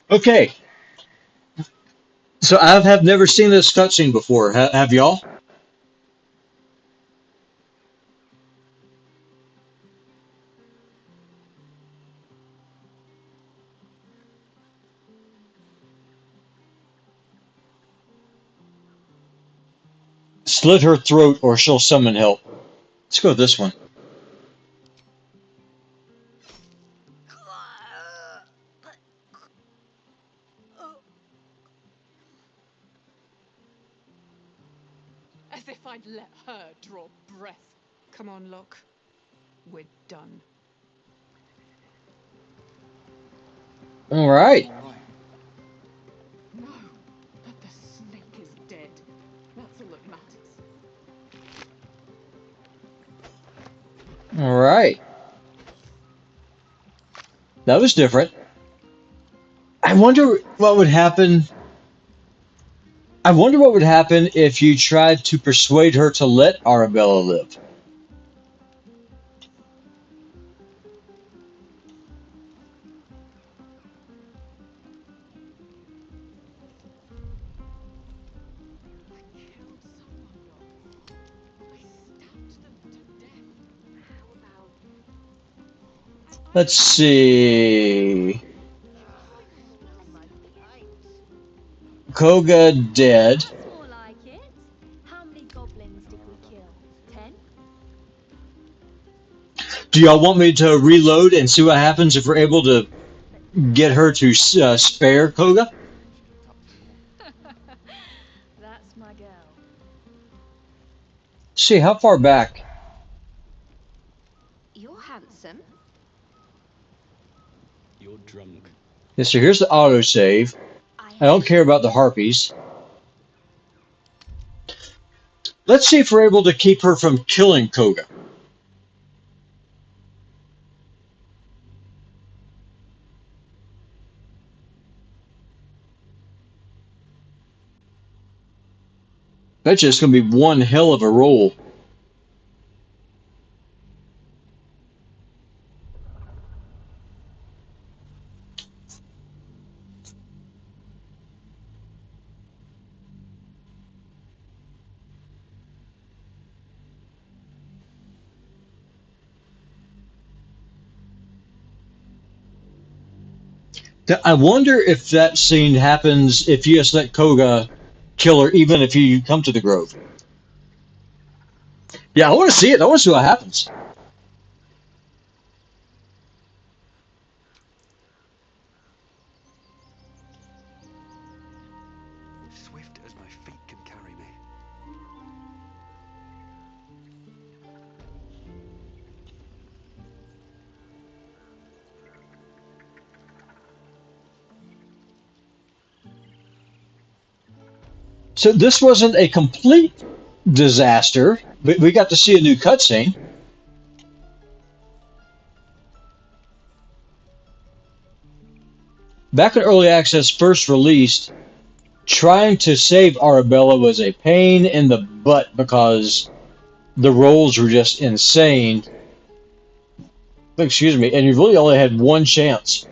Okay, so I have never seen this cutscene before. Have y'all? Slit her throat, or she'll summon help. Let's go with this one. As if I'd let her draw breath. Come on, look. We're done. All right. No, but the snake is dead. That's all that matters. All right. That was different. I wonder what would happen. I wonder what would happen if you tried to persuade her to let Arabella live. Let's see. Koga dead. That's more like it. How many goblins did we kill? 10? Do y'all want me to reload and see what happens if we're able to get her to spare Koga? That's my girl. See, how far back? You're handsome. You're drunk. Yeah, so here's the autosave. I don't care about the harpies. Let's see if we're able to keep her from killing Koga. That's just going to be one hell of a roll. I wonder if that scene happens if you just let Koga kill her, even if you come to the grove. Yeah, I want to see it. I want to see what happens. Swift as my feet can carry me. So this wasn't a complete disaster, but we got to see a new cutscene. Back when Early Access first released, trying to save Arabella was a pain in the butt because the rolls were just insane. Excuse me, and you really only had one chance.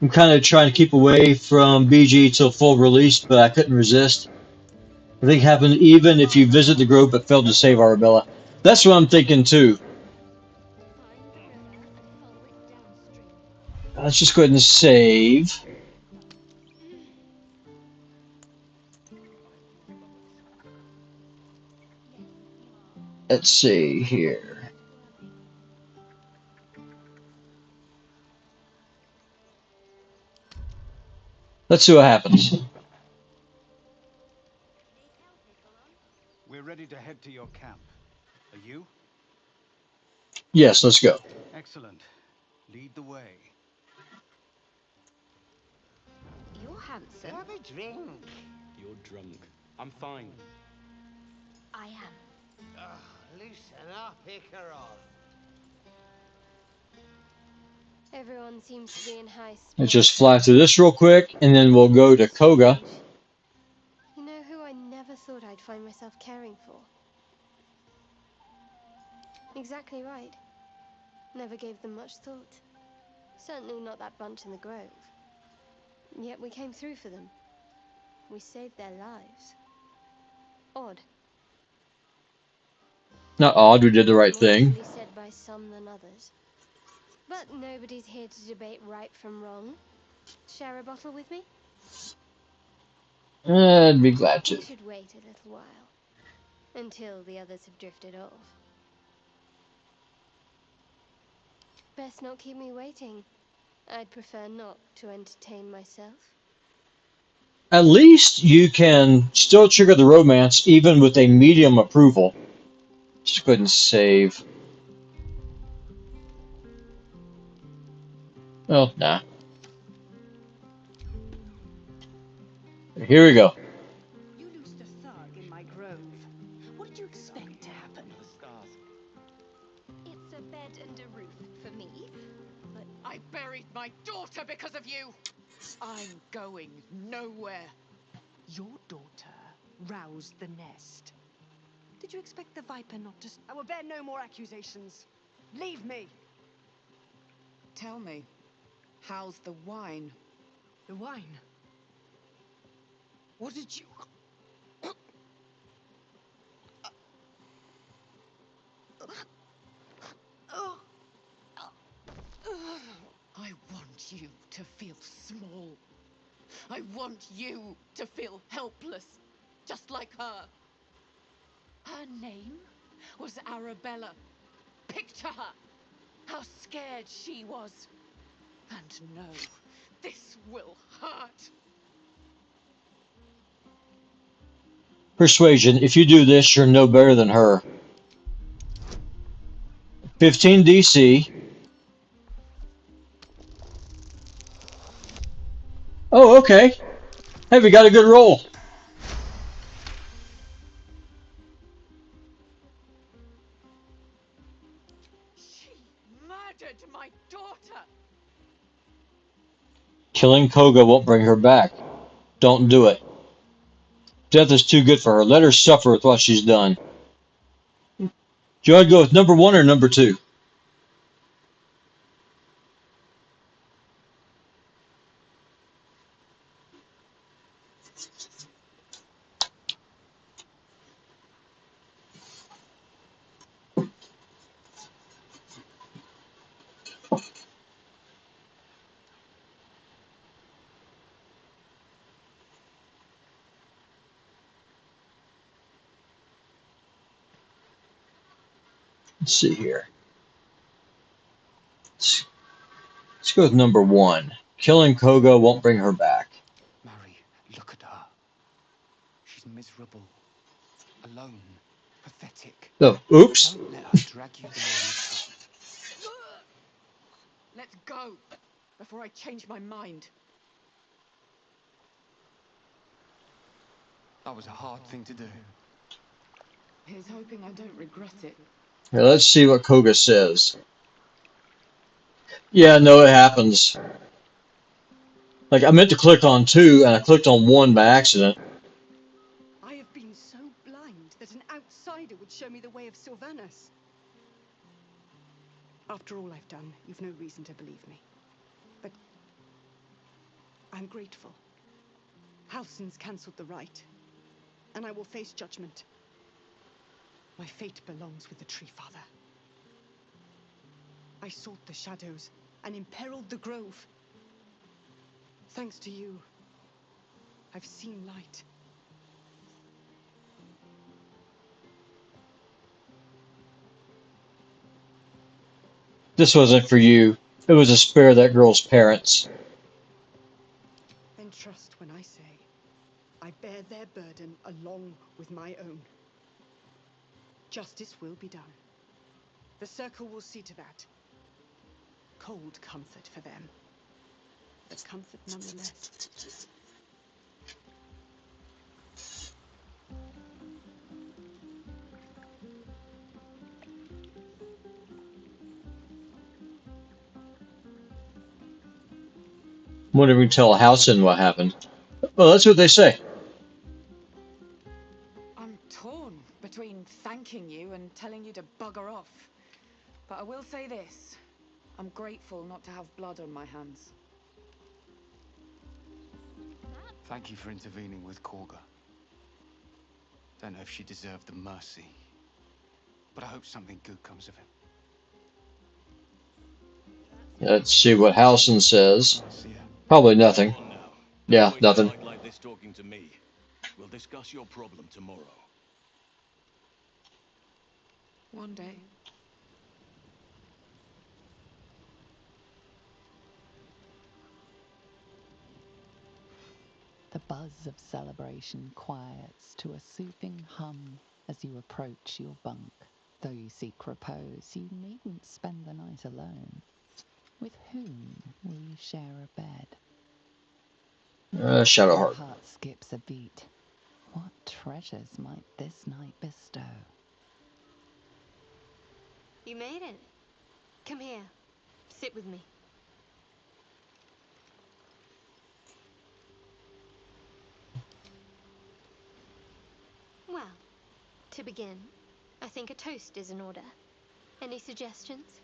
I'm kind of trying to keep away from BG till full release, but I couldn't resist. I think it happened even if you visit the grove but failed to save Arabella. That's what I'm thinking too. Let's just go ahead and save. Let's see here. Let's see what happens. We're ready to head to your camp. Are you? Yes, let's go. Excellent. Lead the way. You're handsome. Have a drink. You're drunk. I'm fine. I am. Loosen up, Ikarov. Everyone seems to be in high Let's spirits. just fly through this real quick, and then we'll go to Koga. Strange. You know who I never thought I'd find myself caring for? Exactly right. Never gave them much thought. Certainly not that bunch in the grove. Yet we came through for them. We saved their lives. Odd. Not odd, we did the right More thing. easily said by some than others. But nobody's here to debate right from wrong. Share a bottle with me? I'd be glad to. We should wait a little while. Until the others have drifted off. Best not keep me waiting. I'd prefer not to entertain myself. At least you can still trigger the romance even with a medium approval. Just go ahead and save. Oh, nah. Here we go. You loosed a thug in my grove. What did you expect to happen? The scars. It's a bed and a roof for me, but I buried my daughter because of you! I'm going nowhere. Your daughter roused the nest. Did you expect the viper not to... I will bear no more accusations. Leave me! Tell me, how's the wine? The wine? What did you... I want you to feel small. I want you to feel helpless, just like her. Her name was Arabella. Picture her, how scared she was. And no, this will hurt. Persuasion. If you do this, you're no better than her. 15 DC. Oh, okay. Hey, we got a good roll. She murdered my daughter. Killing Koga won't bring her back. Don't do it. Death is too good for her. Let her suffer with what she's done. Do you want to go with number 1 or number 2? Let's see here. Let's go with number 1. Killing Koga won't bring her back. Mary, look at her. She's miserable, alone, pathetic. Oh, oops. Don't let her drag you down with her. Let's go, before I change my mind. That was a hard thing to do. Here's hoping I don't regret it. Here, let's see what Koga says. Yeah, no, it happens. Like, I meant to click on 2, and I clicked on 1 by accident. I have been so blind that an outsider would show me the way of Sylvanas. After all I've done, you've no reason to believe me. But I'm grateful. Halsin's cancelled the rite, and I will face judgment. My fate belongs with the Tree Father. I sought the shadows and imperiled the grove. Thanks to you, I've seen light. This wasn't for you. It was to spare that girl's parents. Then trust when I say I bear their burden along with my own. Justice will be done. The Circle will see to that. Cold comfort for them, but comfort nonetheless. Won't even tell Howson what happened. Well, that's what they say. I'm torn between thanking you and telling you to bugger off. But I will say this. I'm grateful not to have blood on my hands. Thank you for intervening with Korga. Don't know if she deserved the mercy, but I hope something good comes of it. Let's see what Howson says. Probably nothing. Come on now. Yeah, Don't waste a nothing. night like this talking to me. We'll discuss your problem tomorrow. One day. The buzz of celebration quiets to a soothing hum as you approach your bunk. Though you seek repose, you needn't spend the night alone. With whom will you share a bed? Shadowheart. Your heart skips a beat. What treasures might this night bestow? You made it. Come here. Sit with me. Well, to begin, I think a toast is in order. Any suggestions?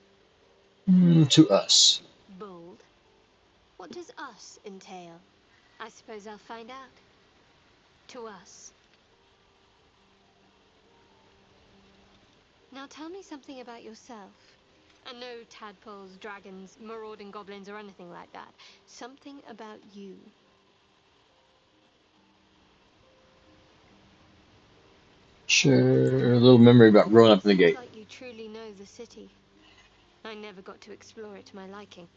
To us. Bold. What does us entail? I suppose I'll find out. To us. Now tell me something about yourself. And no tadpoles, dragons, marauding goblins, or anything like that. Something about you. Share a little memory about growing up in the gate. Sounds like you truly know the city. I never got to explore it to my liking.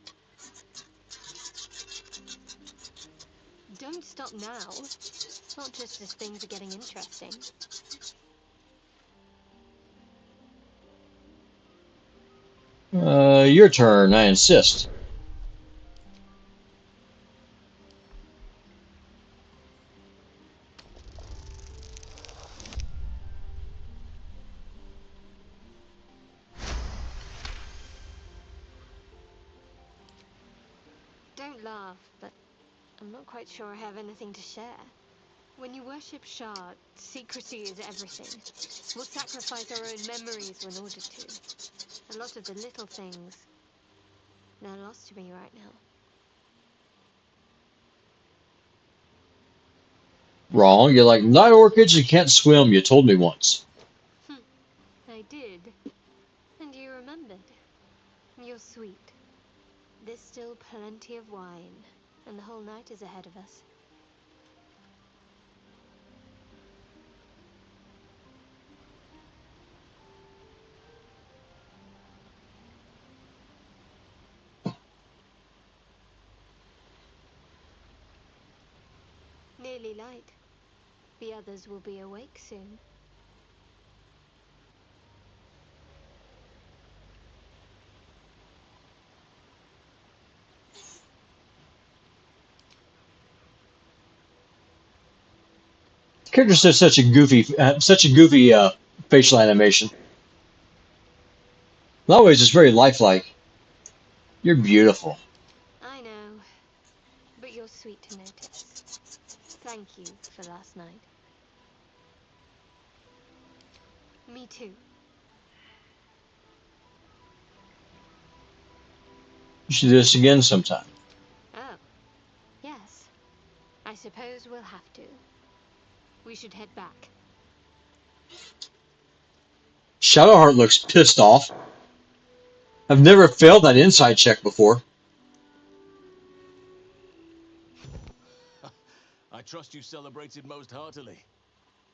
Don't stop now. Not just as things are getting interesting. Your turn, I insist. Don't laugh, but I'm not quite sure I have anything to share. When you worship Shard, secrecy is everything. We'll sacrifice our own memories in order to. A lot of the little things, they're lost to me right now. Wrong. You're like night orchids and can't swim. You told me once. I did. And you remembered. You're sweet. There's still plenty of wine, and the whole night is ahead of us. Nearly light. The others will be awake soon. Characters have such a goofy facial animation. In a lot of ways, it's very lifelike. You're beautiful. I know, but you're sweet to notice. Thank you for last night. Me too. You should do this again sometime. Oh, yes. I suppose we'll have to. We should head back. Shadowheart looks pissed off. I've never failed that insight check before. I trust you celebrated most heartily.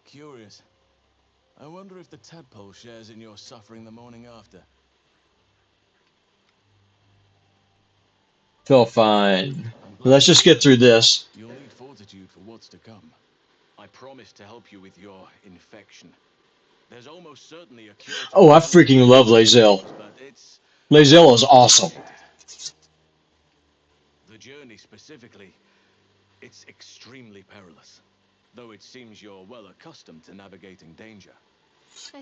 Curious. I wonder if the tadpole shares in your suffering the morning after. Feel fine. Let's just get through this. You'll need fortitude for what's to come. I promise to help you with your infection. There's almost certainly a cure to Oh, I freaking love Lae'zel. but it's Lae'zel is awesome. the journey specifically, it's extremely perilous. Though it seems you're well accustomed to navigating danger.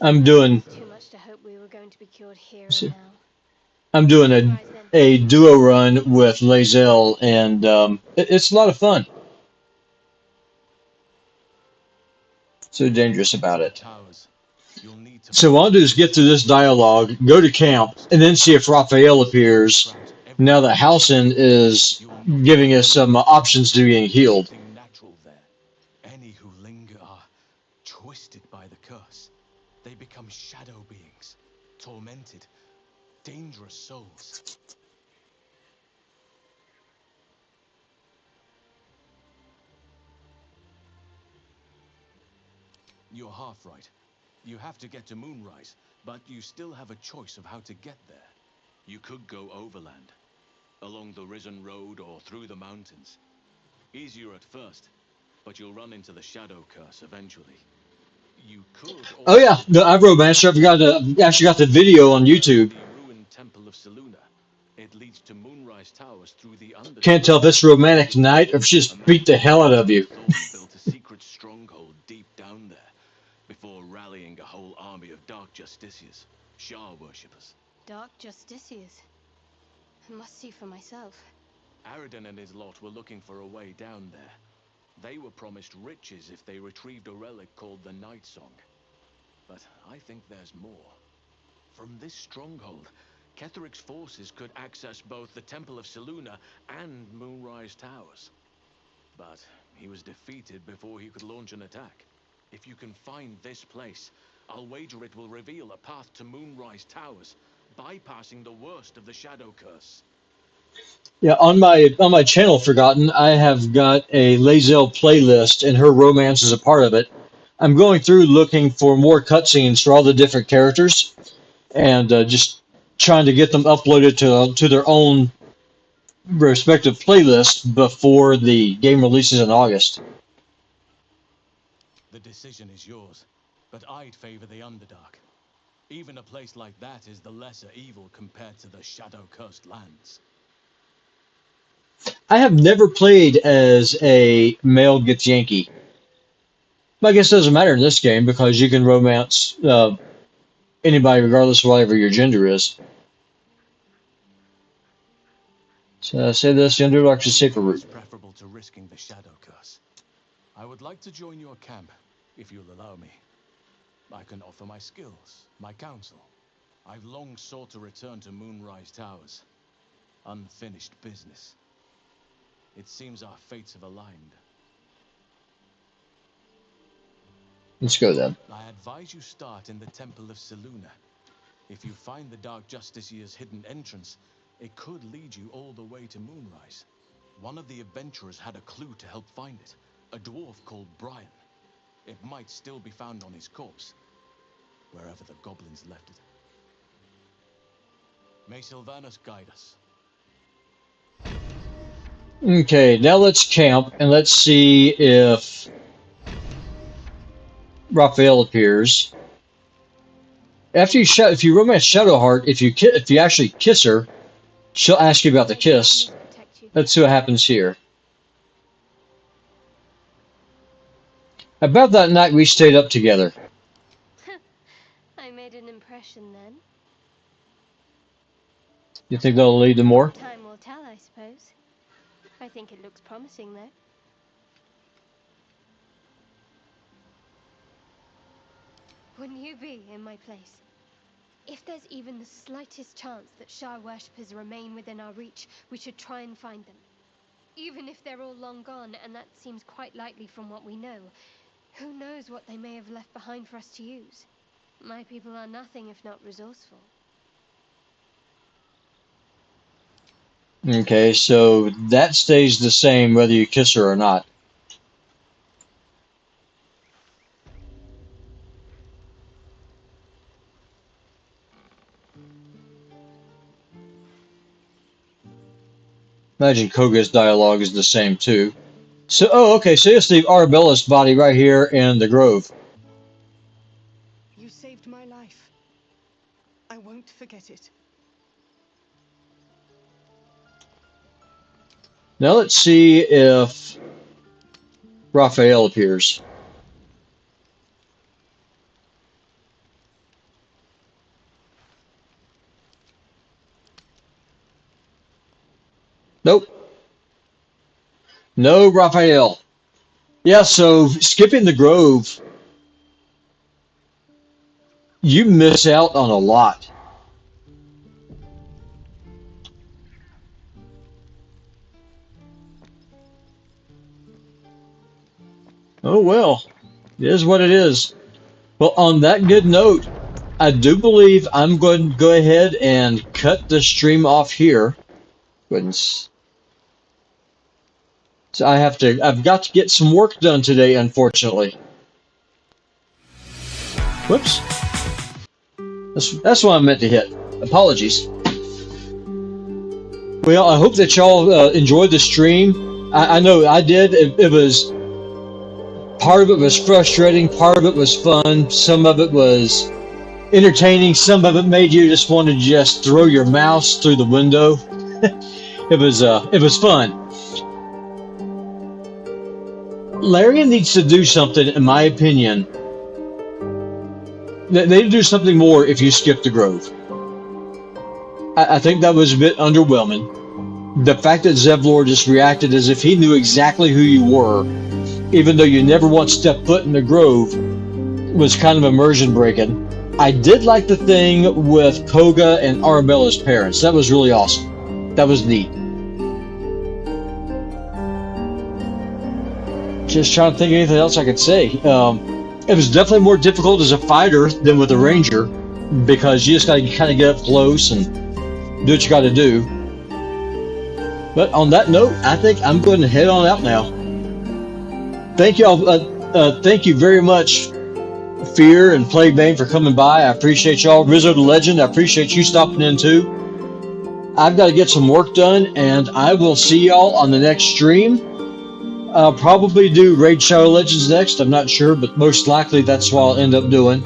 I'm doing. Too much to hope we were going to be cured here and now. I'm doing a duo run with Lae'zel, and it's a lot of fun. So dangerous about it. So what I'll do is get through this dialogue, go to camp, and then see if Raphael appears. Now that Halsin is giving us some options to being healed. Natural there. Any who linger are twisted by the curse. They become shadow beings, tormented, dangerous souls. You're half right. You have to get to Moonrise, but you still have a choice of how to get there. You could go overland, along the Risen Road or through the mountains. Easier at first, but you'll run into the Shadow Curse eventually. You could Oh yeah, I've romanced her. Actually got the video on YouTube. The ruined Temple of Selûne. It leads to Moonrise Towers through the Underdark. Can't tell if it's romantic tonight or if she just beat the hell out of you. Thorn built a secret stronghold deep down there, before rallying a whole army of Dark Justiciars, Shah worshippers. Dark Justiciars. I must see for myself. Aridin and his lot were looking for a way down there. They were promised riches if they retrieved a relic called the Night Song. But I think there's more. From this stronghold, Ketheric's forces could access both the Temple of Selûne and Moonrise Towers. But he was defeated before he could launch an attack. If you can find this place, I'll wager it will reveal a path to Moonrise Towers, bypassing the worst of the Shadow Curse. Yeah, on my channel, Forgotten, I have got a Lae'zel playlist, and her romance is a part of it. I'm going through looking for more cutscenes for all the different characters, and just trying to get them uploaded to their own respective playlist before the game releases in August. The decision is yours, but I'd favor the Underdark. Even a place like that is the lesser evil compared to the shadow-cursed lands. I have never played as a male Githyanki. But I guess it doesn't matter in this game because you can romance anybody regardless of whatever your gender is. So say this, gender locks a safer route. It's preferable to risking the Shadow Curse. I would like to join your camp, if you'll allow me. I can offer my skills, my counsel. I've long sought to return to Moonrise Towers. Unfinished business. It seems our fates have aligned. Let's go then. I advise you start in the Temple of Selûne. If you find the Dark Justiciar's hidden entrance, it could lead you all the way to Moonrise. One of the adventurers had a clue to help find it. A dwarf called Brian. It might still be found on his corpse, wherever the goblins left it. May Sylvanus guide us. Okay, now let's camp and let's see if Raphael appears. After if you romance Shadowheart, if you actually kiss her, she'll ask you about the kiss. Let's see what happens here. About that night we stayed up together. I made an impression then. You think that'll lead to more? Time will tell, I suppose. I think it looks promising, though. Wouldn't you be in my place? If there's even the slightest chance that Shah worshippers remain within our reach, we should try and find them. Even if they're all long gone, and that seems quite likely from what we know, who knows what they may have left behind for us to use? My people are nothing if not resourceful. Okay, so that stays the same whether you kiss her or not. Imagine Koga's dialogue is the same too. So, oh, okay, so it's the Arabellus body right here in the grove. You saved my life. I won't forget it. Now let's see if Raphael appears. Nope. No, Raphael. Yeah, so skipping the Grove, you miss out on a lot. Oh well, it is what it is. Well, on that good note, I do believe I'm going to go ahead and cut the stream off here. Goodness. So I've got to get some work done today, unfortunately. Whoops. That's what I meant to hit. Apologies. Well, I hope that y'all enjoyed the stream. I know I did. It was, part of it was frustrating, part of it was fun, some of it was entertaining, some of it made you just want to just throw your mouse through the window. It was fun. Larian needs to do something, in my opinion. They need to do something more if you skip the Grove. I think that was a bit underwhelming. The fact that Zevlor just reacted as if he knew exactly who you were, even though you never once stepped foot in the Grove, was kind of immersion breaking. I did like the thing with Koga and Arabella's parents. That was really awesome. That was neat. Just trying to think of anything else I could say. It was definitely more difficult as a fighter than with a ranger, because you just got to kind of get up close and do what you got to do. But on that note, I think I'm going to head on out now. Thank you all. Thank you very much, Fear and Plaguebane, for coming by. I appreciate y'all. Rizzo the Legend, I appreciate you stopping in too. I've got to get some work done, and I will see y'all on the next stream. I'll probably do Raid Shadow Legends next. I'm not sure, but most likely that's what I'll end up doing.